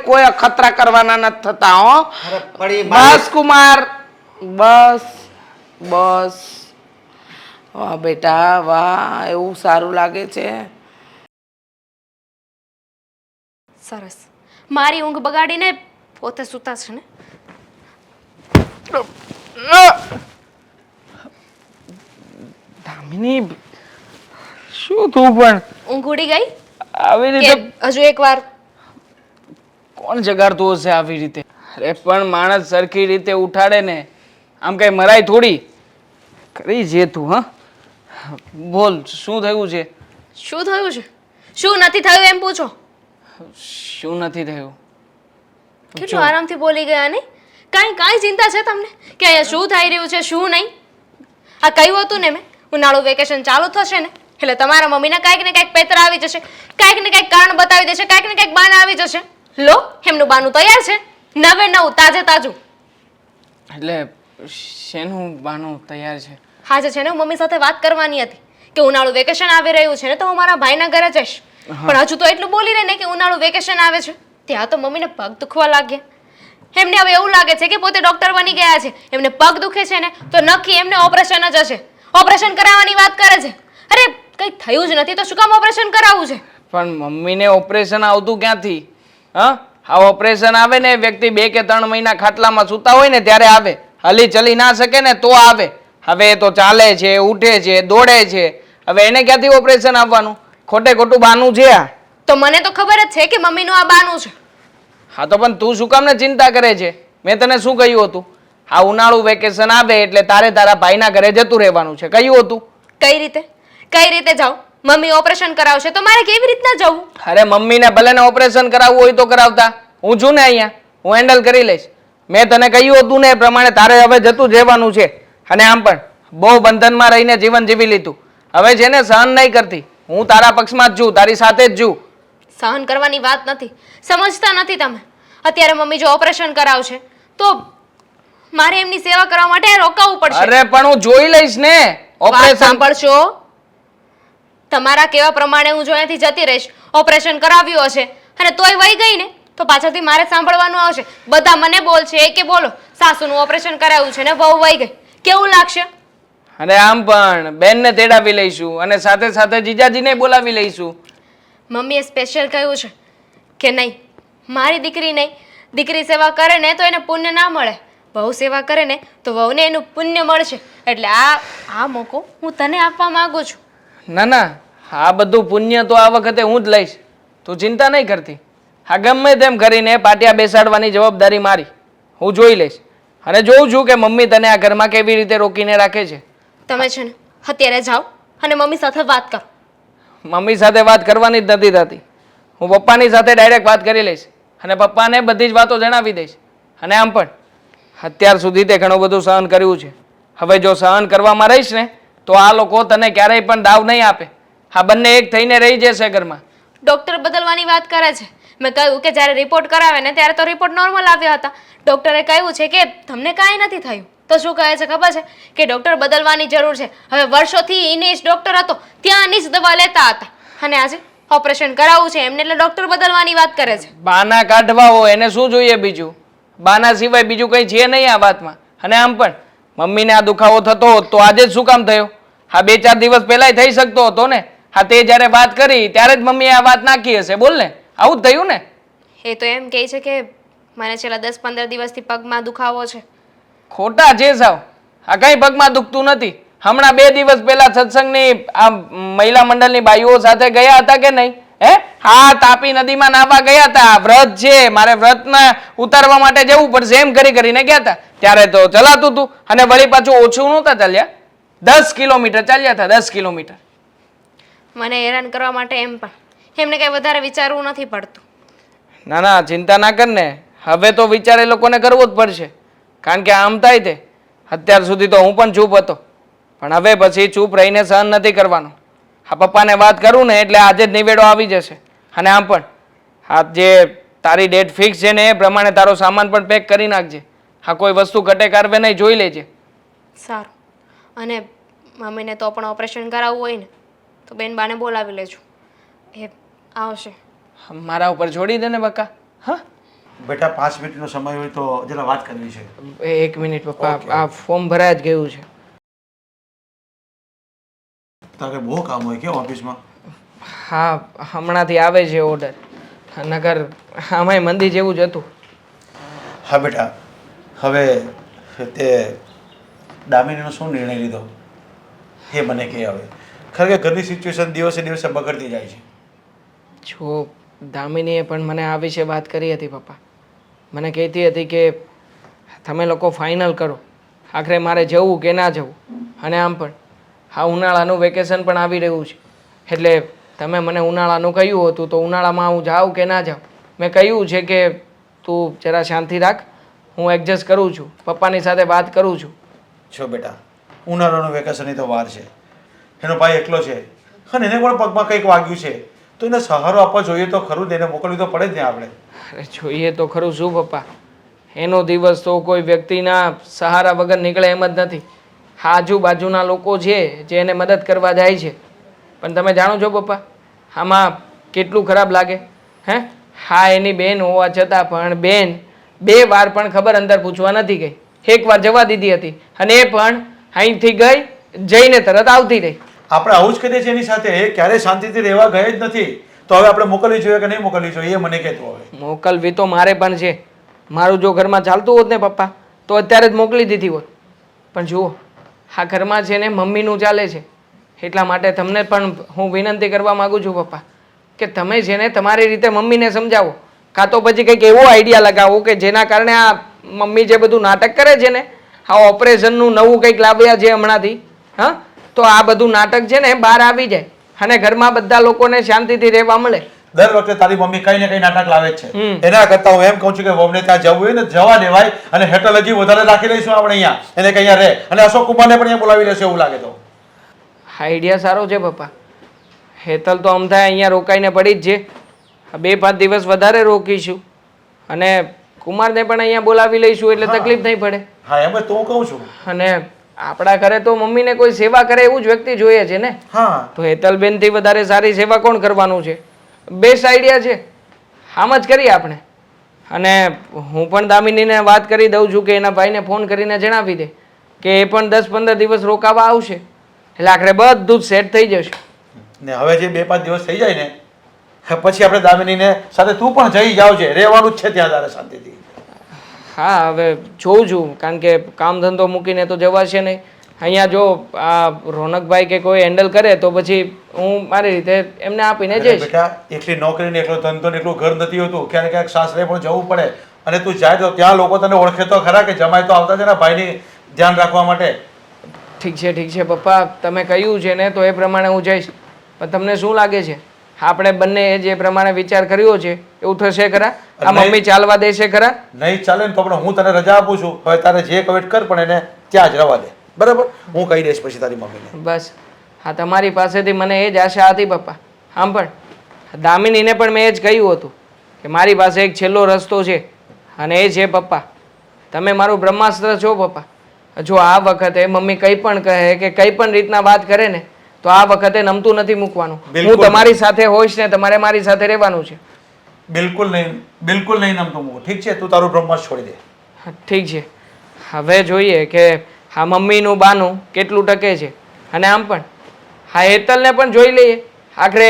કોઈ અખતરા કરવાના નથી થતા હો. અરે પડી બસ કુમાર, બસ બસ. વાહ બેટા વાહ, એવું સારું લાગે છે. સરસ. મારી ઊંઘ બગાડીને પોતે સૂતા છે ને. દામિની, શું તું પણ ઊંઘ ઉડી ગઈ આવી કે રીતે હજુ એકવાર? કોણ જગાડતું હશે આવી રીતે? અરે પણ માણસ સરખી રીતે ઉઠાડે ને, આમ કઈ મરાય થોડી. કરી જે તું. હા બોલ, શું થયું છે? શું થયું છે? શું નથી થયું એમ પૂછો. શું નથી થયું? કેટલું આરામથી બોલી ગયા ને. કાંઈ ચિંતા છે તમને કે અહીંયા શું થઈ રહ્યું છે શું નહીં? આ કહ્યું હતું ને મેં, ઉનાળુ વેકેશન ચાલુ થશે ને એટલે તમારા મમ્મીને કાંઈક ને કાંઈક પેતર આવી જશે, કાંઈક ને કાંઈક કારણ બતાવી દેશે, કાંઈક ને કાંઈક બાના આવી જશે. લો, એમનું બાનું તૈયાર છે, નવે નવું તાજે તાજું. એટલે શેનું બાનું તૈયાર છે? હાજે છે ને હું મમ્મી સાથે વાત કરવાની હતી કે ઉનાળુ વેકેશન આવી રહ્યું છે ને તો હું મારા ભાઈના ઘરે જઈશ. પણ હજુ તો એટલું બોલી રહી ને કે ઉનાળુ વેકેશન આવે છે ત્યાં તો મમ્મીને પગ દુખવા લાગ્યા. એમને હવે એવું લાગે છે કે પોતે ડોક્ટર બની ગયા છે, એમને પગ દુખે છે ને તો નક્કી એમને ઓપરેશન જ હશે. ઓપરેશન કરાવવાની વાત કરે છે. અરે કંઈ થયું જ નથી તો શું કામ ઓપરેશન કરાવવું છે? પણ મમ્મીને ઓપરેશન આવતું ક્યાંથી? હા, આ ઓપરેશન આવે ને વ્યક્તિ 2 કે 3 મહિના ખાટલામાં સૂતા હોય ને ત્યારે આવે. હલી ચલી ના શકે ને તો આવે. હવે એ તો ચાલે છે, ઉઠે છે, દોડે છે, હવે એને ક્યાંથી ઓપરેશન આવવાનું? ખોટે ખોટું બાનું છે આ. તો મને તો ખબર જ છે કે મમ્મીનું આ બાનું છે. હા તો પણ તું શું કામ ને ચિંતા કરે છે? મેં તને શું કહ્યું હતું? આ ઉનાળુ વેકેશન આવે એટલે તારે તારા ભાઈના ઘરે જતું રહેવાનું છે, કહ્યું હતું. કઈ રીતે જાઉં? મમ્મી ઓપરેશન કરાવશે તો મારે કેવી રીતના જવું? અરે મમ્મીને ભલે ને ઓપરેશન કરાવવું હોય તો કરાવતા, હું છું ને અહીંયા, હું હેન્ડલ કરી લઈશ. મેં તને કહ્યું હતું ને એ પ્રમાણે તારે હવે જતું જ રહેવાનું છે. અને આમ પણ બહુ બંધનમાં રહીને જીવન જીવી લીધું, હવે છે ને સહન નહીં કરતી. હું તારા પક્ષમાં જ છું, તારી સાથે જ છું. સહન કરવાની વાત નથી, સમજતા નથી તમે. અત્યારે મમ્મી જો ઓપરેશન કરાવશે તો મારે એમની સેવા કરવા માટે રોકાવું પડશે. અરે પણ હું જોઈ લઈશ ને વાત ઓપરેશન. સાંભળશો, તમારા કેવા પ્રમાણે હું જો અહીંયાથી જતી રહીશ, ઓપરેશન કરાવ્યું હશે અને તોય વહી ગઈ ને તો પાછળથી મારે સાંભળવાનું આવશે. બધા મને બોલશે કે બોલો સાસુનું ઓપરેશન કરાવ્યું છે ને વહુ વહી ગઈ. કેવું લાગશે? અને આમ પણ બેનને તેડાવી લઈશું અને સાથે સાથે જીજાજીને બોલાવી લઈશું. મમ્મીએ સ્પેશિયલ કહ્યું છે કે નહીં, મારી દીકરી નહીં, દીકરી સેવા કરે ને તો એને પુણ્ય ના મળે, વહુ સેવા કરે ને તો વહુને એનું પુણ્ય મળશે. એટલે આ મોકો હું તને આપવા માંગુ છું. ના ના, આ બધું પુણ્ય તો આ વખતે હું જ લઈશ, તું ચિંતા નહીં કરતી. હા, ગમે તેમ કરીને પાટિયા બેસાડવાની જવાબદારી મારી, હું જોઈ લઈશ અને જોઉં છું કે મમ્મી તને આ ઘરમાં કેવી રીતે રોકીને રાખે છે. તમે છે ને અત્યારે જાઓ અને મમ્મી સાથે વાત કરો. મમ્મી સાથે વાત કરવાની જ નથી થતી. હું પપ્પાની સાથે ડાયરેક્ટ વાત કરી લઈશ અને પપ્પાને બધી જ વાતો જણાવી દઈશ. અને આમ પણ અત્યાર સુધી તે ઘણું બધું સહન કર્યું છે. હવે જો સહન કરવામાં રહીશ ને તો આ લોકો તને ક્યારેય પણ દાવ નહીં આપે. આ બંને એક થઈને રહી જશે ઘરમાં. ડૉક્ટર બદલવાની વાત કરે છે. મેં કહ્યું કે જ્યારે રિપોર્ટ કરાવે ને ત્યારે તો રિપોર્ટ નોર્મલ આવ્યા હતા. ડૉક્ટરે કહ્યું છે કે તમને કાંઈ નથી થયું. તો શું કહે છે ખબર છે કે ડૉક્ટર બદલવાની જરૂર છે. હવે વર્ષોથી એને જ ડૉક્ટર હતો ત્યાંની જ દવા લેતા હતા અને આજે ઓપરેશન કરાવવું છે એમને એટલે ડૉક્ટર બદલવાની વાત કરે છે. બાના કાઢવા હોય એને શું જોઈએ બીજું? બાના સિવાય બીજું કંઈ છે નહીં આ વાતમાં. અને આમ પણ મમ્મીને આ દુખાવો થતો હોત તો આજે જ શું કામ થયો? હા 2-4 દિવસ પહેલાંય થઈ શકતો હતો ને. હા તે જ્યારે વાત કરી ત્યારે જ મમ્મીએ આ વાત નાખી હશે. બોલ ને, આવું જ થયું ને? એ તો એમ કહે છે કે મને છેલ્લા 10-15 દિવસથી પગમાં દુખાવો છે. ખોટા છે સાવ. આ કંઈ પગમાં દુખતું નથી. હમણાં 2 દિવસ પહેલા સત્સંગની આ મહિલા મંડળની બાઈઓ સાથે ગયા હતા કે નહીં? હા તાપી નદીમાં નાહવા ગયા હતા. વ્રત છે, મારે વ્રતમાં ઉતારવા માટે જવું પડશે એમ કરીને ગયા હતા. ત્યારે તો ચલાતું હતું અને વળી પાછું ઓછું નહોતા ચાલ્યા. 10 કિલોમીટર ચાલ્યા હતા. 10 કિલોમીટર. મને હેરાન કરવા માટે એમ પણ એમને કંઈ વધારે વિચારવું નથી પડતું. ના ના ચિંતા ના કર ને. હવે તો વિચાર એ લોકોને કરવો જ પડશે. કારણ કે આમ થાય તે અત્યાર સુધી તો હું પણ ચૂપ હતો પણ હવે પછી ચૂપ રહીને સહન નથી કરવાનો. હા પપ્પાને વાત કરું ને એટલે આજે જ નિવેડો આવી જશે. અને આમ પણ હા જે તારી ડેટ ફિક્સ છે ને એ પ્રમાણે તારો સામાન પણ પેક કરી નાખજે. હા કોઈ વસ્તુ ઘટે કારવે નહીં જોઈ લેજે. સારું. અને મમ્મીને તો પણ ઓપરેશન કરાવવું હોય ને તો બેનબાને બોલાવી લેજો. એ આવશે. મારા ઉપર છોડી દે ને બકા. હા બેટા 5 મિનિટનો સમય હોય તો જરા વાત કરવી છે. 1 મિનિટ પપ્પા, આ ફોર્મ ભરાય જ ગયું છે. તારે બહુ કામ હોય કે ઓફિસમાં? હા હમણાંથી આવે છે ઓર્ડર. નગર આમાંય મંદી જેવું જ હતું. હા બેટા, હવે તે દામિનીનો શું નિર્ણય લીધો એ મને કહે. હવે ખરેખર ઘરની સિચ્યુએશન દિવસે દિવસે બગડતી જાય છે. જો દામિનીએ પણ મને આ વિશે વાત કરી હતી પપ્પા. મને કહેતી હતી કે તમે લોકો ફાઇનલ કરો આખરે મારે જવું કે ના જવું. અને આમ પણ હા ઉનાળાનું વેકેશન પણ આવી રહ્યું છે એટલે તમે મને ઉનાળાનું કહ્યું હતું તો ઉનાળામાં હું જાઉં કે ના જાઉં. મેં કહ્યું છે કે તું જરા શાંતિ રાખ, હું એડજસ્ટ કરું છું, પપ્પાની સાથે વાત કરું છું. છો બેટા, ઉનાળાનું વેકેશનની તો વાર છે. એનો ભાઈ એકલો છે અને એને પણ પગમાં કંઈક વાગ્યું છે તો એને સહારો આપવો જોઈએ તો ખરું જ. એને મોકલવી તો પડે જ ને આપણે. અરે જોઈએ તો ખરું શું પપ્પા, એનો દિવસ તો કોઈ વ્યક્તિના સહારા વગર નીકળે એમ જ નથી. આજુબાજુના લોકો છે જે એને મદદ કરવા જાય છે પણ તમે જાણો છો પપ્પા આમાં કેટલું ખરાબ લાગે. હા એની બેન હોવા છતાં પણ બેન 2 વાર પણ ખબર અંદર પૂછવા નથી ગઈ. 1 વાર જવા દીધી હતી અને એ પણ અહીંથી ગઈ જઈને તરત આવતી રહી. આપણે આવું જ કરીએ છીએ એની સાથે. એ ક્યારેય શાંતિથી રહેવા ગઈ જ નથી. તો હવે આપણે મોકલવી જોઈએ કે નહીં મોકલવી જોઈએ એ મને કહેતો. હવે મોકલવી તો મારે પણ છે. મારું જો ઘરમાં ચાલતું હોત ને પપ્પા તો અત્યારે જ મોકલી દીધી હોત. પણ જુઓ આ ઘરમાં છે ને મમ્મીનું ચાલે છે એટલા માટે તમને પણ હું વિનંતી કરવા માગું છું પપ્પા કે તમે છે ને તમારી રીતે મમ્મીને સમજાવો કાં તો પછી કંઈક એવો આઈડિયા લગાવો કે જેના કારણે આ મમ્મી જે બધું નાટક કરે છે ને આ ઓપરેશનનું નવું કંઈક લાવ્યા છે હમણાંથી. હા તો આ બધું નાટક છે ને બહાર આવી જાય અને ઘરમાં બધા લોકોને શાંતિથી રહેવા મળે. દર વખતે તારી મમ્મી કઈ ને કઈ નાટક લાવે જ છે. એના કરતા હું એમ કહું છું કે વહુને ત્યાં જવું હોય ને જવા દેવાય અને હેઠળ હજી વધારે રાખી લઈશું આપણે અહીંયા. એને કઈ અહીંયા રહે અને અશોક કુમારને પણ અહીંયા બોલાવી લેશે એવું લાગે તો. આઈડિયા સારો છે પપ્પા. હેતલ તો અમથાય અહીંયા રોકાઈને પડી જ છે. 2-5 દિવસ વધારે રોકીશું અને કુમારને પણ અહીંયા બોલાવી લઈશું એટલે તકલીફ નહીં પડે. હા એમ જ તો હું કહું છું. અને આપણા ઘરે તો મમ્મીને કોઈ સેવા કરે એવું જ વ્યક્તિ જોઈએ છે ને. હા તો હેતલબેનથી વધારે સારી સેવા કોણ કરવાનું છે? બેસ્ટ આઈડિયા છે. આમ જ કરીએ આપણે. અને હું પણ દામિનીને વાત કરી દઉં છું કે એના ભાઈને ફોન કરીને જણાવી દે કે એ પણ 10-15 દિવસ રોકાવા આવશે એટલે આખરે બધું જ સેટ થઈ જશે. ને હવે જે 2-5 દિવસ થઈ જાય ને પછી આપણે દામિનીને સાથે તું પણ જઈ જાવ છે. રહેવાનું જ છે ત્યાં તારે શાંતિથી. હા હવે જોઉં છું કારણ કે કામ ધંધો મૂકીને તો જવાશે નહીં. અહીંયા જો આ રોનકભાઈ કે કોઈ હેન્ડલ કરે તો પછી હું મારી રીતે એમને આપીને જઈશ. બેટા એકલી નોકરી ને એકલો ધંધો ને એકલું ઘર નથી હોતું. ક્યારેક ક્યારેક સાસરે પણ જવું પડે. અને તું જાય તો ત્યાં લોકો તને ઓળખે તો ખરા કે જમાઈ તો આવતા છે ને ભાઈની ધ્યાન રાખવા માટે. ઠીક છે પપ્પા, તમે કહ્યું છે ને તો એ પ્રમાણે હું જઈશ. પણ તમને શું લાગે છે આપણે બંને જે પ્રમાણે વિચાર કર્યો છે એવું થશે ખરા? આ મમ્મી ચાલવા દેશે ખરા? નહીં ચાલે ને તો પણ હું તને રજા આપું છું. હવે તારે જે કવેટ કર પણ એને ત્યાં જ રવા દે, બરાબર? હું કહી દઈશ પછી તારી મમ્મીને. બસ હા, તમારી પાસેથી મને એ જ આશા હતી પપ્પા. આમ પણ દામિનીને પણ મેં એ જ કહ્યું હતું કે મારી પાસે એક છેલ્લો રસ્તો છે અને એ છે પપ્પા. તમે મારું બ્રહ્માસ્ત્ર છો પપ્પા. જો આ વખતે મમ્મી કંઈ પણ કહે કે કંઈ પણ રીતના વાત કરે ને તો આ વખતે નમતું નથી મૂકવાનું. હું તમારી સાથે હોઈશ ને તમારે મારી સાથે રહેવાનું છે. બિલકુલ નહીં નમતું મૂકું. ઠીક છે, તું તારું બ્રહ્માસ્ત્ર છોડી દે. ઠીક છે, હવે જોઈએ કે આ મમ્મીનું બાનું કેટલું ટકે છે. અને આમ પણ હા, હેતલને પણ જોઈ લઈએ. આખરે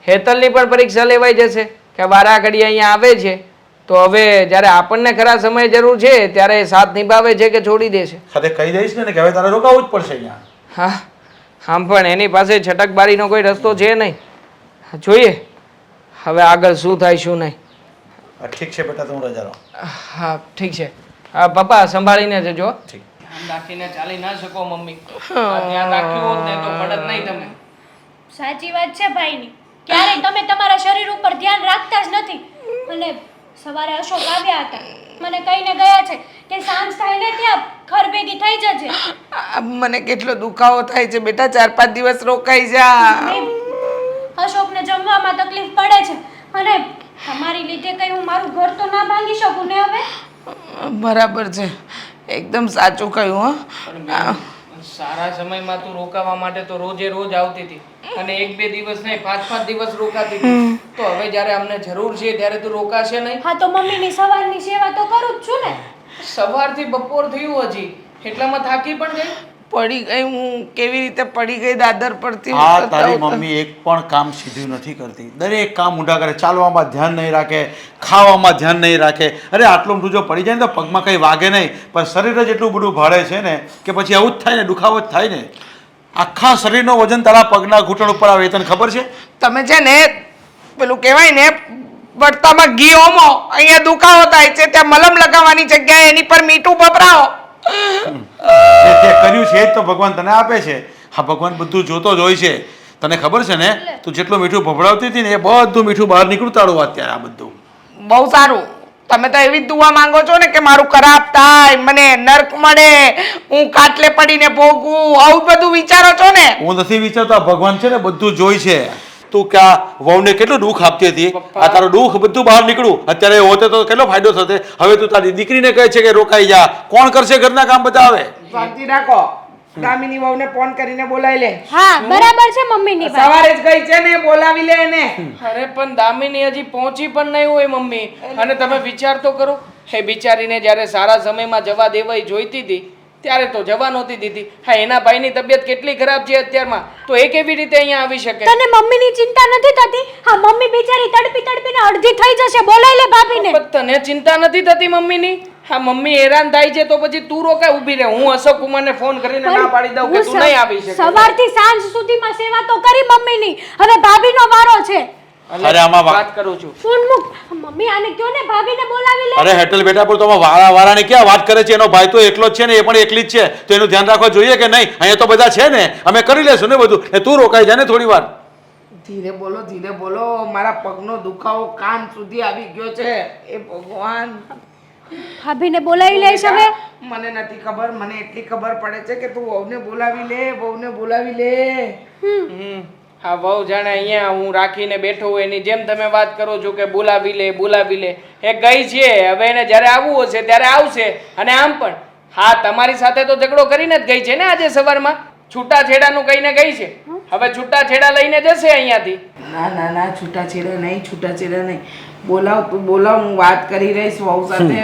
હેતલની પણ પરીક્ષા લેવાઈ જશે કે વારા ઘડી અહીંયા આવે છે તો હવે જ્યારે આપણને ખરા સમયે જરૂર છે ત્યારે સાથ નિભાવે છે કે છોડી દેશે. સાથે કહી દઈશ ને કે હવે તારે રોકાવું જ પડશે અહીંયા. હા, આમ પણ એની પાસે છટકબારીનો કોઈ રસ્તો છે નહીં. જોઈએ હવે આગળ શું થાય શું નહીં. ઠીક છે બેટા, તું રજા રહો. હા ઠીક છે. હા પપ્પા, સંભાળીને જજો. ઠીક. ધ્યાન રાખીને ચાલી ના શકો મમ્મી. ધ્યાન રાખ્યું હોત ને તો પડત નહીં તમે. સાચી વાત છે ભાઈની. ક્યારેય તમે તમારા શરીર ઉપર ધ્યાન રાખતા જ નથી. અને સવારે અશોક આવ્યા હતા, મને કહીને ગયા છે કે સાંજ થાય ને ત્યાં ઘર ભેગી થઈ જજે. મને કેટલો દુખાવો થાય છે બેટા, 4-5 દિવસ રોકાઈ જા. અશોકને જમવામાં તકલીફ પડે છે અને તમારી લીધે કઈ હું મારું ઘર તો ના ભાંગી શકું ને હવે. બરાબર છે, એકદમ સાચું કહ્યું. હો, સારા સમયમાં તું રોકાવા માટે તો રોજે રોજ આવતી હતી અને 1-2 દિવસ નહીં 5-5 દિવસ રોકાતી હતી. તો હવે જ્યારે અમને જરૂર છે ત્યારે તું રોકાશે નહીં? હા, તો મમ્મીની સવારની સેવા તો કરું જ છું ને. સવારથી બપોર થયું હજી એટલામાં થાકી પણ ગઈ. પડી ગઈ હું. કેવી રીતે પડી ગઈ દાદર પરથી. આ તારી મમ્મી એક પણ કામ સીધું નથી કરતી. દરેક કામ ઊંડા કરે. ચાલવામાં ધ્યાન નહીં રાખે, ખાવામાં ધ્યાન નહીં રાખે. અરે આટલું બધું જો પડી જાય ને તો પગમાં કંઈ વાગે નહીં, પણ શરીર જ એટલું બધું ભાડે છે ને કે પછી આવું જ થાય ને, દુખાવો જ થાય ને. આખા શરીરનો વજન તારા પગના ઘૂંટણ ઉપર આવે, તને ખબર છે? તમે છે ને પેલું કહેવાય ને બળતામાં ઘી હોમો. અહીંયા દુખાવો થાય છે ત્યાં મલમ લગાવવાની જગ્યાએ એની પર મીઠું ભભરાવો. જે તે કર્યું છે એ તો ભગવાન તને આપે છે. હા, ભગવાન બધું જોતો જ હોય છે. તને ખબર છે ને, તું જેટલું મીઠું ભભરાવતી હતી ને એ બધું મીઠું બહાર નીકળું તાળું અત્યારે. આ બધું બહુ સારું. તમે તો એવી જ દુઆ માંગો છો ને કે મારું ખરાબ થાય, મને નર્ક મળે, હું કાટલે પડીને ભોગવું, આવું બધું વિચારો છો ને? હું નથી વિચારતો, આ ભગવાન છે ને બધું જોઈ છે. તું ક્યાં વહુને કેટલું દુઃખ આપતી હતી, આ તારું દુઃખ બધું બહાર નીકળું. અત્યારે હોતે તો કેટલો ફાયદો થશે. હવે તું તારી દીકરીને કહે છે કે રોકાઈ જા. કોણ કરશે ઘરના કામ બધા? હવે શાંતિ રાખો. દામિની વહુને ફોન કરીને બોલાવી લે. હા, બરાબર છે મમ્મીની વાત. સવારે જ ગઈ છે ને, બોલાવી લે એને. અરે પણ દામિની હજી પહોંચી પણ નહીં હોય મમ્મી. અને તમે વિચાર તો કરો, એ બિચારીને જ્યારે સારા સમયમાં જવા દેવાય જોઈતી હતી ત્યારે તો જવા નહોતી દીધી. હા, એના ભાઈની તબિયત કેટલી ખરાબ છે અત્યારમાં, તો એ કેવી રીતે અહીંયા આવી શકે? તને મમ્મીની ચિંતા નથી થતી? હા, મમ્મી બિચારી તડપીને અડધી થઈ જશે. બોલાઈ લે ભાભીને. પણ તને ચિંતા નથી થતી મમ્મીની? હા, મમ્મી હેરાન થાય છે તો પછી તું રોકાય ઊભી રહે. હું અશોક કુમારને ફોન કરીને ના પાડી દઉં કે તું નહીં આવી શકે. સવારથી સાંજ સુધીમાં સેવા તો કરી મમ્મીની, હવે ભાભીનો વારો છે. અરે આમાં વાત કરું છું. ફોન મૂક. મમ્મી આને કયો ને ભાભીને બોલાવી લે. અરે હેટલ બેટા, પણ તમે વારાની ક્યાં વાત કરે છે? એનો ભાઈ તો એકલો જ છે ને, એ પણ એકલી જ છે, તો એનું ધ્યાન રાખવા જોઈએ કે નહીં? અહીંયા તો બધા છે ને, અમે કરી લેશું ને બધું. એ તું રોકાઈ જા ને થોડી વાર. ધીરે બોલો, ધીરે બોલો. મારા પગનો દુખાવો કાન સુધી આવી ગયો છે. એ ભગવાન. ભાભીને બોલાવી લઈશ હવે. મને નથી ખબર, મને એટલી ખબર પડે છે કે તું વહુને બોલાવી લે, વહુને બોલાવી લે. હા, વહુ જાણે અહીંયા હું રાખીને બેઠો હોય એની જેમ તમે વાત કરો છો કે બોલાવી લે. એ ગઈ છે, હવે એને જ્યારે આવવું હશે ત્યારે આવશે. અને આમ પણ હા, તમારી સાથે તો ઝઘડો કરીને જ ગઈ છે ને આજે સવારમાં. છૂટાછેડાનું કહીને ગઈ છે, હવે છૂટાછેડા લઈને જશે અહીંયાથી. ના, છૂટાછેડા નહીં. બોલાવ, તું બોલાવ, હું વાત કરી રહીશ વહુ સાથે.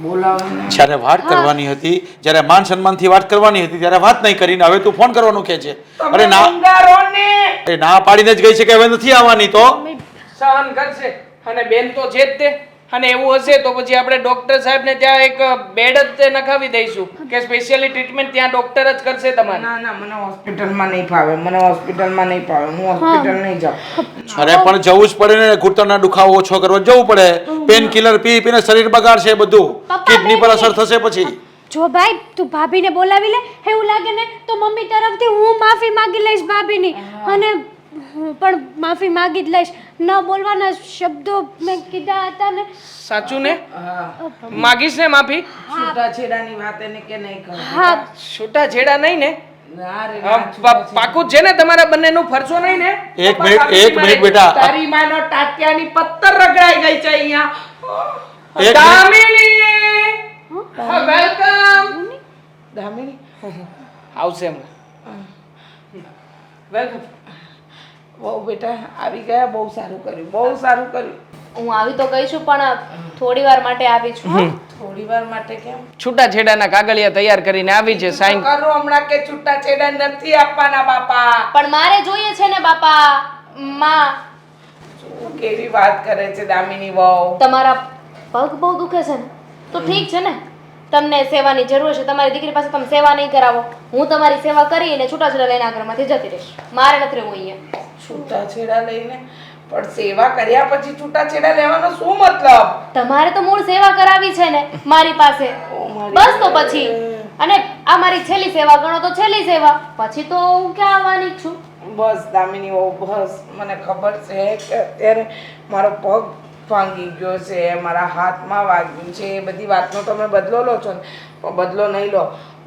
બોલાવ. જ્યારે વાત કરવાની હતી, જ્યારે માન સન્માનથી વાત કરવાની હતી ત્યારે વાત નહીં કરીને હવે તું ફોન કરવાનું કહે છે. અરે ના પાડીને જ ગઈ છે કે હવે નથી આવવાની. તો સહન કરશે અને બેન તો છે જ તે. અને એવું હશે તો પછી આપણે ડૉક્ટર સાહેબને ત્યાં એક બેડ જ તે નખાવી દઈશું કે સ્પેશિયલી ટ્રીટમેન્ટ ત્યાં ડૉક્ટર જ કરશે તમારે. ના ના મને હોસ્પિટલમાં નહીં ફાવે, મને હોસ્પિટલમાં નહીં ફાવે, હું હોસ્પિટલ નહીં જાઉં. અરે પણ જવું જ પડે ને, ઘૂંટણના દુખાવો ઓછો કરવા જવું પડે. પેન કિલર પી પીને શરીર બગાડશે બધું, કિડની પર અસર થશે પછી. જો ભાઈ તું ભાભીને બોલાવી લે, એવું લાગે ને તો મમ્મી તરફથી હું માફી માંગી લઈશ ભાભીની, અને હું પણ માફી માંગી જ લઈશ. ન બોલવાના શબ્દો મેં કીધા હતા ને. સાચું ને? માગીશ ને માફી? છૂટાછેડાની વાત એને કે નહીં કરો. હા છૂટાછેડા નહીં ને? ના રે ના, પાકું છે ને તમારા બંનેનું? ફરશો નહીં ને? એક મિનિટ બેટા. તારી માનો ટાટિયાની પત્તર રગડાઈ ગઈ છે અહીંયા. એક દામિની! વેલકમ! દામિની આવશે હમણાં. વેલકમ. બહુ બેટા આવી ગયા, બહુ સારું કર્યું, બહુ સારું કર્યું. હું આવી તો ગઈ છું પણ થોડી વાર માટે આવી છું હો. થોડી વાર માટે કેમ? છૂટાછેડાના કાગળિયા તૈયાર કરીને આવી છે, સાઈન. કરું હમણાં કે છૂટાછેડા નથી આપવાના બાપા. પણ મારે જોઈએ છે ને બાપા. માં, શું કેવી વાત કરે છે દામિની વહુ. તમારા પગ બહુ દુખે છે ને તો ઠીક છે ને, તમને સેવાની જરૂર છે, તમારી દીકરી પાસે તમે સેવા નહીં કરાવો, હું તમારી સેવા કરીને છૂટાછેડા લઈને આ ઘરમાંથી જતી રહીશ. મારે નથી રહેવું અહીંયા. છૂટાછેડા લઈને પણ સેવા કર્યા પછી છૂટાછેડા લેવાનો શું મતલબ? તમારે તો મૂળ સેવા કરાવી છે ને મારી પાસે, બસ તો પછી. અને આ મારી છેલ્લી સેવા ગણો તો છેલ્લી સેવા, પછી તો હું ક્યાં આવવાની જ છું. બસ દામિની વહુ બસ. મને ખબર છે કે અત્યારે મારો પગ ભાંગી ગયો છે, મારા હાથમાં વાગ્યું છે, એ બધી વાતનો તમે બદલો લો છો ને, પણ બદલો નહીં લો.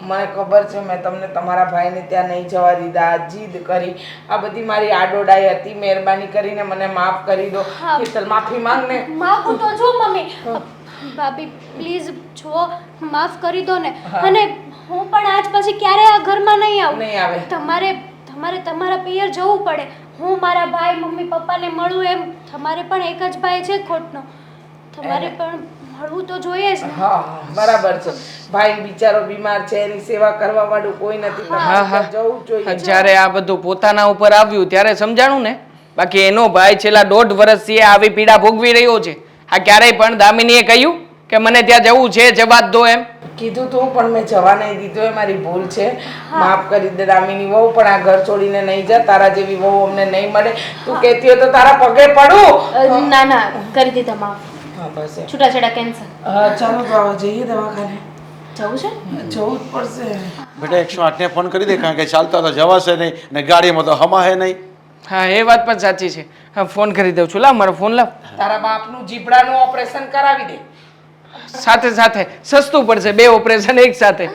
મને ખબર છે મેં તમને તમારા ભાઈને ત્યાં નહીં જવા દીધા, જીદ કરી, આ બધી મારી આડોડાઈ હતી. મહેરબાની કરીને મને માફ કરી દો. હેતલ માફી માંગ ને. માફું તો જો મમ્મી. ભાભી પ્લીઝ જો માફ કરી દો ને, અને હું પણ આજ પછી ક્યારે આ ઘરમાં નહીં આવું. નહીં આવે. તમારે તમારા પિયર જવું પડે. હું મારા ભાઈ મમ્મી પપ્પાને મળું, એમ તમારે પણ એક જ ભાઈ છે ખોટનો, તમારે પણ મળવું તો જોઈએ જ ને. હા બરાબર છે. ભાઈ બિચારો બીમાર છે, એની સેવા કરવા વાળું કોઈ નથી. તમારે જવું જ જોઈએ. જ્યારે આ બધું પોતાના ઉપર આવ્યું ત્યારે સમજાણું ને, બાકી એનો ભાઈ છેલ્લા 1.5 વર્ષથી આવી પીડા ભોગવી રહ્યો છે. આ ક્યારેય પણ દામિનીએ કહ્યું કે મને ત્યાં જવું છે, જવા જ દો એમ? કીધું તું પણ મેં જવા નહીં દીધો, એ મારી ભૂલ છે. માફ કરી દે દામિની વહુ, પણ આ ઘર છોડીને નહીં જા. તારા જેવી વહુ અમને નહીં મળે. તું કહેતી હોય તો તારા પગે પડું. ના ના, કરી દીધા માફ. હા બસ. છૂટાછેડા કેન્સલ. હા ચાલો તો હવે જઈએ દવાખાને. જવું છે? જવું જ પડશે. બેટા 108 ને ફોન કરી દે, કારણ કે ચાલતા તો જવાશે નહીં ને ગાડીમાં તો હમાશે નહીં. હા એ વાત પણ સાચી છે. હા ફોન કરી દઉં છું. લાવ મારો ફોન લાવ. તારા બાપનું જીભડાનું ઓપરેશન કરાવી દે. સાથે સાથે સસ્તું પડશે, 2 ઓપરેશન એક સાથે.